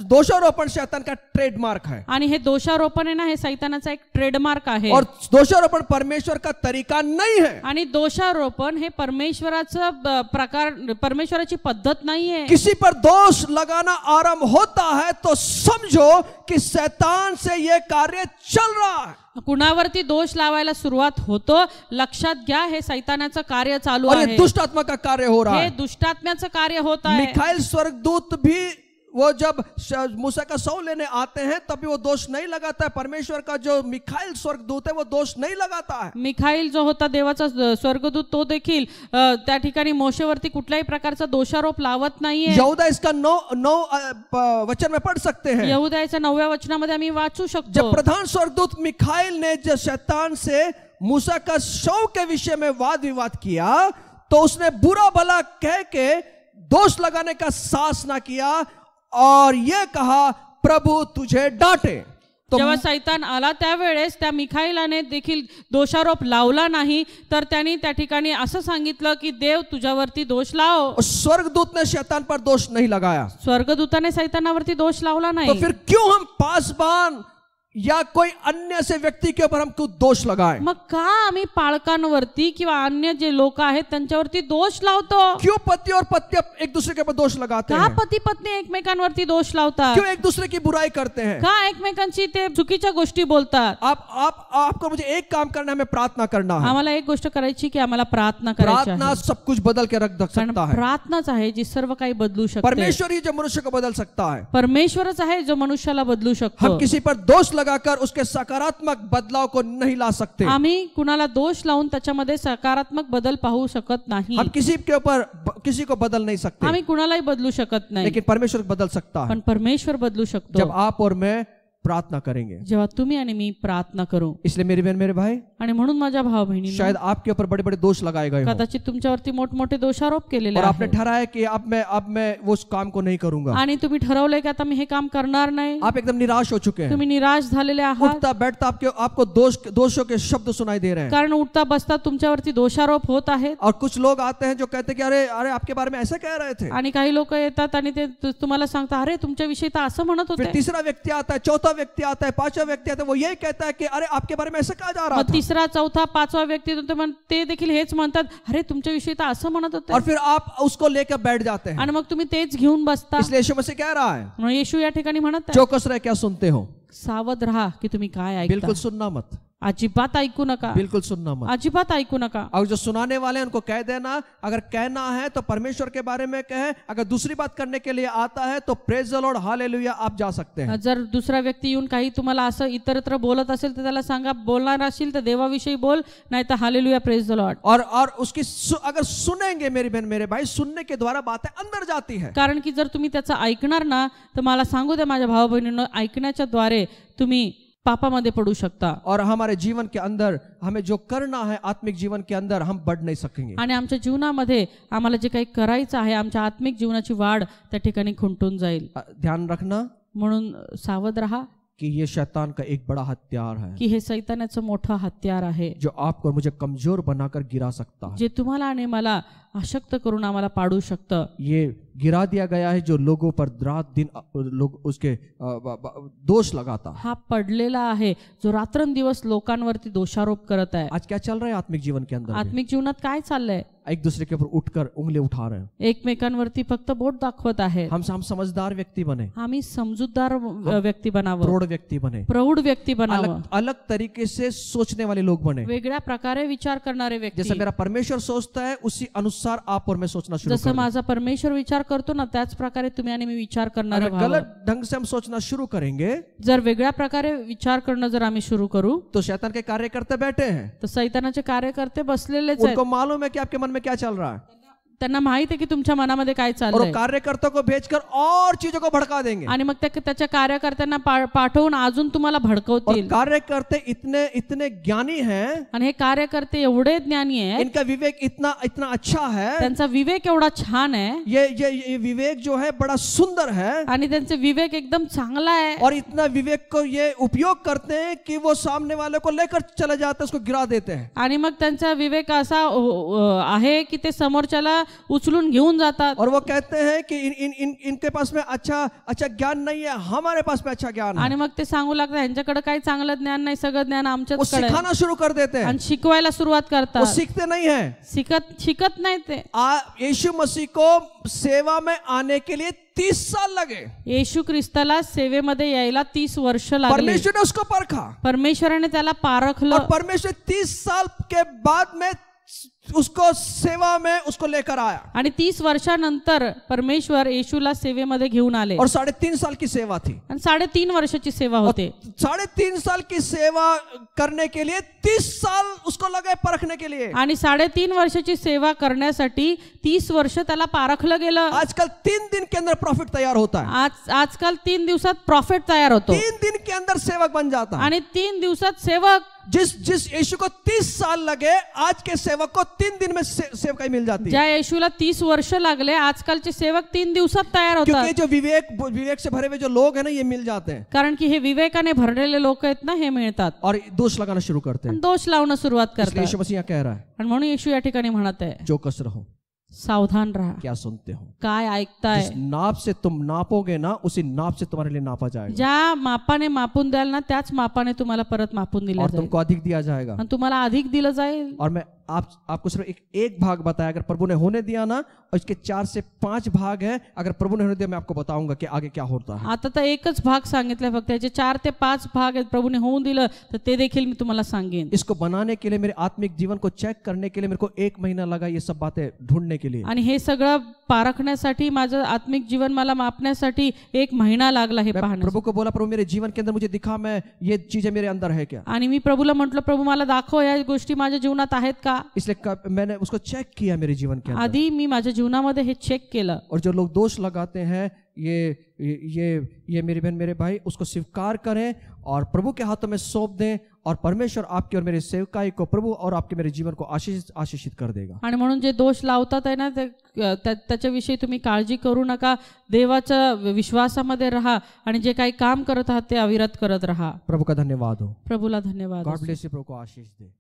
दोषारोपण शैतान का ट्रेडमार्क है. आणि हे दोषारोपण आहे ना, हे सैतानाचा एक ट्रेडमार्क आहे. और दोषारोपण परमेश्वर का तरीका नहीं है. आणि दोषारोपण हे परमेश्वराचं प्रकार, परमेश्वराची पद्धत नाहीये. किसी पर दोष लगाना आरंभ होता है तो समझो कि शैतान से यह कार्य चल रहा है. कुणावरती दोष लावायला सुरुवात होतो, लक्षात घ्या हे सैतानाचं कार्य चालू और आहे. ये दुष्ट आत्मा का कार्य हो रहा हे है. दुष्टात्म्याचं कार्य होत आहे. मिखाइल स्वर्गदूत भी वो जब मूसा का सौ लेने आते हैं तभी वो दोष नहीं लगाता है. परमेश्वर का जो मिखाइल स्वर्गदूत है वो दोष नहीं लगाता है. मिखाइल जो होता देवाचा स्वर्गदूत, तो देखील त्या ठिकाणी मोशेवरती कुठल्याही प्रकारचा दोषारोप लावत नाहीये. यहूदा इसका 9 वचन में पढ़ सकते हैं. यहूदाच्या 9व्या वचनामध्ये आम्ही वाचू शकतो. जब प्रधान स्वर्गदूत मिखाइल ने जब शैतान से मूसा का शव के विषय में वाद विवाद किया तो उसने बुरा भला कह के दोष लगाने का साहस ना किया और यह कहा प्रभु तुझे डांटे. जेव्हा सैतान आला त्यावेळेस त्या मिखाईलाने देखील दोषारोप लावला नाही, तर त्यांनी त्या ठिकाणी असं सांगितलं की देव तुझ्यावरती दोष लाव. स्वर्गदूत ने शैतान पर दोष नहीं लगाया. स्वर्गदूताने सैतानावरती दोष लावला नाही. तो फिर क्यों हम पासबान या कोई अन्य से व्यक्ति के ऊपर हम क्यों दोष लगाएं? मग का आम्ही पालकांवरती किंवा अन्य जे लोक आहेत त्यांच्यावरती दोष लावतो? क्यों पति और पत्नी एक दूसरे के ऊपर दोष लगाते का हैं? पती पत्नी एकमेकांवरती दोष लावतात? क्यों एक दूसरे की बुराई करते हैं? का एकमेकांची ते चुकीच्या गोष्टी बोलतात? आपको मुझे एक काम करना है, हमें प्रार्थना करना है. आम्हाला एक गोष्ट करायची की आम्हाला प्रार्थना करायची प्रार्थना आहे. सब कुछ बदल के रख सकता है. प्रार्थनाच आहे जी सर्व काही बदलू शकते. परमेश्वर ही जो मनुष्य को बदल सकता है. परमेश्वरच आहे जो मनुष्याला बदलू शकतो. हम किसी पर दोष लगाकर उसके सकारात्मक बदलाव को नहीं ला सकते. आम्ही कुणाला दोष लावून त्याच्यामध्ये सकारात्मक बदल पाहू शकत नाही. हम किसी के ऊपर किसी को बदल नहीं सकते. आम्ही कुणालाही बदलू शकत नाही. लेकिन परमेश्वर बदल सकता है. पण परमेश्वर बदलू शकतो जब आप और मैं प्रार्थना करेंगे. जेव्हा तुम्ही आणि मी प्रार्थना करू. इसलिए मेरी बहन मेरे भाई, आणि म्हणून माझ्या भाव बहिणी, शायद आपके ऊपर बड़े बड़े दोष लगाए गए हों कदाचित तुमच्यावरती मोठमोठे दोषारोप केलेले और आपने आहेत. ठहराया कि अब मैं वो उस काम को नहीं करूंगा. आणि तुम्ही ठरवलंय की आता मी हे काम करणार नाही. आप एकदम निराश हो चुके हैं. तुम्ही निराश झालेले आहात. उठता बैठता आपको दोषों के शब्द सुनाई दे रहे हैं. कारण उठता बसता तुमच्यावरती दोषारोप होत आहेत. और कुछ लोग आते हैं जो कहते हैं कि अरे अरे आपके बारे में ऐसे कह रहे थे. आणि काही लोक येतात आणि ते तुम्हाला सांगतात अरे तुमच्याविषयी तर असं म्हणत फिर होते. तीसरा व्यक्ती आता है, चौथा व्यक्ती आता है, पांचवा व्यक्ती आता है, वो यही कहता है कि अरे आपके बारे में ऐसा कहा जा रहा मग था. तिसरा चौथा पाचवा व्यक्ती ते देखील हेच म्हणतात अरे तुमच्याविषयी तर असं म्हणत और होते. फिर आप उसको लेकर बैठ जाते हैं. आणि मग तुम्ही तेच घेऊन बसता. इसलिए यीशु मसीह कह रहा है, म्हणून येशू या ठिकाणी म्हणत आहे, चौकस रह क्या सुनते हो. सावध राहा की तुम्ही काय ऐकता. बिल्कुल सुनना मत. अजिबात ऐकू नका, बिल्कुल सुनना मत। अजिबात ऐकू नका। और जो सुनाने वाले हैं उनको कह देना, अगर कहना है तो परमेश्वर के बारे में कहे, अगर दूसरी बात करने के लिए आता है तो प्रेज द लॉर्ड, हालेलुया आप जा सकते हैं। जर दुसरा व्यक्ती येऊन काही तुम्हाला असं इतरत्र बोलत असेल तर त्याला सांगा, बोलणार असेल तर देवाविषयी बोल, नाही तर हालेलुया प्रेज द लॉर्ड। और उसकी अगर सुनेंगे मेरी बहन मेरे भाई, सुनने के द्वारा बातें अंदर जाती है। कारण की जर तुम्ही त्याचं ऐकणार ना तर मला सांगू द्या माझ्या भाऊ बहिणींनो, ऐकण्याच्या द्वारे तुम्ही पापामध्ये पडू शकता और हमारे जीवन के अंदर हमें जो करना है आत्मिक जीवन के अंदर हम बढ़ नहीं सकेंगे। आणि आमच्या जीवनामध्ये आम्हाला जे काही करायचं आहे, आमच्या आत्मिक जीवनाची वाढ त्या ठिकाणी खुंटून जाईल। ध्यान रखना म्हणून सावध रहा कि ये शैतान का एक बड़ा हथियार है, की हे सैतानाचं मोठं हत्यार आहे, जो आपको और मुझे कमजोर बनाकर गिरा सकता है, जे तुम्हाला आणि मला अशक्त करून आम्हाला पाडू शकतं। ये गिरा दिया गया है जो लोगों पर रात दिन लोग उसके दोष लगाता है। हा पडलेला आहे जो रात्रंदिवस लोकांवरती दोषारोप करत आहे। आज क्या चल रहा है आत्मिक जीवन के अंदर? आत्मिक जीवनात काय चाललंय? एक दूसरे के ऊपर उठकर उंगली उठा रहे हैं, एकमेकांवरती फक्त बोट दाखवत आहेत। हम समझदार व्यक्ती बने, आम्ही समजूतदार व्यक्ती बनावं, प्रौढ़ व्यक्ति बने, प्रौढ व्यक्ती बनावं, अलग तरीके से सोचने वाले लोग बने। वेगळ्या प्रकारे विचार करणारे व्यक्ती। जैसे मेरा परमेश्वर सोचता है उसी अनुसार आप और मैं सोचना शुरू जसं माझा परमेश्वर विचार करतो ना त्याच प्रकारे तुम्ही आणि मी विचार करणारे अगर व्हावं। गलत ढंग से हम सोचना शुरू करेंगे जर वेगळ्या प्रकारे विचार करणं जर आम्ही सुरू करू तो शैतान के कार्यकर्ते बैठे हैं, तर सैतानाचे कार्यकर्ते बसलेलेच आहेत। उनको मालूम है कि आपके मन में क्या चल रहा है, त्यांना माहित आहे की तुमच्या मनामध्ये काय और चाललंय, वो कार्यकर्ता को भेजकर और चीजों को भड़का देंगे। आणि मग त्याच्या कार्यकर्त्यांना पाठवून अजून तुम्हाला और भडकवतील। कार्यकर्ते इतने ज्ञानी हैं, आणि हे कार्यकर्ते एवढे ज्ञानी आहेत, इनका विवेक इतना अच्छा है, त्यांचा विवेक एवढा छान आहे, ये विवेक जो है बड़ा सुंदर है, आणि त्यांचे विवेक एकदम चांगला आहे, और इतना विवेक को ये उपयोग करते हैं कि वो सामने वाले को लेकर चले जाते हैं, उसको गिरा देते हैं। आणि मग त्यांचा विवेक असा आहे की ते समोरच्याला उचलून घेऊन जातात। और वो कहते हैं कि इनके पास में अच्छा ज्ञान नहीं है, हमारे पास में अच्छा ज्ञान है। आणि मग ते सांगू लागतात यांच्याकडे काही चांगलं ज्ञान नाही, सगळं ज्ञान वो आमच्याचकडे आहे। सिखाना शुरू कर देते हैं, आणि शिकवायला सुरुवात वो करतात। सीखते नहीं है। शिकत नाही ते। यीशु मसीह को सेवा में आने के लिए 30 साल लगे। येशू ख्रिस्ताला सेवेमध्ये यायला 30 वर्ष लागले। परमेश्वर ने उसको परखा, परमेश्वराने त्याला पारखलं, और परमेश्वर 30 साल के बाद में उसको सेवा में उसको लेकर आया, आणि 30 वर्षानंतर परमेश्वर येशूला सेवेमध्ये घेऊन आले। और 3.5 साल की सेवा थी, आणि 3.5 वर्षाची सेवा होते। 3.5 साल की सेवा करने के लिए 30 साल उसको लगे परखने के लिए। आणि 3.5 वर्षाची सेवा करण्यासाठी 30 वर्ष त्याला पारखलं गेलं। आजकल 3 दिन के अंदर प्रॉफिट तैयार होता है, आजकाल 3 दिवसात प्रॉफिट तयार होतो, 3 दिन के अंदर सेवक बन जाता है। आणि 3 दिवसात सेवक जिस यीशु को 30 साल लगे, आज के सेवक को 3 दिन में सेवकाई मिल जाती है। ज्या येशूला 30 वर्ष लागले, आजकालचे सेवक 3 दिवसात तयार होतात। क्योंकि जो विवेक से भरे हुए जो लोग हैं ना, ये मिल जाते हैं, कारण की हे विवेकाने भरलेले लोक आहेत ना, हे मिळतात और दोष लगाना शुरू करते हैं। दोष लावणं सुरुवात इसलिए करतात। यीशु मसीह कह रहा है, आणि म्हणून येशू या ठिकाणी म्हणत आहे, चौकस रहो, सावधान राहा, क्या सुनते हो, काय ऐकताय। जिस नाप से तुम नापोगे ना, उसी नाप से तुम्हारे लिए नापा जाएगा, ज्या मापाने मापून द्याल ना, त्याच मापाने तुम्हाला परत मापून दिलं और जाईल, तुमको अधिक दिया जाएगा। आणि तुम्हाला अधिक दिलं जाईल। और मैं आपको सिर्फ एक भाग बताया, अगर प्रभु ने होने दिया ना, और इसके 4 से 5 भाग है, अगर प्रभु ने होने दिया मैं आपको बताऊंगा कि आगे क्या होता है। आता तर एकच भाग सांगितलाय फक्त, याचे 4 ते 5 भाग आहेत। प्रभूने होऊन दिलं तर ते देखील मी तुम्हाला सांगेन। इसको बनाने के लिए, मेरे आत्मिक जीवन को चेक करने के लिए मेरे को 1 महीना लगा, ये सब बातें ढूंढने के लिए। आणि हे सगळं पारखण्यासाठी, माझं आत्मिक जीवन मला मापण्यासाठी 1 महिना लागला हे पाहण्यासाठी। प्रभु को बोला, प्रभु मेरे जीवन के अंदर मुझे दिखा, मैं ये चीजें मेरे अंदर है क्या। आणि मी प्रभूला म्हटलं, प्रभू मला दाखव या गोष्टी माझ्या जीवनात आहेत का। इसलिए मैंने उसको चेक किया मेरे जीवन के अंदर। आधी मी माझ्या जीवनामध्ये हे चेक केलं। और जो लोग दोष लगाते हैं, ये मेरी बहन मेरे भाई, उसको स्वीकार करें और प्रभु के हाथों में सौंप दें, और परमेश्वर आपकी और मेरे सेवकाई को, प्रभु और आपके मेरे जीवन को आशीषित कर देगा। आणि म्हणून जे दोष लावतात आहे ना, त्याच्याविषयी तुम्ही काळजी करू नका। देवाच्या विश्वासामध्ये राहा, आणि जे काही काम करत आहात ते अविरत करत राहा। प्रभु का धन्यवाद हो, प्रभूला धन्यवाद। गॉड ब्लेस यू, प्रभु को आशीष दे।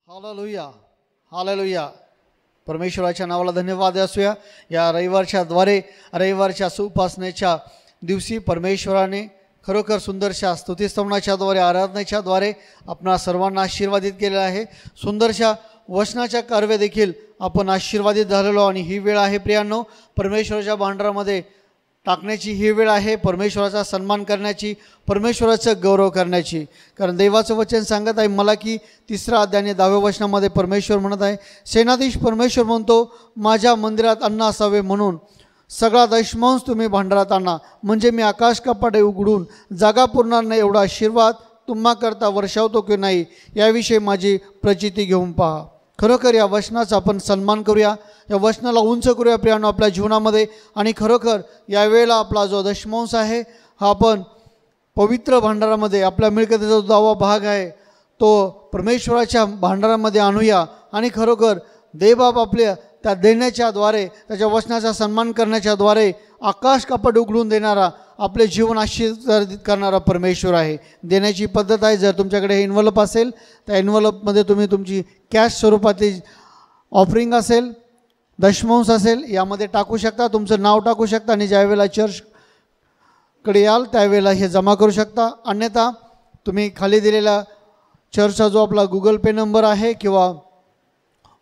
Hallelujah, hallelujah. परमेश्वराच्या नावाला धन्यवाद असूया। या रविवारच्या सुउपासनेच्या दिवशी परमेश्वराने खरोखर सुंदरशा स्तुतिस्तवनाच्या द्वारे, आराधनेच्या द्वारे आपणा सर्वांना आशीर्वादित केलेला आहे। सुंदरशा वचनाच्या कार्य देखील आपण आशीर्वादित झालेलो आणि ही वेळ आहे प्रियांनो परमेश्वराच्या भांडारामध्ये टाकण्याची ही वेळ आहे परमेश्वराचा सन्मान करण्याची परमेश्वराचं गौरव करण्याची. कारण देवाचं वचन सांगत आहे मला की 3 अध्याय 10व्या वचनामध्ये परमेश्वर म्हणत आहे सेनाधीश परमेश्वर म्हणतो माझ्या मंदिरात अन्न असावे म्हणून सगळा दशमांश तुम्ही भांडारात आणा म्हणजे मी आकाश कपाटे उघडून जागा पुरणार नाही एवढा आशीर्वाद तुम्हाकरता वर्षावतो की नाही याविषयी माझी प्रचिती घेऊन पहा. खरोखर या वचनाचा आपण सन्मान करूया या वचनाला उंच करूया प्रियांनो आपल्या जीवनामध्ये. आणि खरोखर यावेळेला आपला जो दशमांश आहे हा आपण पवित्र भांडारामध्ये आपल्या मिळकतीचा जो 10वा भाग आहे तो परमेश्वराच्या भांडारामध्ये आणूया. आणि खरोखर देवबाप आपल्या त्या देण्याच्याद्वारे त्याच्या वचनाचा सन्मान करण्याच्याद्वारे आकाश कपाट उघडून देणारा आपले जीवन आशीर्वादित करणारा परमेश्वर आहे. देण्याची पद्धत आहे जर तुमच्याकडे हे इन्व्हलप असेल त्या इन्व्हलपमध्ये तुम्ही तुमची कॅश स्वरूपातली ऑफरिंग असेल दशमांश असेल यामध्ये टाकू शकता तुमचं नाव टाकू शकता आणि ज्यावेळेला चर्चकडे याल त्यावेळेला हे जमा करू शकता. अन्यथा तुम्ही खाली दिलेला चर्चचा जो आपला गुगल पे नंबर आहे किंवा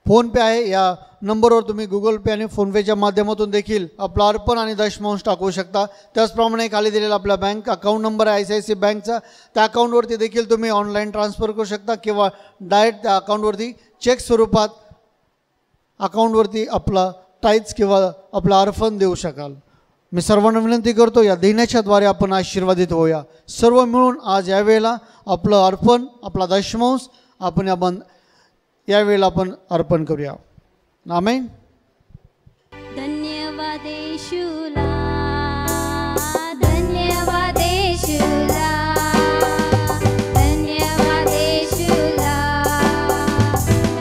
फोनपे आहे या नंबरवर तुम्ही गुगल पे आणि फोनपेच्या माध्यमातून देखील आपला अर्पण आणि दशमांश टाकू शकता. त्याचप्रमाणे खाली दिलेला आपला बँक अकाउंट नंबर आहे ICICI बँकचा त्या अकाउंटवरती देखील तुम्ही ऑनलाईन ट्रान्सफर करू शकता किंवा डायरेक्ट त्या अकाउंटवरती चेक स्वरूपात अकाउंटवरती आपला टाईज किंवा आपला अर्पण देऊ शकाल. मी सर्वांना विनंती करतो या देण्याच्याद्वारे आपण आशीर्वादित होऊया. सर्व मिळून आज यावेळेला आपलं अर्पण आपला दशमांश आपण यावेळेला आपण अर्पण करूया. आमेन. धन्यवाद येशूला धन्यवाद येशूला धन्यवाद येशूला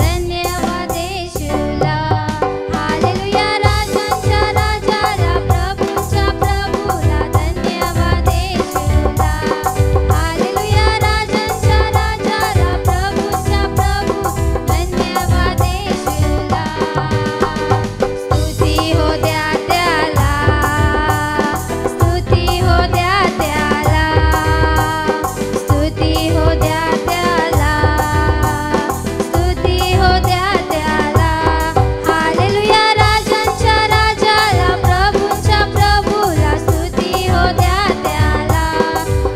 धन्यवाद येशूला हालेलुया राजांच्या राजाला प्रभूच्या प्रभूला धन्यवाद येशूला हालेलुया राजांच्या राजाला प्रभूच्या प्रभू धन्यवाद येशूला स्तुती हो द्या त्याला स्तुती हो द्या त्याला स्तुती हो द्या त्याला स्तुती हो द्या त्याला हालेलुया राजांच्या राजाला प्रभूच्या प्रभूला स्तुती हो द्या त्याला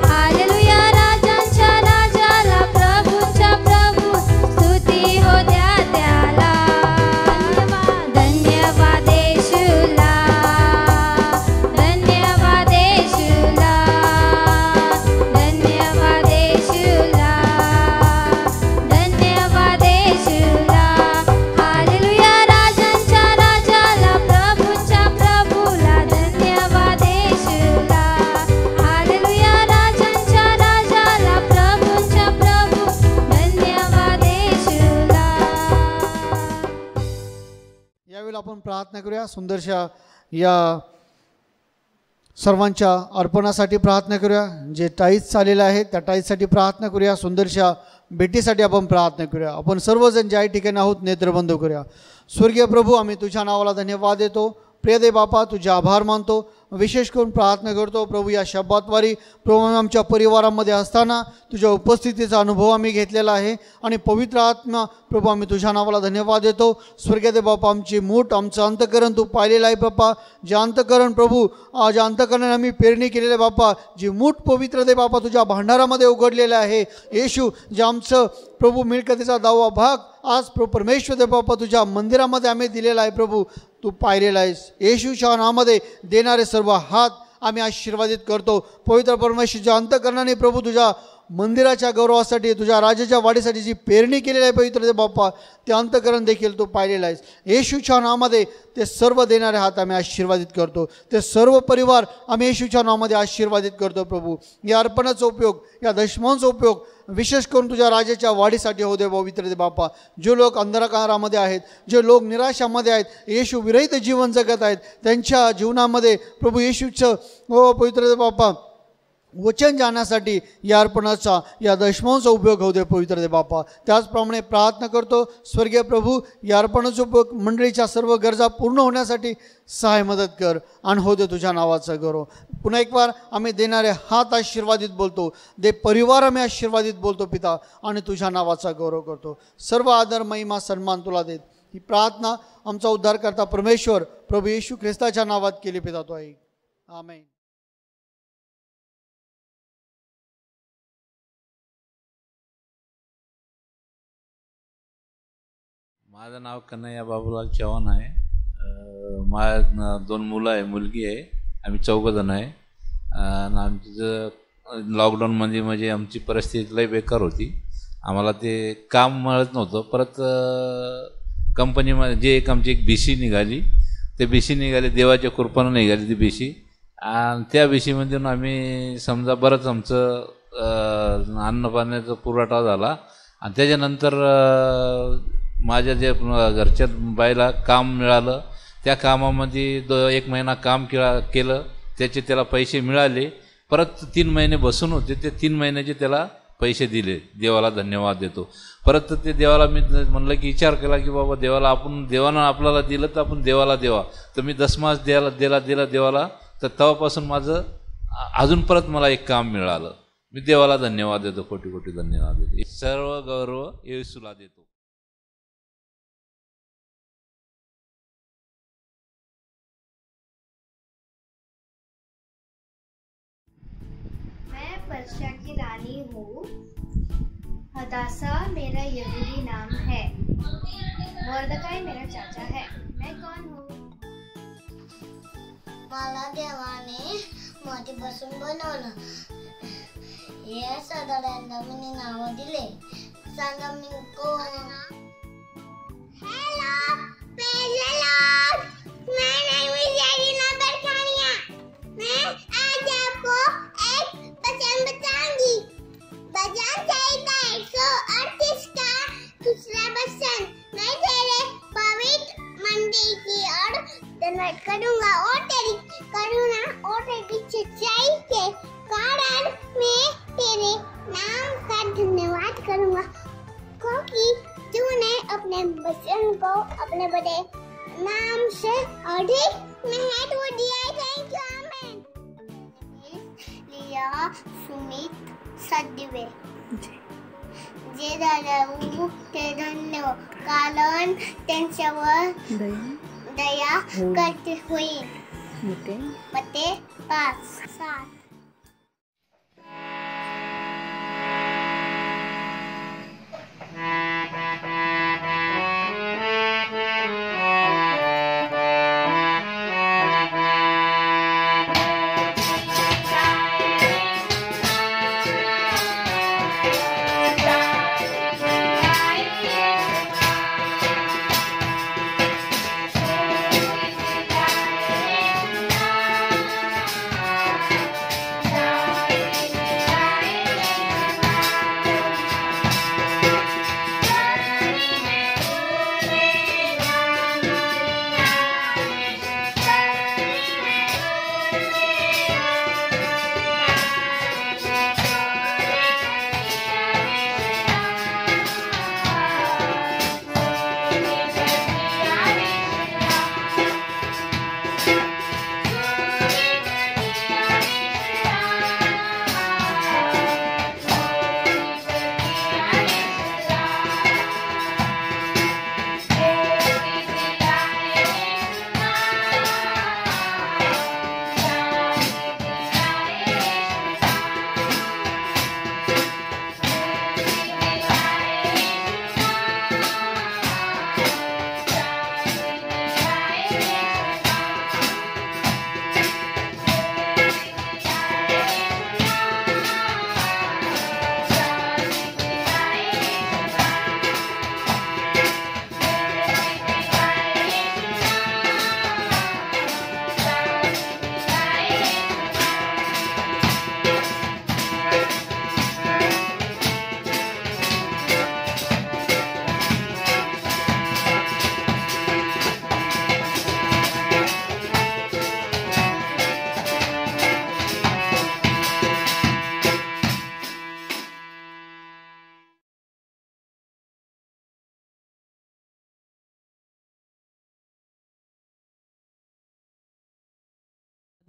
हालेलुया राजांच्या राजाला प्रभूच्या प्रभू स्तुती हो द्या त्याला धन्यवाद येशूला धन्यवाद येशूला धन्यवाद येशूला धन्यवाद येशूला हालेलुया राजांच्या राजाला प्रभूच्या प्रभूला धन्यवाद येशूला हालेलुया राजांच्या राजाला प्रभूच्या प्रभू धन्यवाद येशूला. यावेळेला आपण प्रार्थना करूया. सुंदरशा या सर्वांच्या अर्पणासाठी प्रार्थना करूया. जे टाईज चाललेलं आहे त्या टाईजसाठी प्रार्थना करूया. सुंदरशा भेटीसाठी आपण प्रार्थना करूया. आपण सर्वजण ज्या ठिकाणी आहोत नेत्रबंध करूया. स्वर्गीय प्रभू आम्ही तुझ्या नावाला धन्यवाद देतो. प्रिय बापा तुझे आभार मानतो. विशेष करून प्रार्थना करतो प्रभू या शब्दाद्वारे प्रभू आमच्या परिवारामध्ये असताना तुझ्या उपस्थितीचा अनुभव आम्ही घेतलेला आहे आणि पवित्र आत्मा प्रभू आम्ही तुझ्या नावाला धन्यवाद देतो. स्वर्गीय बापा आमची मूठ आमचं अंतकरण तू पाहिलेलं आहे बापा. जे अंतकरण प्रभू ज्या अंतकरणाने आम्ही पेरणी केलेले बापा जी मूठ पवित्र दे बापा तुझ्या भांडारामध्ये उघडलेलं आहे येशू. जे आमचं प्रभू मिळकतीचा 10वा भाग आज परमेश्वर दे बापा तुझ्या मंदिरामध्ये आम्ही दिलेला आहे प्रभू तू पाहिलेला आहेस. येशूच्या नावामध्ये देणारे सर्व हात आम्ही आशीर्वादित करतो. पवित्र परमेश्वरच्या अंतकरणाने प्रभू तुझ्या मंदिराच्या गौरवासाठी तुझ्या राजाच्या वाढीसाठी जी पेरणी केलेली आहे पवित्र दे बाप्पा ते अंतकरण देखील तू पाहिलेलं आहेस. येशूच्या नावामध्ये ते सर्व देणारे हात आम्ही आशीर्वादित करतो. ते सर्व परिवार आम्ही येशूच्या नावामध्ये आशीर्वादित करतो प्रभू. या अर्पणाचा उपयोग या दशमांचा उपयोग विशेष करून तुझ्या राजाच्या वाढीसाठी होऊ दे पवित्र दे बाप्पा. जे लोक अंधकारामध्ये आहेत जे लोक निराशामध्ये आहेत येशू विरहित जीवन जगत आहेत त्यांच्या जीवनामध्ये प्रभू येशूचं पवित्र दे बाप्पा वचन जाण्यासाठी या अर्पणाचा या दशमांचा उपयोग होऊ दे पवित्र दे बापा. त्याचप्रमाणे प्रार्थना करतो स्वर्गीय प्रभू, या अर्पणाचा उपयोग मंडळीच्या सर्व गरजा पूर्ण होण्यासाठी सहाय मदत कर आणि हो दे तुझ्या नावाचा गौरव. पुन्हा एक बार आम्ही देणारे हात आशीर्वादित बोलतो, दे परिवार आम्ही आशीर्वादित बोलतो पिता, आणि तुझ्या नावाचा गौरव करतो. सर्व आदर महिमा सन्मान तुला देत. ही प्रार्थना आमचा उद्धारकर्ता परमेश्वर प्रभू येशू ख्रिस्ताच्या नावात केली पिता तो ऐक. आमेन. माझं नाव कन्हैया बाबूलाल चव्हाण आहे. माझ्या 2 मुलं आहे, मुलगी आहे. आम्ही 4 जण आहे. आणि आमचं लॉकडाऊनमध्ये म्हणजे आमची परिस्थिती लई बेकार होती. आम्हाला ते काम मिळत नव्हतं. परत कंपनीमध्ये जे आमची एक BC निघाली, ते BC निघाली, देवाच्या कृपेनं निघाली ती BC. आणि त्या BCमधून आम्ही समजा बरंच आमचं अन्नपाण्याचा पुरवठा झाला. आणि त्याच्यानंतर माझ्या जे घरच्या बाईला काम मिळालं. त्या कामामध्ये 1 महिना काम केलं, त्याला पैसे मिळाले. परत 3 महिने बसून होते, ते 3 महिन्याचे त्याला पैसे दिले. देवाला धन्यवाद देतो. परत ते देवाला मी म्हणलं की विचार केला की बाबा देवानं आपल्याला दिलं तर आपण देवाला देवा. तर मी दशमास दिला देवाला. तर तेव्हापासून माझं अजून परत मला एक काम मिळालं. मी देवाला धन्यवाद देतो, कोटी कोटी धन्यवाद देतो. सर्व गौरव येशूला देतो. मैं पर्शिया की रानी हूँ। हदासा मेरा यहूदी नाम है। मोर्दकाई मेरा चाचा है। मैं कौन हूँ? मला देवाने मातीपासून बनवलं. या सगळ्यांना मी नाव दिले. सांगा मी कोण? Hello, praise the lord. My name is Elina बरकानिया. मैं आज आपको एक भजन बताऊंगी. भजन संहिता 138 का दूसरा वचन. मैं तेरे पवित्र मंदिर की ओर धन्यवाद करूंगा और तेरी करुणा और तेरी सच्चाई के कारण मैं तेरे नाम का धन्यवाद करूंगा, क्योंकि तूने अपने वचन को अपने बड़े नाम से अधिक महत्व दिया है. Thank you. आमेन. लिया सुमित सदिवे जे दादाऊ ते धन्यवाद, कारण त्यांच्यावर दया करते होईल. मत्ते 5:7.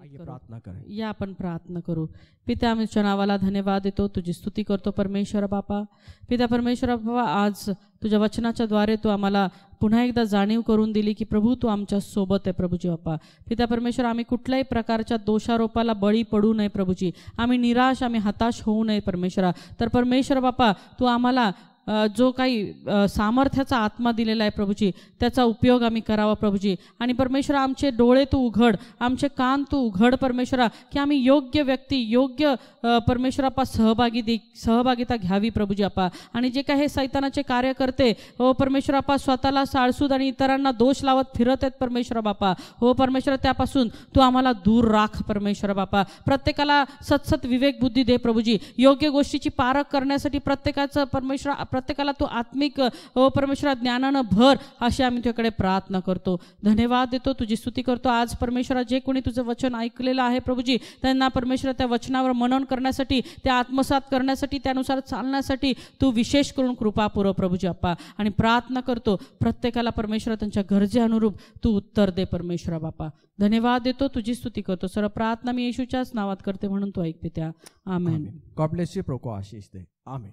आइए प्रार्थना करें। या आपण प्रार्थना करू. पिता आम्ही तुझ्या नावाला धन्यवाद देतो, तुझी स्तुती करतो परमेश्वर बापा. पिता परमेश्वर बापा, आज तुझ्या वचनाच्या द्वारे तू आम्हाला पुन्हा एकदा जाणीव करून दिली की प्रभू तू आमच्या सोबत आहे प्रभूजी बाप्पा. पिता परमेश्वर, आम्ही कुठल्याही प्रकारच्या दोषारोपाला बळी पडू नये प्रभूजी. आम्ही निराश, आम्ही हताश होऊ नये परमेश्वरा. तर परमेश्वर बाप्पा, तू आम्हाला जो काही सामर्थ्याचा आत्मा दिलेला आहे प्रभूजी, त्याचा उपयोग आम्ही करावा प्रभूजी. आणि परमेश्वरा, आमचे डोळे तू उघड, आमचे कान तू उघड परमेश्वरा, की आम्ही योग्य व्यक्ती, योग्य परमेश्वरापा सहभागिता घ्यावी प्रभूजी आपा. आणि जे काही हे सैतानाचे कार्य करते हो परमेश्वरापा, स्वतःला साळसूद आणि इतरांना दोष लावत फिरत आहेत परमेश्वरा बापा, हो परमेश्वरा, त्यापासून तू आम्हाला दूर राख परमेश्वरा बापा. प्रत्येकाला सतसत विवेक बुद्धी दे प्रभूजी. योग्य गोष्टीची पारख करण्यासाठी प्रत्येकाचं परमेश्वरा, प्रत्येकाला तू आत्मिक हो परमेश्वरा ज्ञानानं भर, अशी आम्ही तुझ्याकडे प्रार्थना करतो. धन्यवाद देतो, तुझी स्तुती करतो. आज परमेश्वरा, जे कोणी तुझं वचन ऐकलेलं आहे प्रभूजी, त्यांना परमेश्वरा त्या वचनावर मनन करण्यासाठी, त्या आत्मसात करण्यासाठी, त्यानुसार चालण्यासाठी तू विशेष करून कृपा पुरव प्रभूजी बाप्पा. आणि प्रार्थना करतो प्रत्येकाला परमेश्वरा त्यांच्या गरजे अनुरूप तू उत्तर दे परमेश्वरा बापा. धन्यवाद देतो, तुझी स्तुती करतो. सर्व प्रार्थना मी येशूच्याच नावात करते, म्हणून तू ऐकते त्या. आमेन. God bless you. प्रभू को आशीष दे. आमेन.